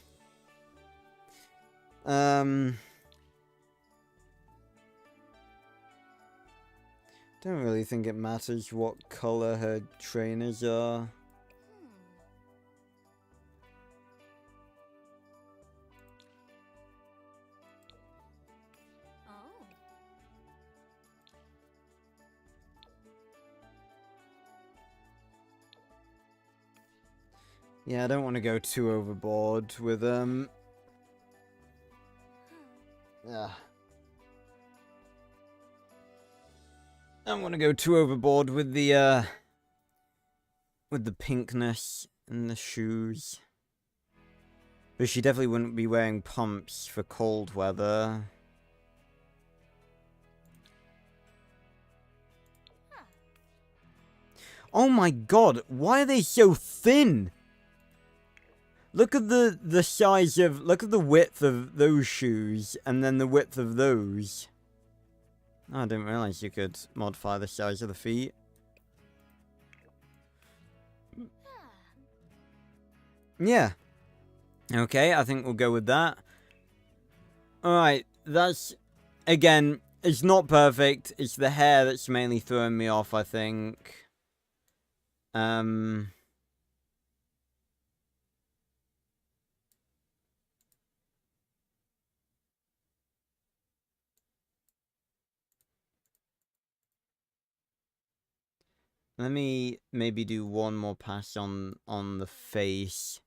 [SPEAKER 1] Don't Don't really think it matters what color her trainers are. Yeah, I don't want to go too overboard with yeah. I don't want to go too overboard with the pinkness in the shoes. But she definitely wouldn't be wearing pumps for cold weather. Oh my god, why are they so thin? Look at the size of, look at the width of those shoes, and then the width of those. Oh, I didn't realize you could modify the size of the feet. Yeah. Okay, I think we'll go with that. Alright, that's, again, it's not perfect. It's the hair that's mainly throwing me off, I think. Let me maybe do one more pass on the face.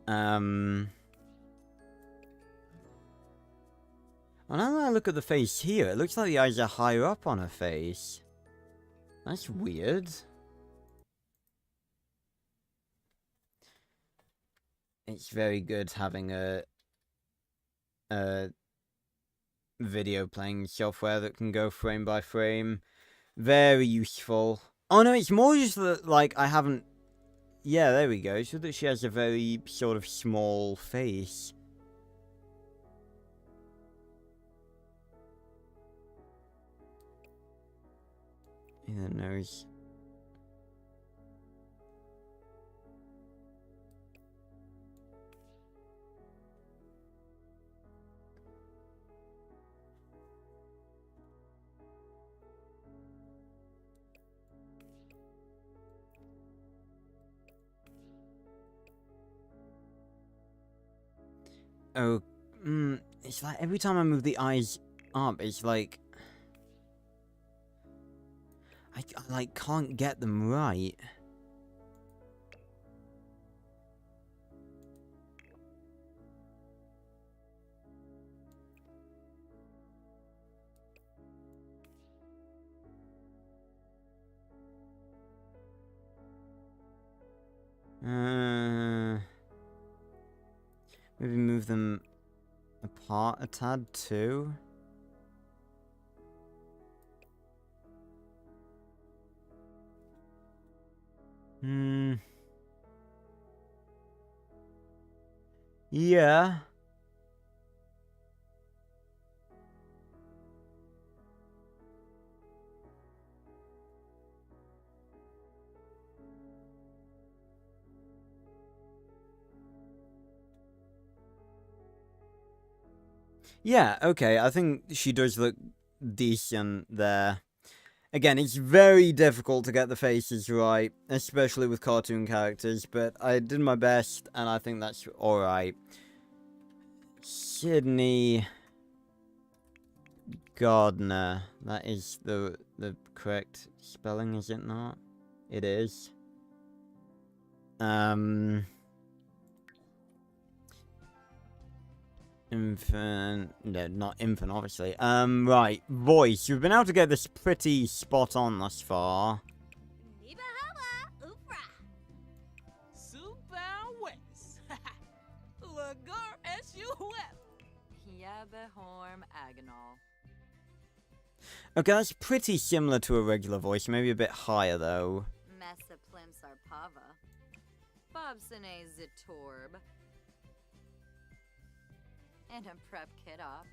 [SPEAKER 1] Well, now that I look at the face here, it looks like the eyes are higher up on her face. That's weird. It's very good having a video playing software that can go frame by frame. Very useful. Oh no, it's more just that, like, I haven't... Yeah, there we go. So that she has a very sort of small face. Yeah, nose. Oh, it's like every time I move the eyes up, it's like... I like, can't get them right. Maybe move them apart a tad too. Yeah. Yeah, okay, I think she does look decent there. Again, it's very difficult to get the faces right, especially with cartoon characters, but I did my best, and I think that's alright. Sydney Gardner. That is the correct spelling, is it not? It is. Infant, no, not infant, obviously. Right, voice. You've been able to get this pretty spot on thus far. Okay, that's pretty similar to a regular voice, maybe a bit higher though.
[SPEAKER 2] And a prep kit off.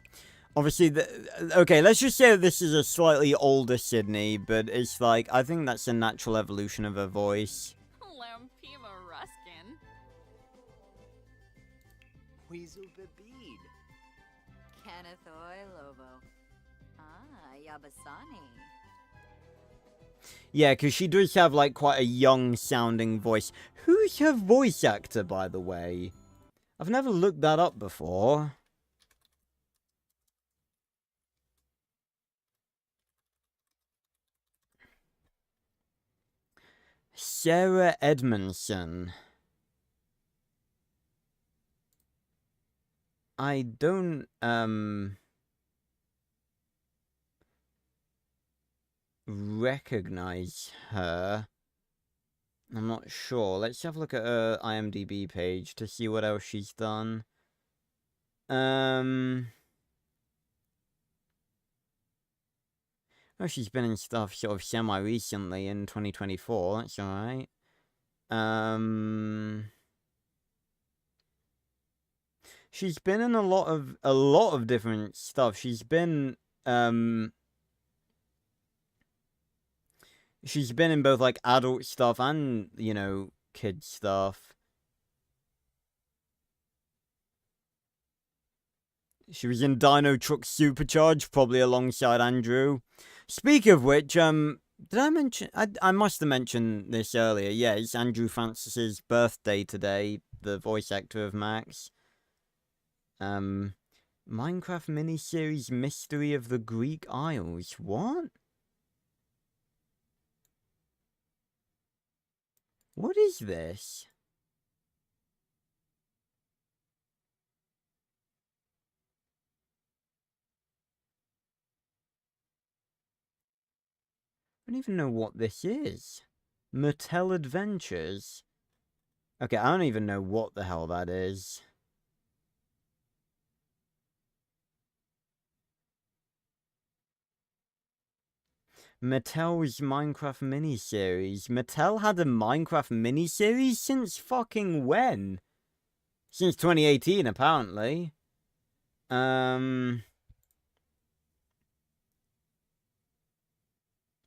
[SPEAKER 1] Obviously, okay, let's just say this is a slightly older Sydney, but it's like, I think that's a natural evolution of her voice.
[SPEAKER 3] Weasel Bebid.
[SPEAKER 2] Kenneth Oi Lobo. Ah, Yabasani.
[SPEAKER 1] Yeah, because she does have, like, quite a young-sounding voice. Who's her voice actor, by the way? I've never looked that up before. Sarah Edmondson. I don't, recognize her. I'm not sure. Let's have a look at her IMDb page to see what else she's done. Oh, she's been in stuff sort of semi-recently in 2024. That's alright. She's been in a lot of different stuff. She's been in both, like, adult stuff and, you know, kid stuff. She was in Dino Truck Supercharged, probably alongside Andrew. Speaking of which, did I mention... I must have mentioned this earlier. Yeah, it's Andrew Francis's birthday today, the voice actor of Max. Minecraft miniseries Mystery of the Greek Isles. What? What is this? I don't even know what this is. Mattel Adventures. Okay, I don't even know what the hell that is. Mattel's Minecraft miniseries. Mattel had a Minecraft miniseries since fucking when? Since 2018, apparently.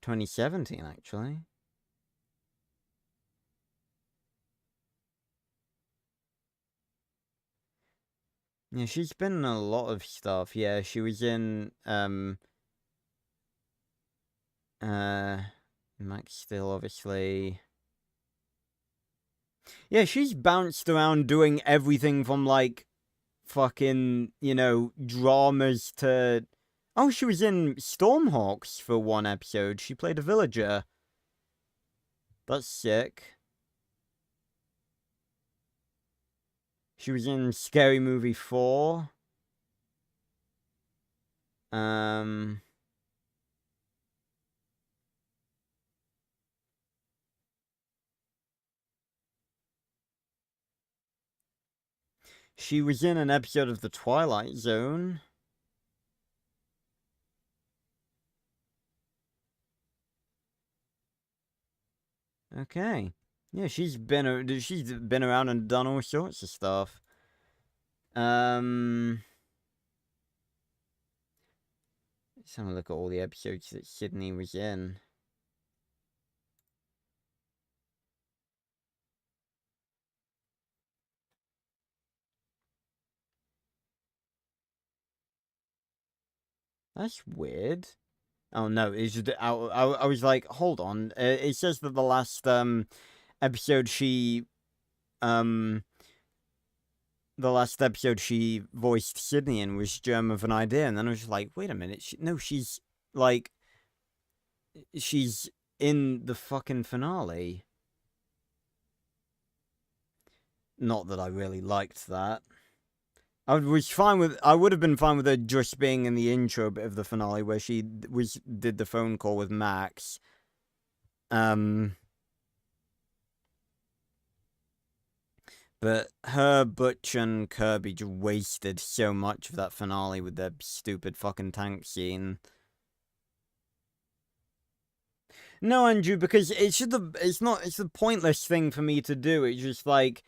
[SPEAKER 1] 2017, actually. Yeah, she's been in a lot of stuff. Yeah, she was in, Max Steel, obviously. Yeah, she's bounced around doing everything from, like, fucking, you know, dramas to... Oh, she was in Stormhawks for one episode. She played a villager. That's sick. She was in Scary Movie 4. She was in an episode of The Twilight Zone. Okay. Yeah, she's been around and done all sorts of stuff. Let's have a look at all the episodes that Sydney was in. That's weird. Oh no, it's just, I was like, hold on. It says that the last episode she voiced Sydney in was Germ of an Idea, and then I was just like, wait a minute, she's like, she's in the fucking finale. Not that I really liked that. I would have been fine with her just being in the intro bit of the finale where she did the phone call with Max. But her, Butch, and Kirby just wasted so much of that finale with their stupid fucking tank scene. No, Andrew, because it's a pointless thing for me to do. It's just like,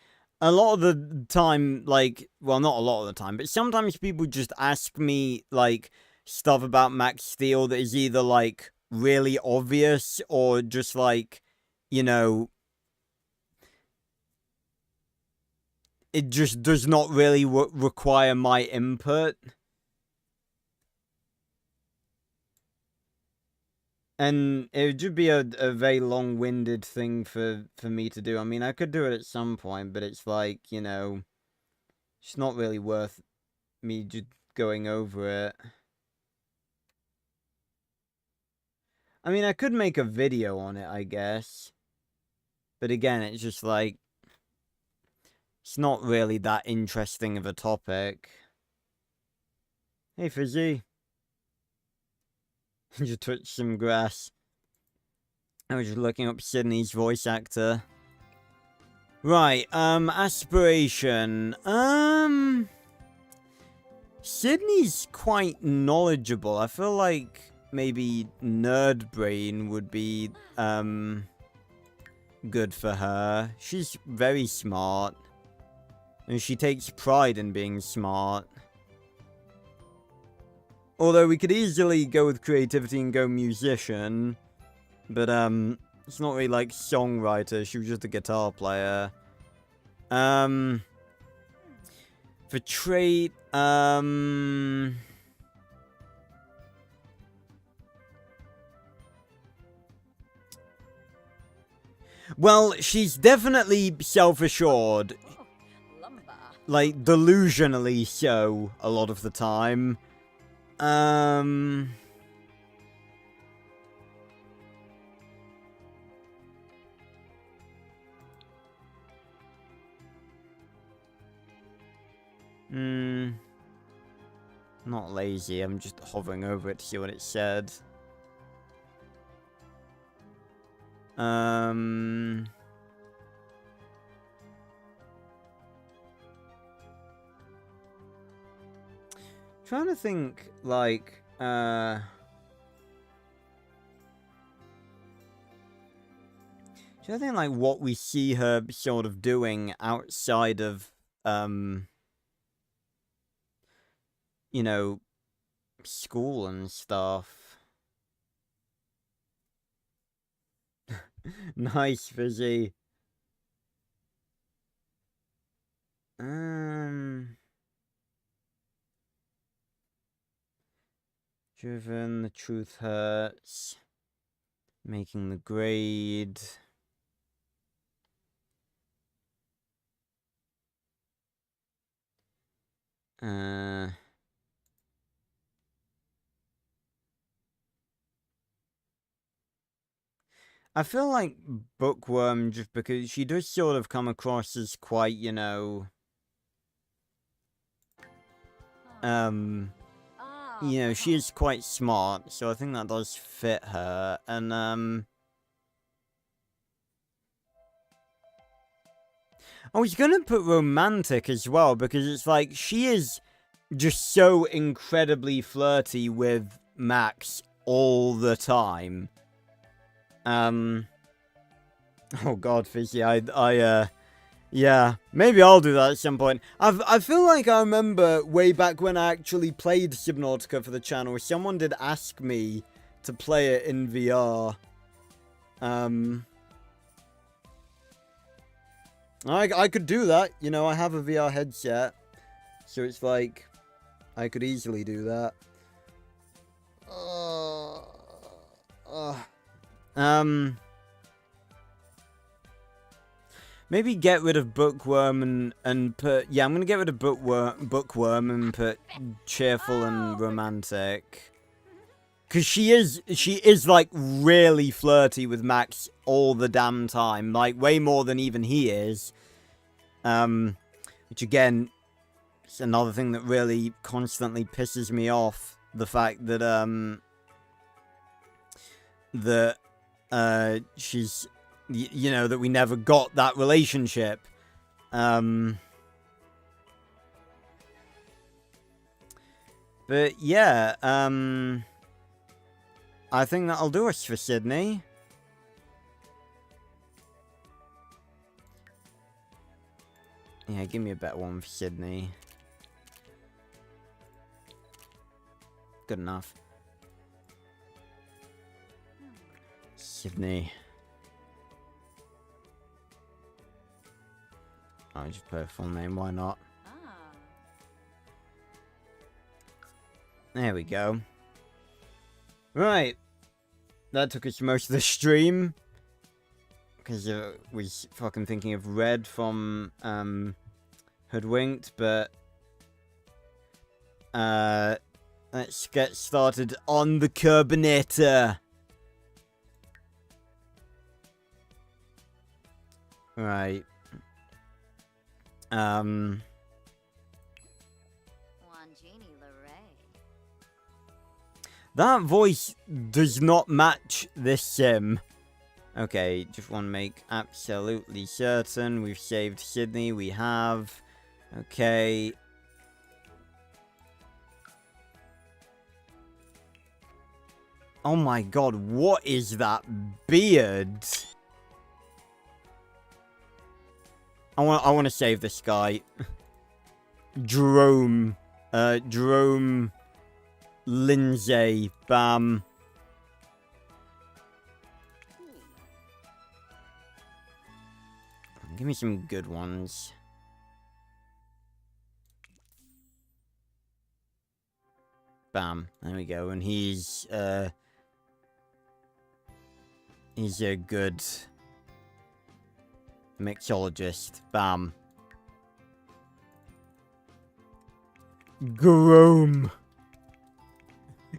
[SPEAKER 1] a lot of the time, like, well, not a lot of the time, but sometimes people just ask me, like, stuff about Max Steel that is either, like, really obvious or just, like, you know, it just does not really require my input. And it would just be a very long-winded thing for me to do. I mean, I could do it at some point, but it's like, you know, it's not really worth me just going over it. I mean, I could make a video on it, I guess. But again, it's just like, it's not really that interesting of a topic. Hey, Fizzy. Just touched some grass. I was just looking up Sydney's voice actor. Right, aspiration. Sydney's quite knowledgeable. I feel like maybe Nerd Brain would be, good for her. She's very smart. And she takes pride in being smart. Although we could easily go with creativity and go musician. But, it's not really like songwriter. She was just a guitar player. For trait, well, she's definitely self-assured. Like, delusionally so, a lot of the time. Not lazy, I'm just hovering over it to see what it said. Trying to think, like, trying to think, like, what we see her sort of doing outside of, you know, school and stuff. Nice, Fizzy. Driven, the truth hurts. Making the grade. I feel like Bookworm just because she does sort of come across as quite, you know, she is quite smart, so I think that does fit her, and, I was gonna put romantic as well, because it's like, she is just so incredibly flirty with Max all the time. Oh god, Fizzy, yeah, maybe I'll do that at some point. I feel like I remember way back when I actually played Subnautica for the channel, someone did ask me to play it in VR. I could do that, you know, I have a VR headset, so it's like, I could easily do that. Maybe get rid of Bookworm and put... Yeah, I'm gonna get rid of Bookworm and put cheerful and romantic. Because she is, like, really flirty with Max all the damn time. Like, way more than even he is. Which, again, is another thing that really constantly pisses me off. The fact that, she's... you know, that we never got that relationship. But yeah, I think that'll do us for Sydney. Yeah, give me a better one for Sydney. Good enough. Sydney. I'll just put a full name, why not?
[SPEAKER 2] Ah.
[SPEAKER 1] There we go. Right. That took us most of the stream. Because we fucking thinking of Red from Hoodwinked, but let's get started on the Curbinator. Right.
[SPEAKER 2] Wangini Leray.
[SPEAKER 1] That voice does not match this sim. Okay, just want to make absolutely certain we've saved Sydney. We have. Okay. Oh my god, what is that beard? I want to save this guy. Jerome. Jerome Lindsay. Bam. Give me some good ones. Bam. There we go. And he's a good mixologist. Bam. Grome.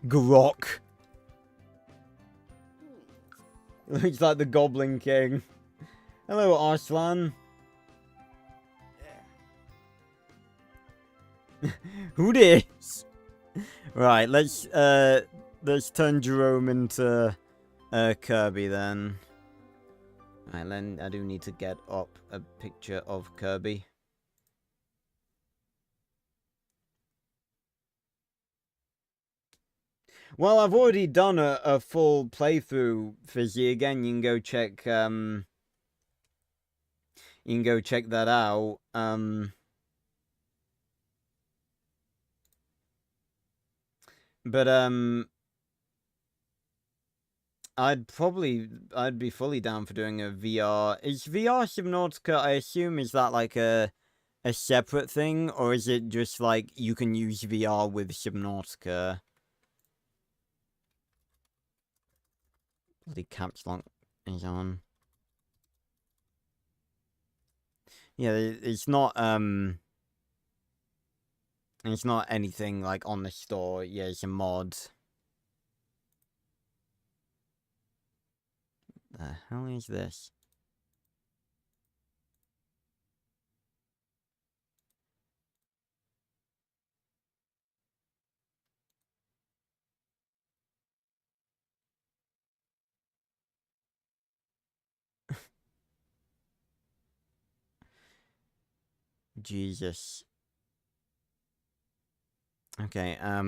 [SPEAKER 1] Grok. Looks like the Goblin King. Hello, Arslan. Who dis? Right, let's turn Jerome into Kirby then. Right, then I do need to get up a picture of Kirby. Well, I've already done a full playthrough for Z again. You can go check that out. But I'd be fully down for doing a VR. Is VR Subnautica, I assume, is that like a separate thing, or is it just like you can use VR with Subnautica? Bloody caps lock is on. Yeah, it's not anything like on the store. Yeah, it's a mod. The hell is this? Jesus. Okay, a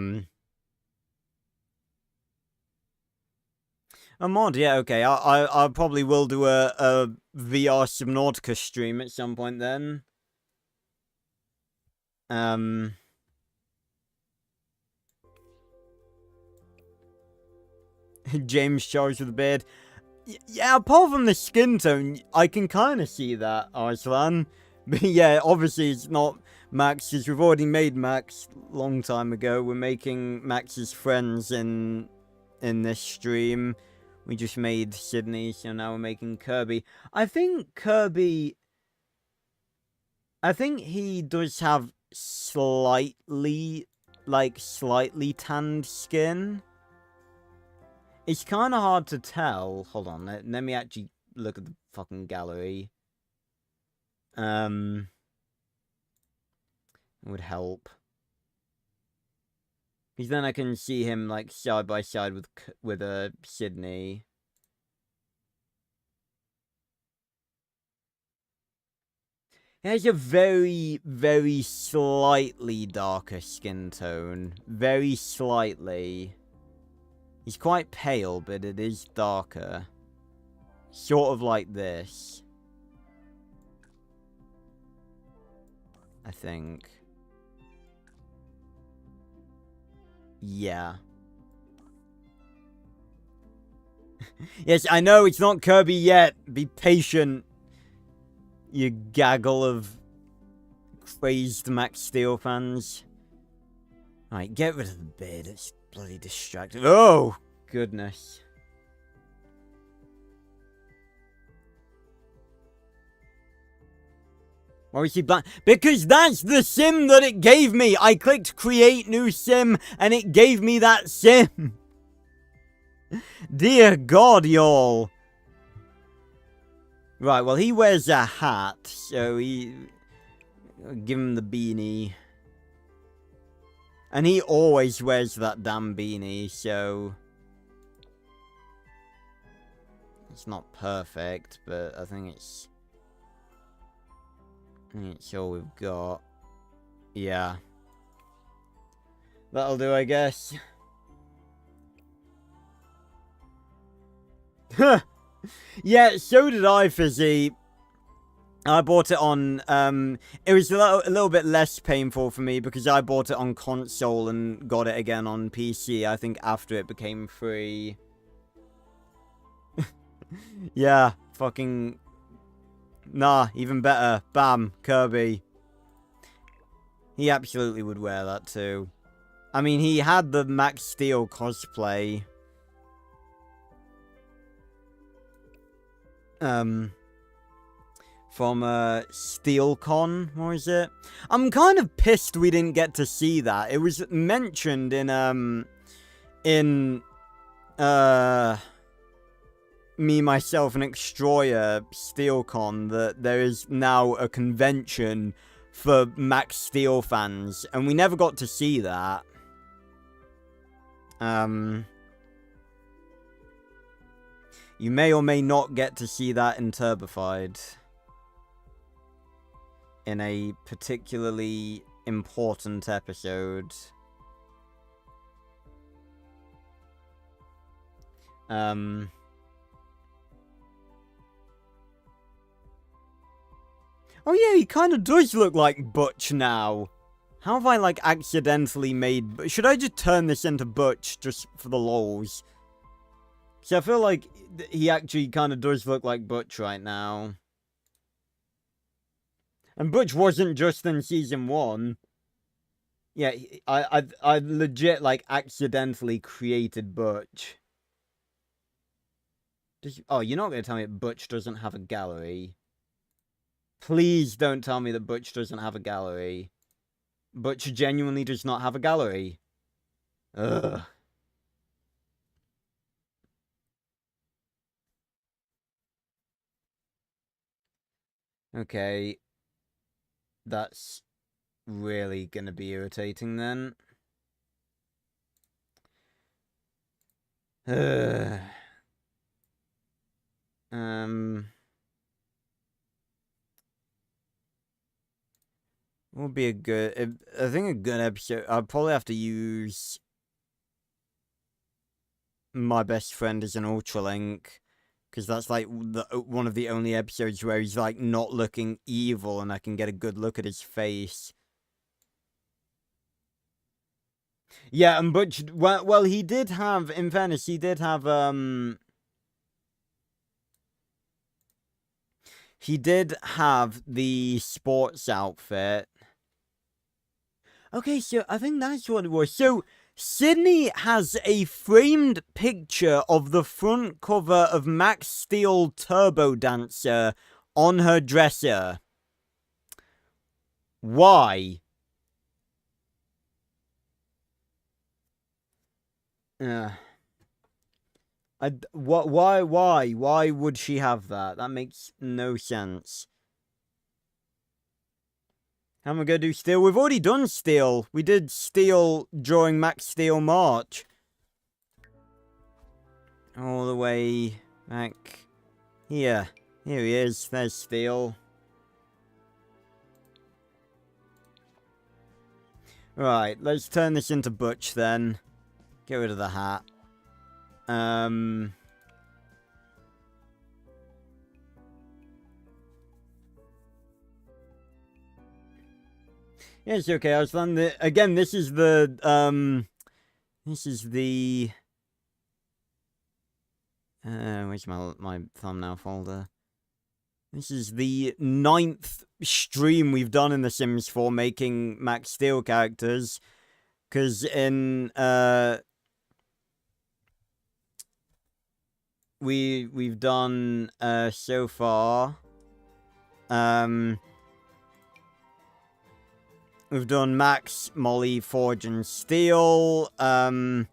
[SPEAKER 1] mod, yeah, okay. I probably will do a VR Subnautica stream at some point then. James Charles with a beard. Yeah, apart from the skin tone, I can kind of see that, Arslan. But yeah, obviously it's not Max's. We've already made Max long time ago. We're making Max's friends in this stream. We just made Sydney, so now we're making Kirby. I think Kirby... I think he does have slightly tanned skin. It's kind of hard to tell. Hold on, let me actually look at the fucking gallery. It would help. Because then I can see him, like, side by side with Sydney. He has a very, very slightly darker skin tone. Very slightly. He's quite pale, but it is darker. Sort of like this. I think. Yeah. Yes, I know it's not Kirby yet. Be patient, you gaggle of crazed Max Steel fans. Alright, get rid of the beard. It's bloody distracting. Oh, goodness. Why is he blind? Because that's the sim that it gave me. I clicked create new sim and it gave me that sim. Dear God, y'all. Right, well, he wears a hat, so give him the beanie. And he always wears that damn beanie, so it's not perfect, but I think it's all we've got. Yeah. That'll do, I guess. Yeah, so did I, Fizzy. I bought it on, it was a little bit less painful for me because I bought it on console and got it again on PC, I think after it became free. Yeah, fucking... Nah, even better. Bam, Kirby. He absolutely would wear that too. I mean, he had the Max Steel cosplay. From SteelCon, what was it? I'm kind of pissed we didn't get to see that. It was mentioned in Me, Myself, and Extroyer SteelCon that there is now a convention for Max Steel fans, and we never got to see that. You may or may not get to see that in Turbified. In a particularly important episode. Oh yeah, he kind of does look like Butch now. How have I, like, accidentally made... Should I just turn this into Butch just for the lols? Because I feel like he actually kind of does look like Butch right now. And Butch wasn't just in Season 1. Yeah, I legit, like, accidentally created Butch. Oh, you're not going to tell me that Butch doesn't have a gallery. Please don't tell me that Butch doesn't have a gallery. Butch genuinely does not have a gallery. Ugh. Okay. That's really gonna be irritating then. Will be a good... I think a good episode... I'll probably have to use... My best friend as an Ultralink. Because that's, like, one of the only episodes where he's, like, not looking evil and I can get a good look at his face. Yeah, and Butch... Well, he did have... In fairness, he did have, He did have the sports outfit. Okay, so I think that's what it was. So... Sydney has a framed picture of the front cover of Max Steel Turbo Dancer on her dresser. Why? Why would she have that? That makes no sense. How am I going to do Steel? We've already done Steel. We did Steel during Max Steel March. All the way back here. Here he is. There's Steel. Right, let's turn this into Butch then. Get rid of the hat. Yeah, it's okay. I was on the... Again, this is the... where's my thumbnail folder? This is the 9th stream we've done in The Sims 4 making Max Steel characters. Because in, we've done, so far, we've done Max, Molly, Forge, and Steel. Then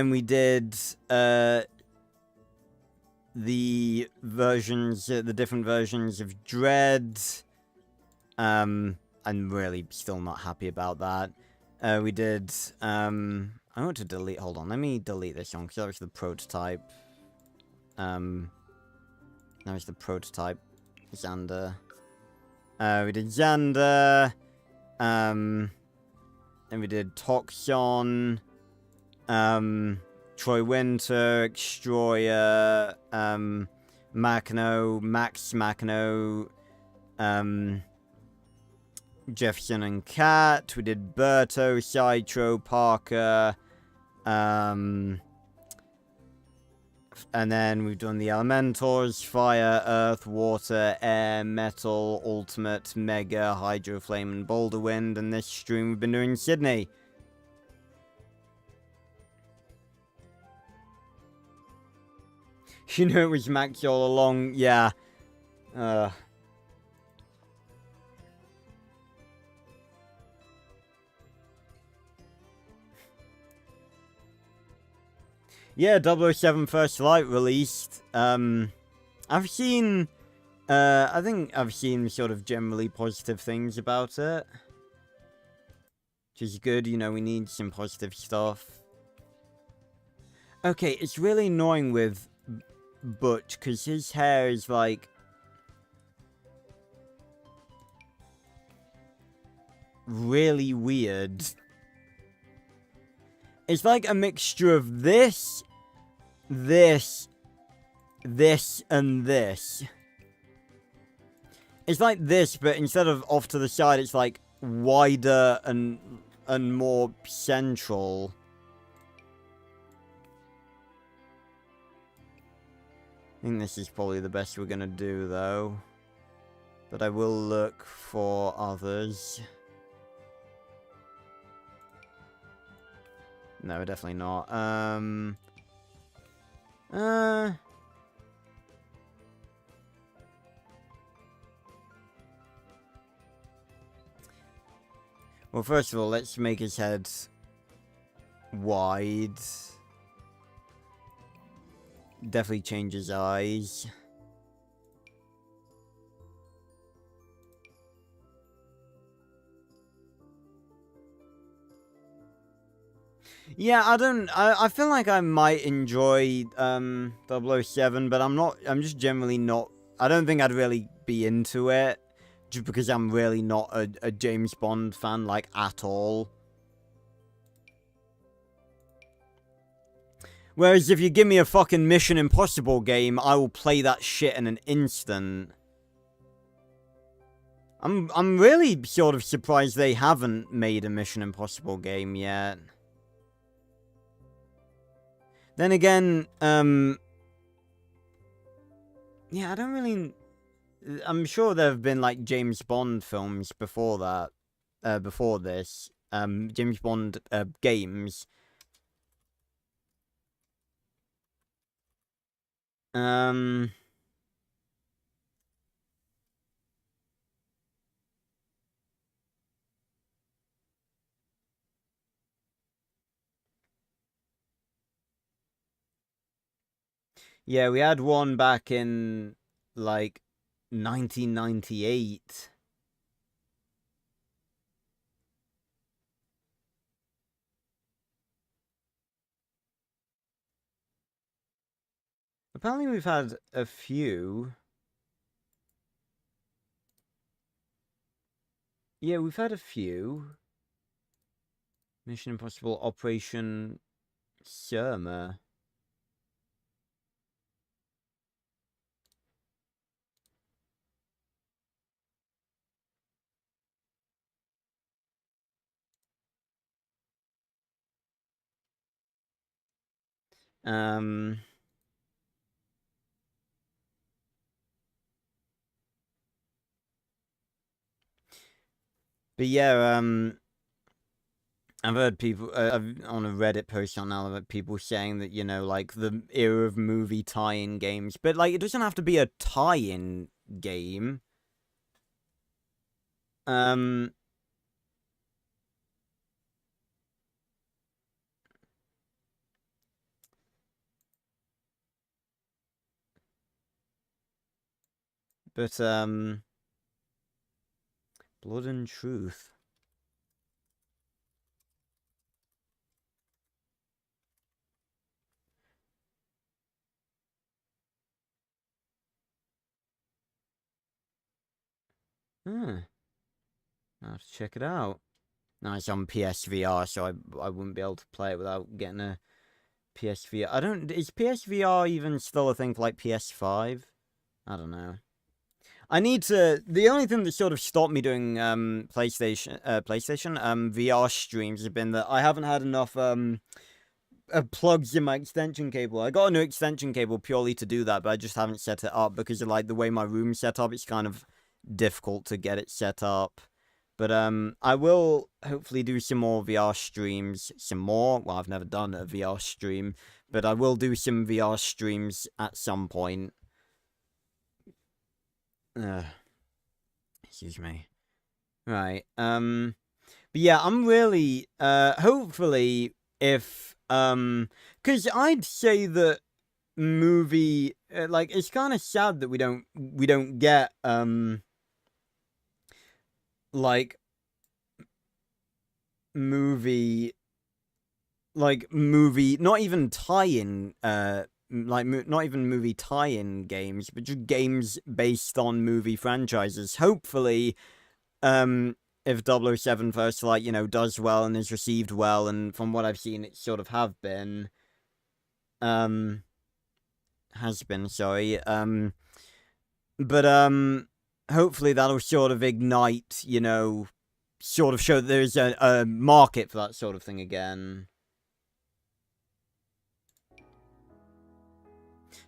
[SPEAKER 1] we did, the different versions of Dread. I'm really still not happy about that. We did, I want to delete, hold on, let me delete this one, because that was the prototype. That was the prototype, Xander. We did Xander, then we did Toxon, Troy Winter, Extroyer, Machino, Max Machino, Jefferson and Cat. We did Berto, Citro, Parker, and then we've done the Elementals, Fire, Earth, Water, Air, Metal, Ultimate, Mega, Hydro, Flame, and Boulder Wind, and this stream we've been doing Sydney. You know it was Max all along, yeah. Yeah, 007 First Light released. I've seen, I think I've seen sort of generally positive things about it. Which is good, you know, we need some positive stuff. Okay, it's really annoying with Butch, because his hair is like... really weird. It's like a mixture of this, this, and this. It's like this, but instead of off to the side, it's like wider and more central. I think this is probably the best we're gonna do, though. But I will look for others. No, definitely not. Well, first of all, let's make his head wide. Definitely change his eyes. Yeah, I feel like I might enjoy, 007, but I'm just generally not, I don't think I'd really be into it, just because I'm really not a James Bond fan, like, at all. Whereas if you give me a fucking Mission Impossible game, I will play that shit in an instant. I'm really sort of surprised they haven't made a Mission Impossible game yet. Then again, yeah, I don't really... I'm sure there have been, like, James Bond films before that. Before this. James Bond, games. Yeah, we had one back in, like, 1998. Apparently we've had a few. Yeah, we've had a few. Mission Impossible Operation Surma. Um... But yeah, I've heard people on a Reddit post on now about people saying that, you know, like the era of movie tie-in games, but like it doesn't have to be a tie-in game. Um, but Blood and Truth. Hmm. I'll have to check it out. No, it's on PSVR, so I wouldn't be able to play it without getting a PSVR. I don't. Is PSVR even still a thing for like PS5? I don't know. I need to. The only thing that sort of stopped me doing PlayStation VR streams has been that I haven't had enough plugs in my extension cable. I got a new extension cable purely to do that, but I just haven't set it up because of like the way my room's set up. It's kind of difficult to get it set up. But I will hopefully do some more VR streams. Some more. Well, I've never done a VR stream, but I will do some VR streams at some point. Excuse me. Right. But yeah, I'm really hopefully if because I'd say that movie like it's kind of sad that we don't get like movie not even tie-in not even movie tie-in games, but just games based on movie franchises. Hopefully if 007 First Light, you know, does well and is received well, and from what I've seen it sort of has been, sorry, but hopefully that'll sort of ignite, you know, sort of show that there's a market for that sort of thing again.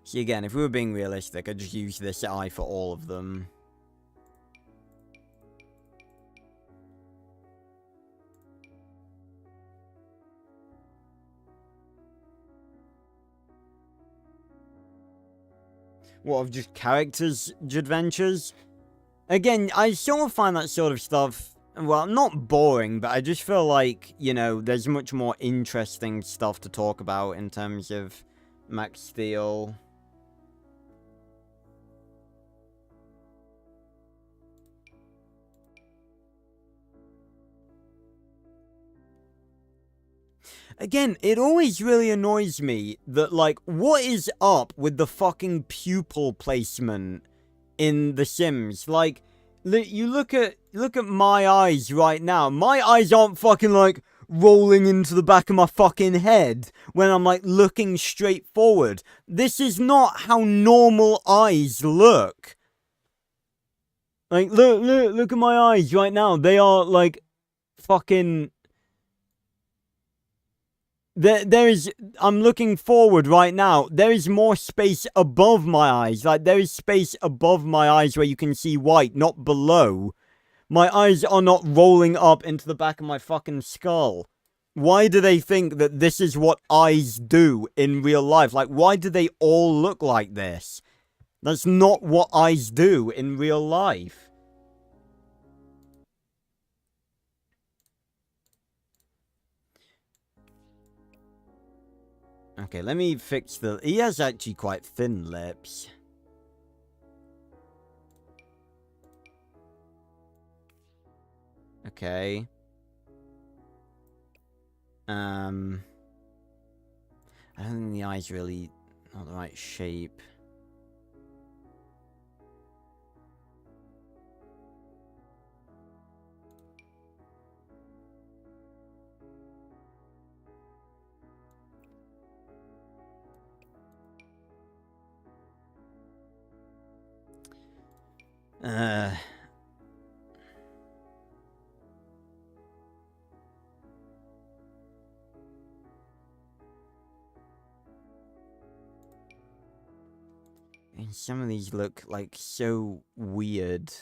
[SPEAKER 1] See, again, if we were being realistic, I'd just use this eye for all of them. What, of just characters' adventures? Again, I sort of find that sort of stuff, well, not boring, but I just feel like, you know, there's much more interesting stuff to talk about in terms of Max Steel. Again, it always really annoys me that, like, what is up with the fucking pupil placement in The Sims? Like, you look at my eyes right now. My eyes aren't fucking, like, rolling into the back of my fucking head when I'm, like, looking straight forward. This is not how normal eyes look. Like, look at my eyes right now. They are, like, fucking... I'm looking forward right now. There is more space above my eyes. Like, there is space above my eyes where you can see white, not below. My eyes are not rolling up into the back of my fucking skull. Why do they think that this is what eyes do in real life? Like, why do they all look like this? That's not what eyes do in real life. Okay, let me fix the... He has actually quite thin lips. Okay. I don't think the eye's really not the right shape. And some of these look like so weird.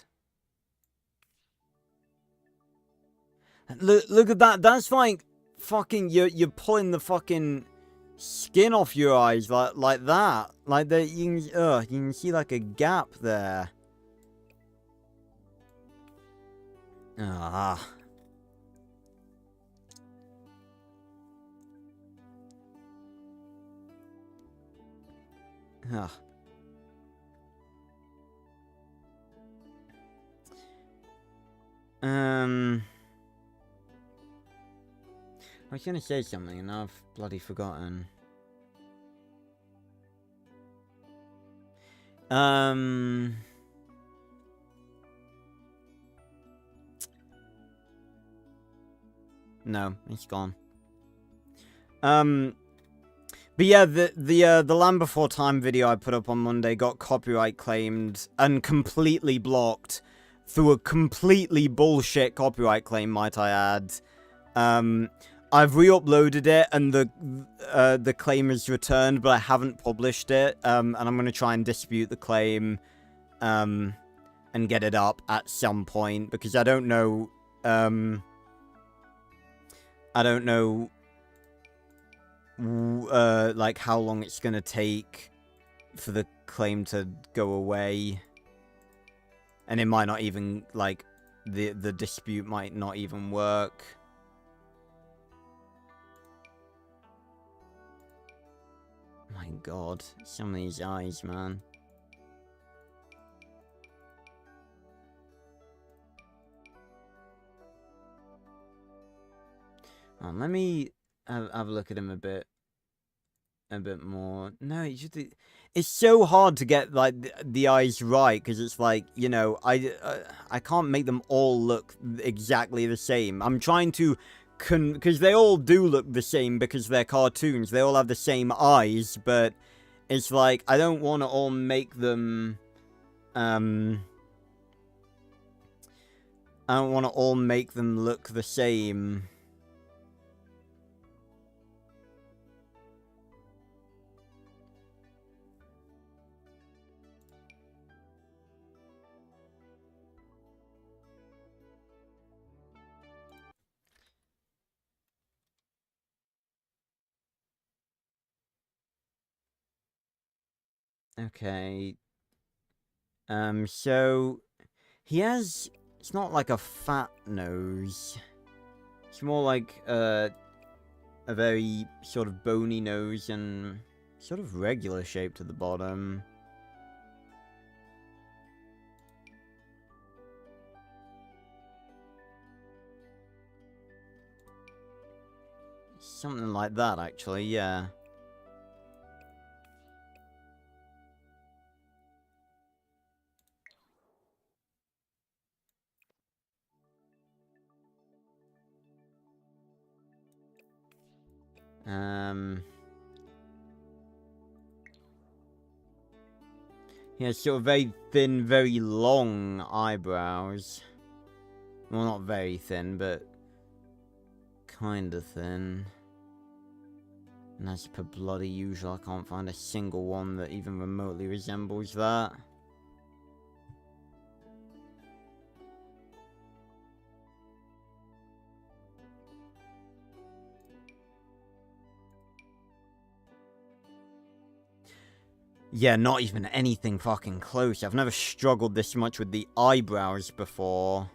[SPEAKER 1] Look at that. That's like fucking you're pulling the fucking skin off your eyes like that. Like that you can see like a gap there. Ah. Ah. I was gonna say something and I've bloody forgotten. No, it's gone. But yeah, the Land Before Time video I put up on Monday got copyright claimed and completely blocked through a completely bullshit copyright claim, might I add. I've re-uploaded it and the claim is returned, but I haven't published it. And I'm gonna try and dispute the claim, and get it up at some point because I don't know. Like how long it's gonna take for the claim to go away, and it might not even like the dispute might not even work. My God, some of these eyes, man. Let me have a look at him a bit more. No, it's so hard to get like the eyes right because it's like, you know, I can't make them all look exactly the same. I'm trying to because they all do look the same because they're cartoons. They all have the same eyes, but it's like I don't want to all make them I don't want to all make them look the same. Okay. So he has, it's not like a fat nose. It's more like a very sort of bony nose and sort of regular shape to the bottom. Something like that, actually, yeah. He has sort of very thin, very long eyebrows. Well, not very thin, but kind of thin. And as per bloody usual, I can't find a single one that even remotely resembles that. Yeah, not even anything fucking close. I've never struggled this much with the eyebrows before.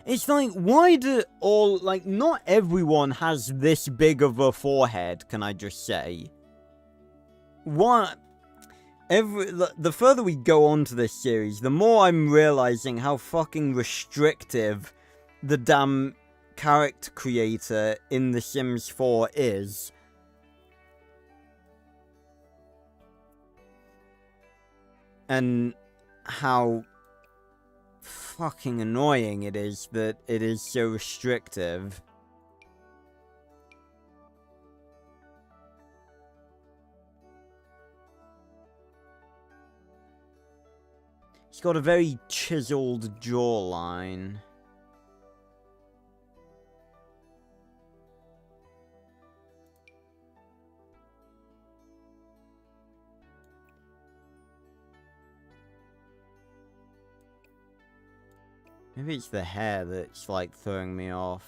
[SPEAKER 1] It's like, why do all, like, not everyone has this big of a forehead, can I just say? What? The further we go on to this series, the more I'm realizing how fucking restrictive the damn character creator in The Sims 4 is. And how fucking annoying it is that it is so restrictive. He's got a very chiseled jawline. Maybe it's the hair that's, like, throwing me off.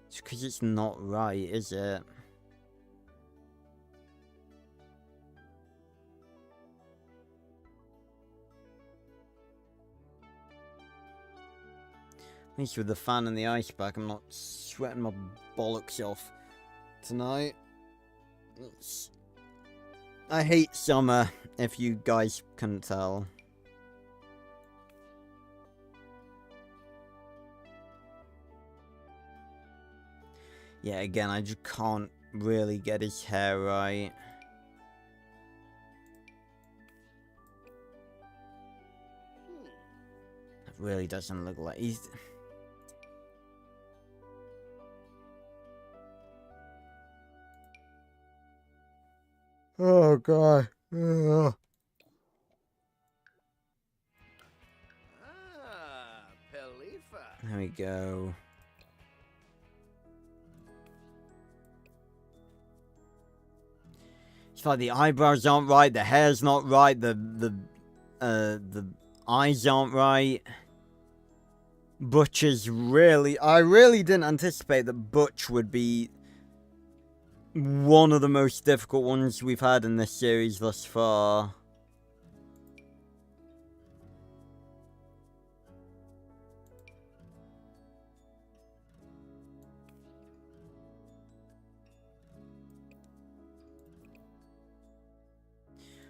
[SPEAKER 1] It's because it's not right, is it? At least with the fan and the ice pack, I'm not sweating my bollocks off tonight. I hate summer, if you guys couldn't tell. Yeah, again, I just can't really get his hair right. It really doesn't look like he's... Oh, God. Ugh. There we go. It's like the eyebrows aren't right, the hair's not right, the eyes aren't right. Butch is really... I really didn't anticipate that Butch would be one of the most difficult ones we've had in this series thus far.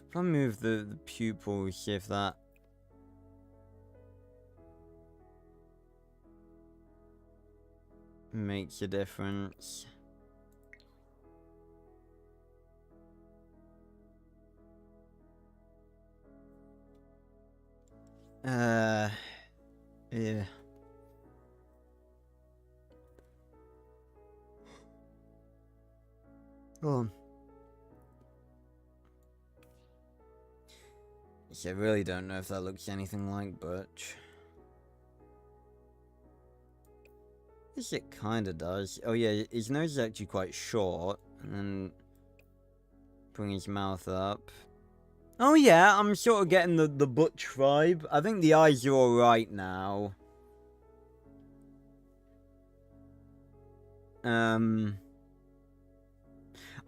[SPEAKER 1] If I move the pupil, see if that... makes a difference. Yeah. Oh. I really don't know if that looks anything like Butch. Yes, it kinda does. Oh yeah, his nose is actually quite short. And then... bring his mouth up. Oh yeah, I'm sort of getting the Butch vibe. I think the eyes are alright now.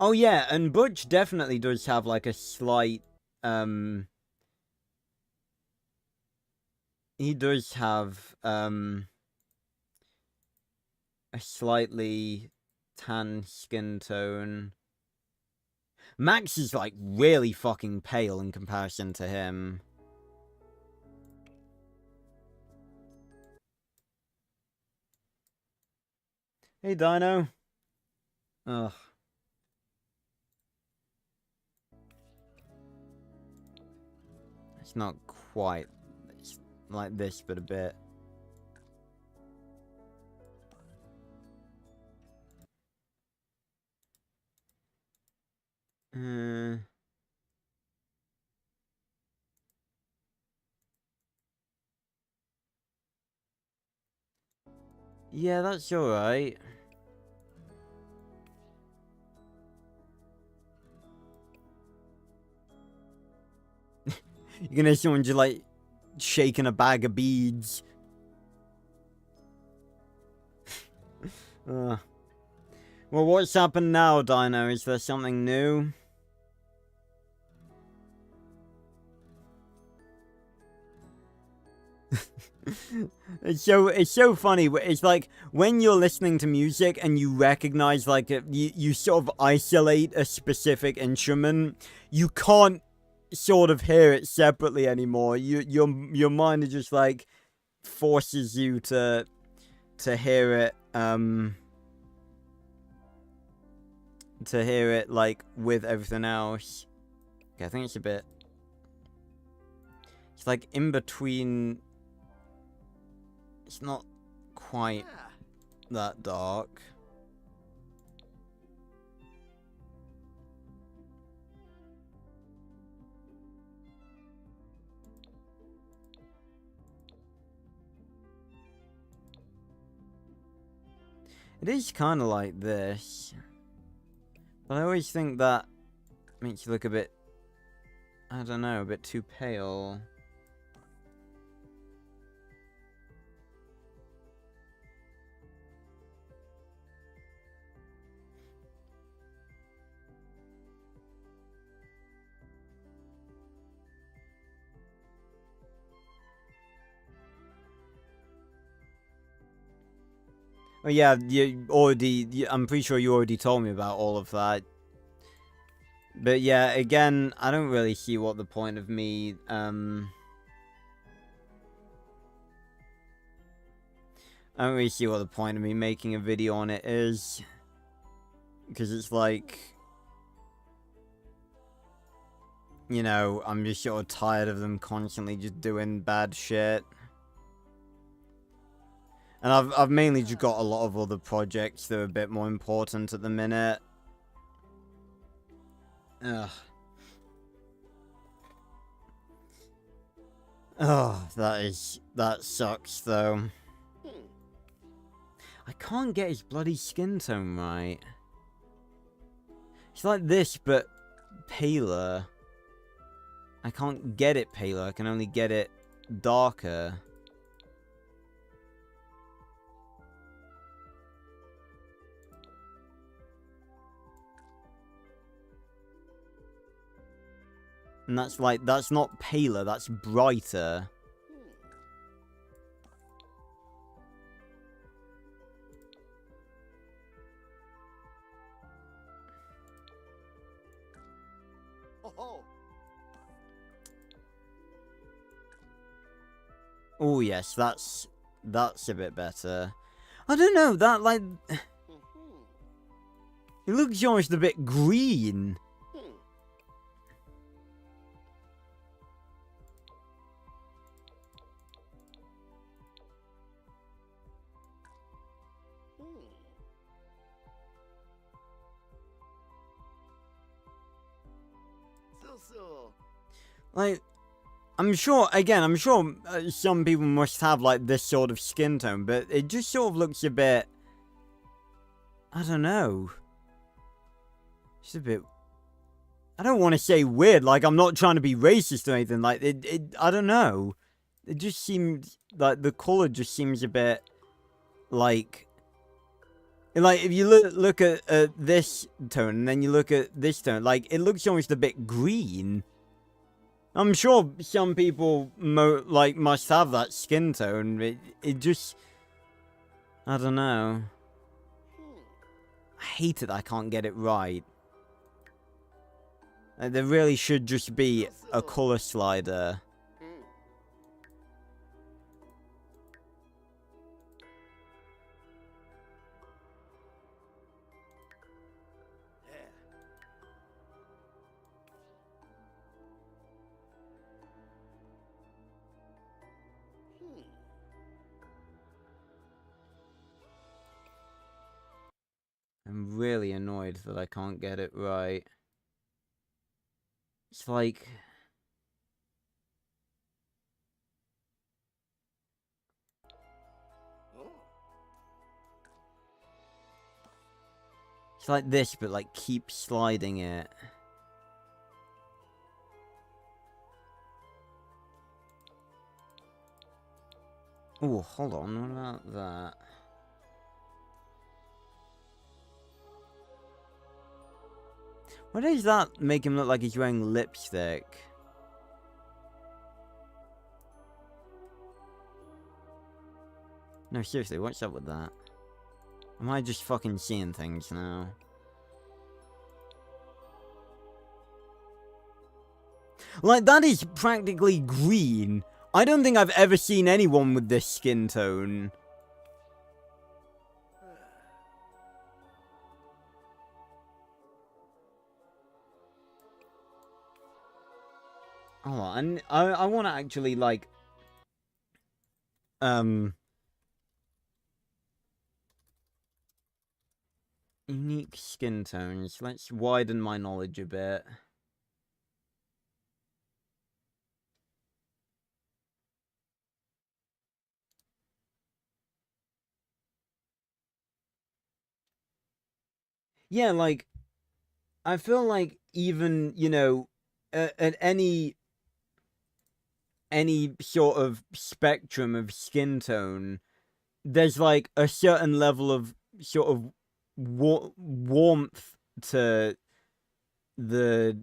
[SPEAKER 1] Oh yeah, and Butch definitely does have like a slight, he does have, a slightly tan skin tone. Max is like really fucking pale in comparison to him. Hey Dino. Ugh. It's not quite like this, but a bit. Yeah, that's alright. You're gonna see someone just like shaking a bag of beads. Well, what's happened now, Dino? Is there something new? It's so funny. It's like when you're listening to music and you recognize like you sort of isolate a specific instrument, you can't sort of hear it separately anymore. Your mind is just like forces you to hear it like with everything else. Okay, I think it's a bit. It's like in between. It's not quite that dark. It is kind of like this. But I always think that makes you look a bit, I don't know, a bit too pale. Oh yeah, I'm pretty sure you already told me about all of that. But yeah, again, I don't really see what the point of me, I don't really see what the point of me making a video on it is. Because it's like, you know, I'm just sort of tired of them constantly just doing bad shit. And I've mainly just got a lot of other projects that are a bit more important at the minute. Ugh. Oh, that sucks though. I can't get his bloody skin tone right. It's like this, but paler. I can't get it paler, I can only get it darker. And that's like, that's not paler, that's brighter. Oh yes, that's a bit better. I don't know, that like, it looks almost a bit green. Like, I'm sure some people must have, like, this sort of skin tone, but it just sort of looks a bit, I don't know. Just a bit, I don't want to say weird, like, I'm not trying to be racist or anything, like, I don't know. It just seems, like, the color just seems a bit, like, if you look at this tone, and then you look at this tone, like, it looks almost a bit green. I'm sure some people, must have that skin tone. It just, I don't know. I hate it I can't get it right. Like, there really should just be a color slider. I'm really annoyed that I can't get it right. It's like... It's like this, but like keep sliding it. Oh, hold on, what about that? Why does that make him look like he's wearing lipstick? No, seriously, what's up with that? Am I just fucking seeing things now? Like, that is practically green. I don't think I've ever seen anyone with this skin tone. Oh, and I want to actually like um unique skin tones. Let's widen my knowledge a bit. Yeah, like I feel like even, you know, at any sort of spectrum of skin tone, there's like a certain level of sort of warmth to the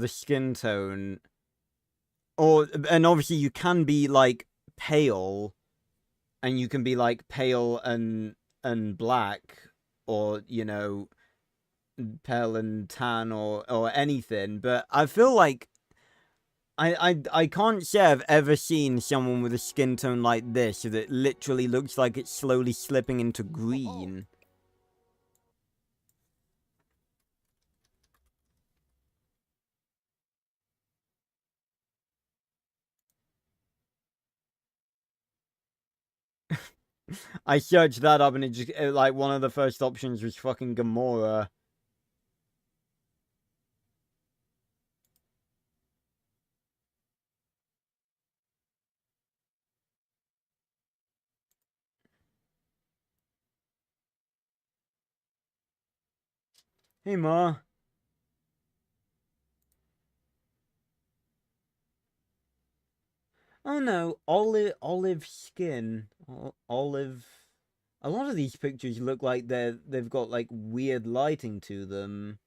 [SPEAKER 1] skin tone, or and obviously you can be like pale, and you can be like pale and black, or you know, pale and tan, or anything. But I feel like I can't say I've ever seen someone with a skin tone like this that literally looks like it's slowly slipping into green. I searched that up and it just like one of the first options was fucking Gamora. Hey Ma. Oh no, olive skin. Olive. A lot of these pictures look like they've got like weird lighting to them.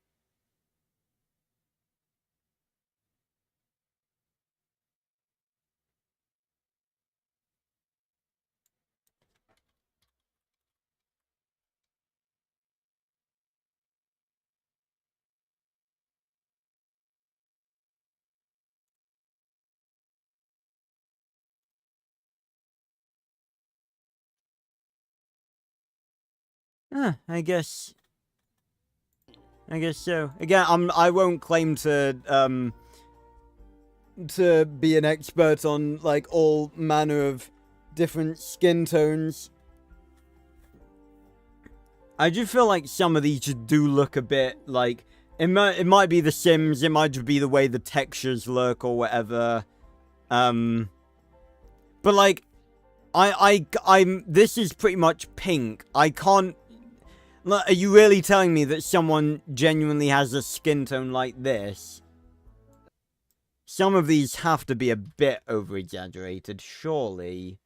[SPEAKER 1] I guess so. Again, I won't claim to be an expert on like all manner of different skin tones. I do feel like some of these just do look a bit like it might be the Sims, it might just be the way the textures look or whatever. But like I'm this is pretty much pink. I can't. Are you really telling me that someone genuinely has a skin tone like this? Some of these have to be a bit over exaggerated, surely.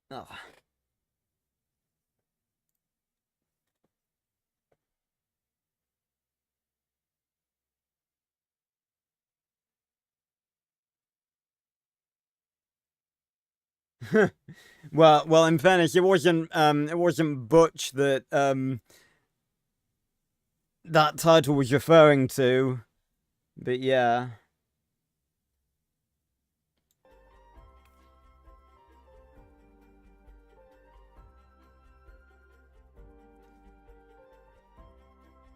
[SPEAKER 1] Oh. well, in fairness, it wasn't Butch that title was referring to, but yeah.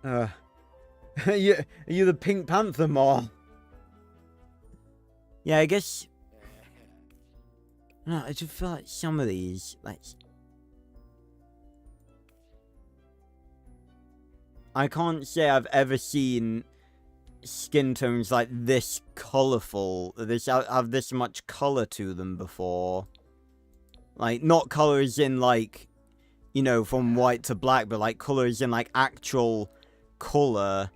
[SPEAKER 1] Uh, are you the Pink Panther Ma? Yeah, I guess. No, I just feel like some of these, like, I can't say I've ever seen skin tones like this colorful, this have this much color to them before. Like, not colors in like, you know, from white to black, but like colors in like actual color.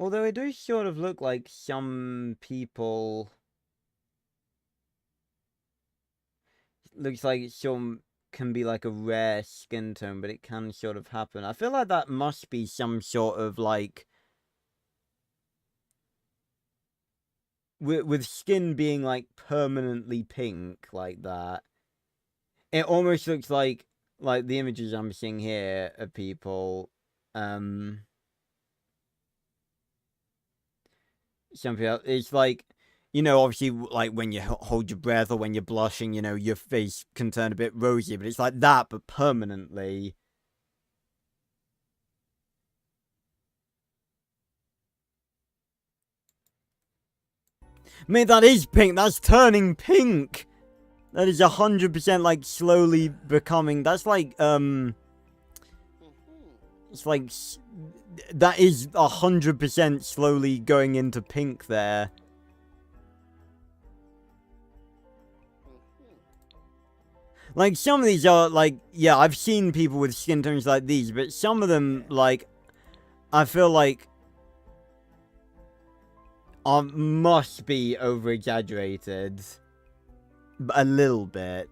[SPEAKER 1] Although it does sort of look like some people. Looks like some can be like a rare skin tone, but it can sort of happen. I feel like that must be some sort of like. with skin being like permanently pink like that, it almost looks like the images I'm seeing here of people. Some people, it's like, you know, obviously, like when you hold your breath or when you're blushing, you know, your face can turn a bit rosy, but it's like that, but permanently. Mate, that is pink. That's turning pink. That is 100% like slowly becoming. That's like, it's like, that is 100% slowly going into pink there. Like, some of these are, like, yeah, I've seen people with skin tones like these, but some of them, like, I feel like must be over-exaggerated. A little bit.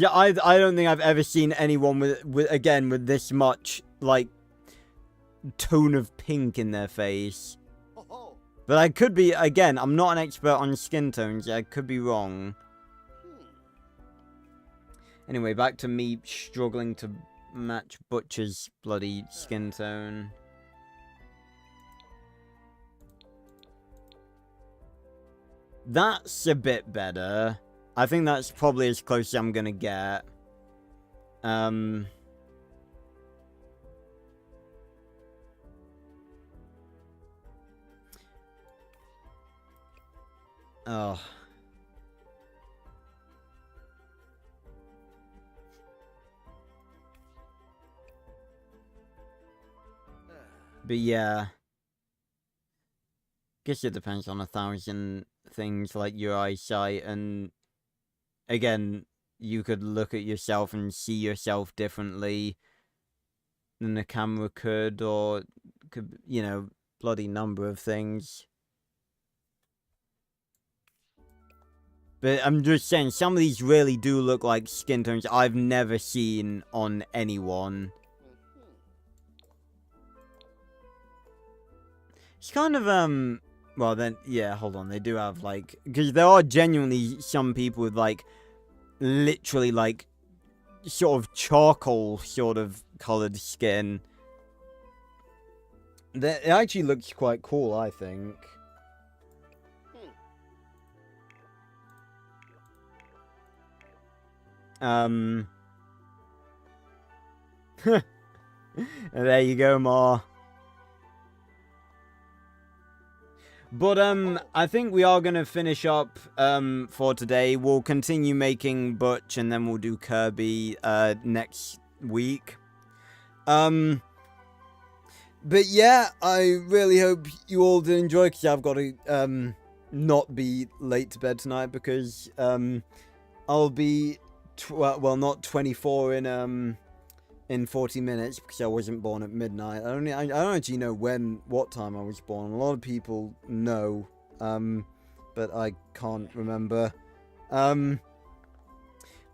[SPEAKER 1] I don't think I've ever seen anyone with this much, like, tone of pink in their face. But I could be, again, I'm not an expert on skin tones, I could be wrong. Anyway, back to me struggling to match Butcher's bloody skin tone. That's a bit better. I think that's probably as close as I'm gonna get. Oh. But yeah. Guess it depends on 1,000 things like your eyesight, and again, you could look at yourself and see yourself differently than the camera could, or could, you know, bloody number of things. But I'm just saying, some of these really do look like skin tones I've never seen on anyone. It's kind of, well then, yeah, hold on, they do have, like, because there are genuinely some people with, like, literally, like, sort of charcoal sort of coloured skin. It actually looks quite cool, I think. There you go, Ma. But, I think we are going to finish up, for today. We'll continue making Butch, and then we'll do Kirby, next week. But yeah, I really hope you all did enjoy, because I've got to, not be late to bed tonight, because, I'll be, well, not 24 in 40 minutes, because I wasn't born at midnight. I don't actually know what time I was born. A lot of people know, but I can't remember. But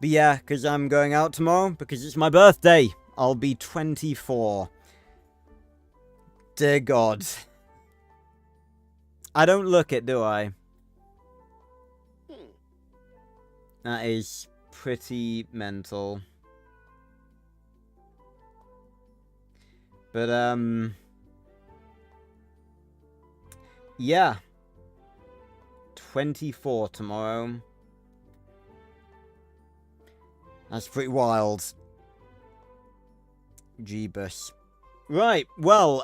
[SPEAKER 1] yeah, because I'm going out tomorrow, because it's my birthday. I'll be 24. Dear God. I don't look it, do I? That is pretty mental. But, yeah. 24 tomorrow. That's pretty wild. Jeebus. Right, well,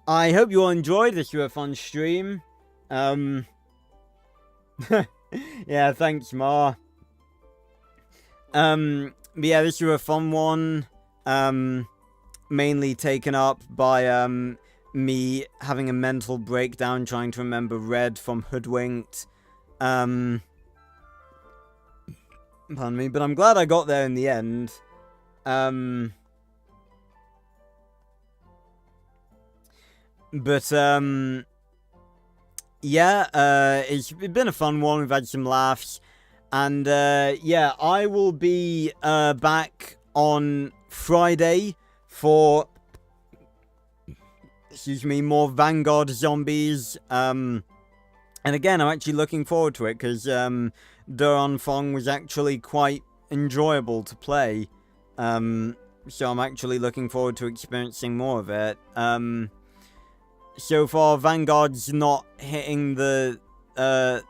[SPEAKER 1] I hope you all enjoyed. This was a fun stream. Yeah, thanks, Ma. But yeah, this was a fun one. Mainly taken up by, me having a mental breakdown trying to remember Red from Hoodwinked. Pardon me, but I'm glad I got there in the end. But, yeah, it's been a fun one. We've had some laughs. And, yeah, I will be, back on Friday for excuse me, more Vanguard zombies. And again, I'm actually looking forward to it, because Duran Fong was actually quite enjoyable to play. So I'm actually looking forward to experiencing more of it. So far, Vanguard's not hitting the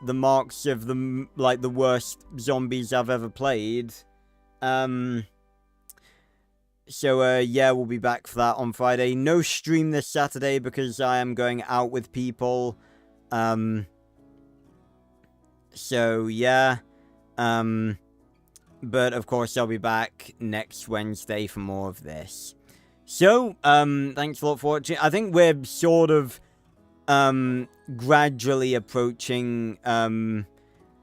[SPEAKER 1] marks of the worst zombies I've ever played. So yeah, we'll be back for that on Friday. No stream this Saturday because I am going out with people. So yeah. But of course I'll be back next Wednesday for more of this. So, thanks a lot for watching. I think we're sort of gradually approaching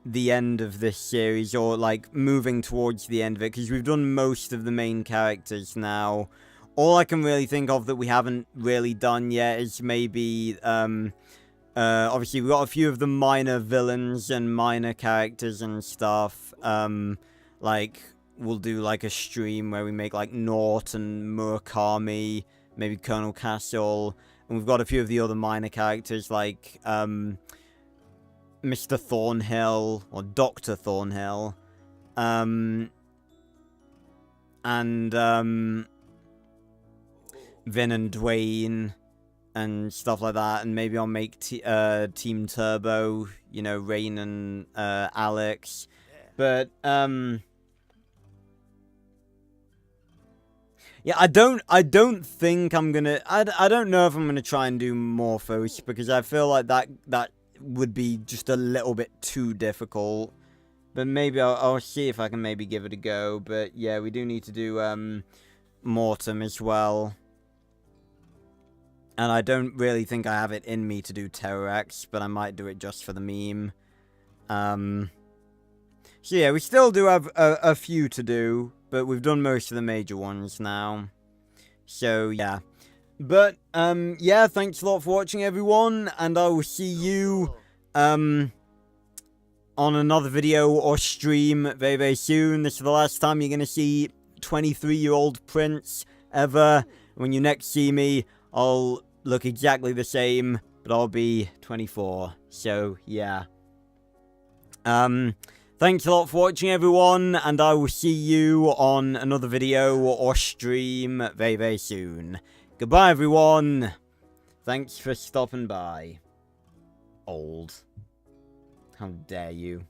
[SPEAKER 1] the end of this series, or like moving towards the end of it, because we've done most of the main characters now. All I can really think of that we haven't really done yet is maybe obviously we've got a few of the minor villains and minor characters and stuff. Like, we'll do like a stream where we make like Nort and Murakami, maybe Colonel Castle, and we've got a few of the other minor characters like Mr. Thornhill, or Dr. Thornhill, and Vin and Dwayne, and stuff like that, and maybe I'll make Team Turbo, you know, Rain and Alex, but, yeah, I don't think I'm gonna, I don't know if I'm gonna try and do Morphos, because I feel like that would be just a little bit too difficult. But maybe I'll see if I can maybe give it a go. But yeah, we do need to do Mortem as well. And I don't really think I have it in me to do Terrorex, but I might do it just for the meme. So yeah, we still do have a few to do, but we've done most of the major ones now. So yeah. But, yeah, thanks a lot for watching, everyone, and I will see you, on another video or stream very, very soon. This is the last time you're gonna see 23-year-old Prince ever. When you next see me, I'll look exactly the same, but I'll be 24. So, yeah. Thanks a lot for watching, everyone, and I will see you on another video or stream very, very soon. Goodbye, everyone. Thanks for stopping by. Old. How dare you.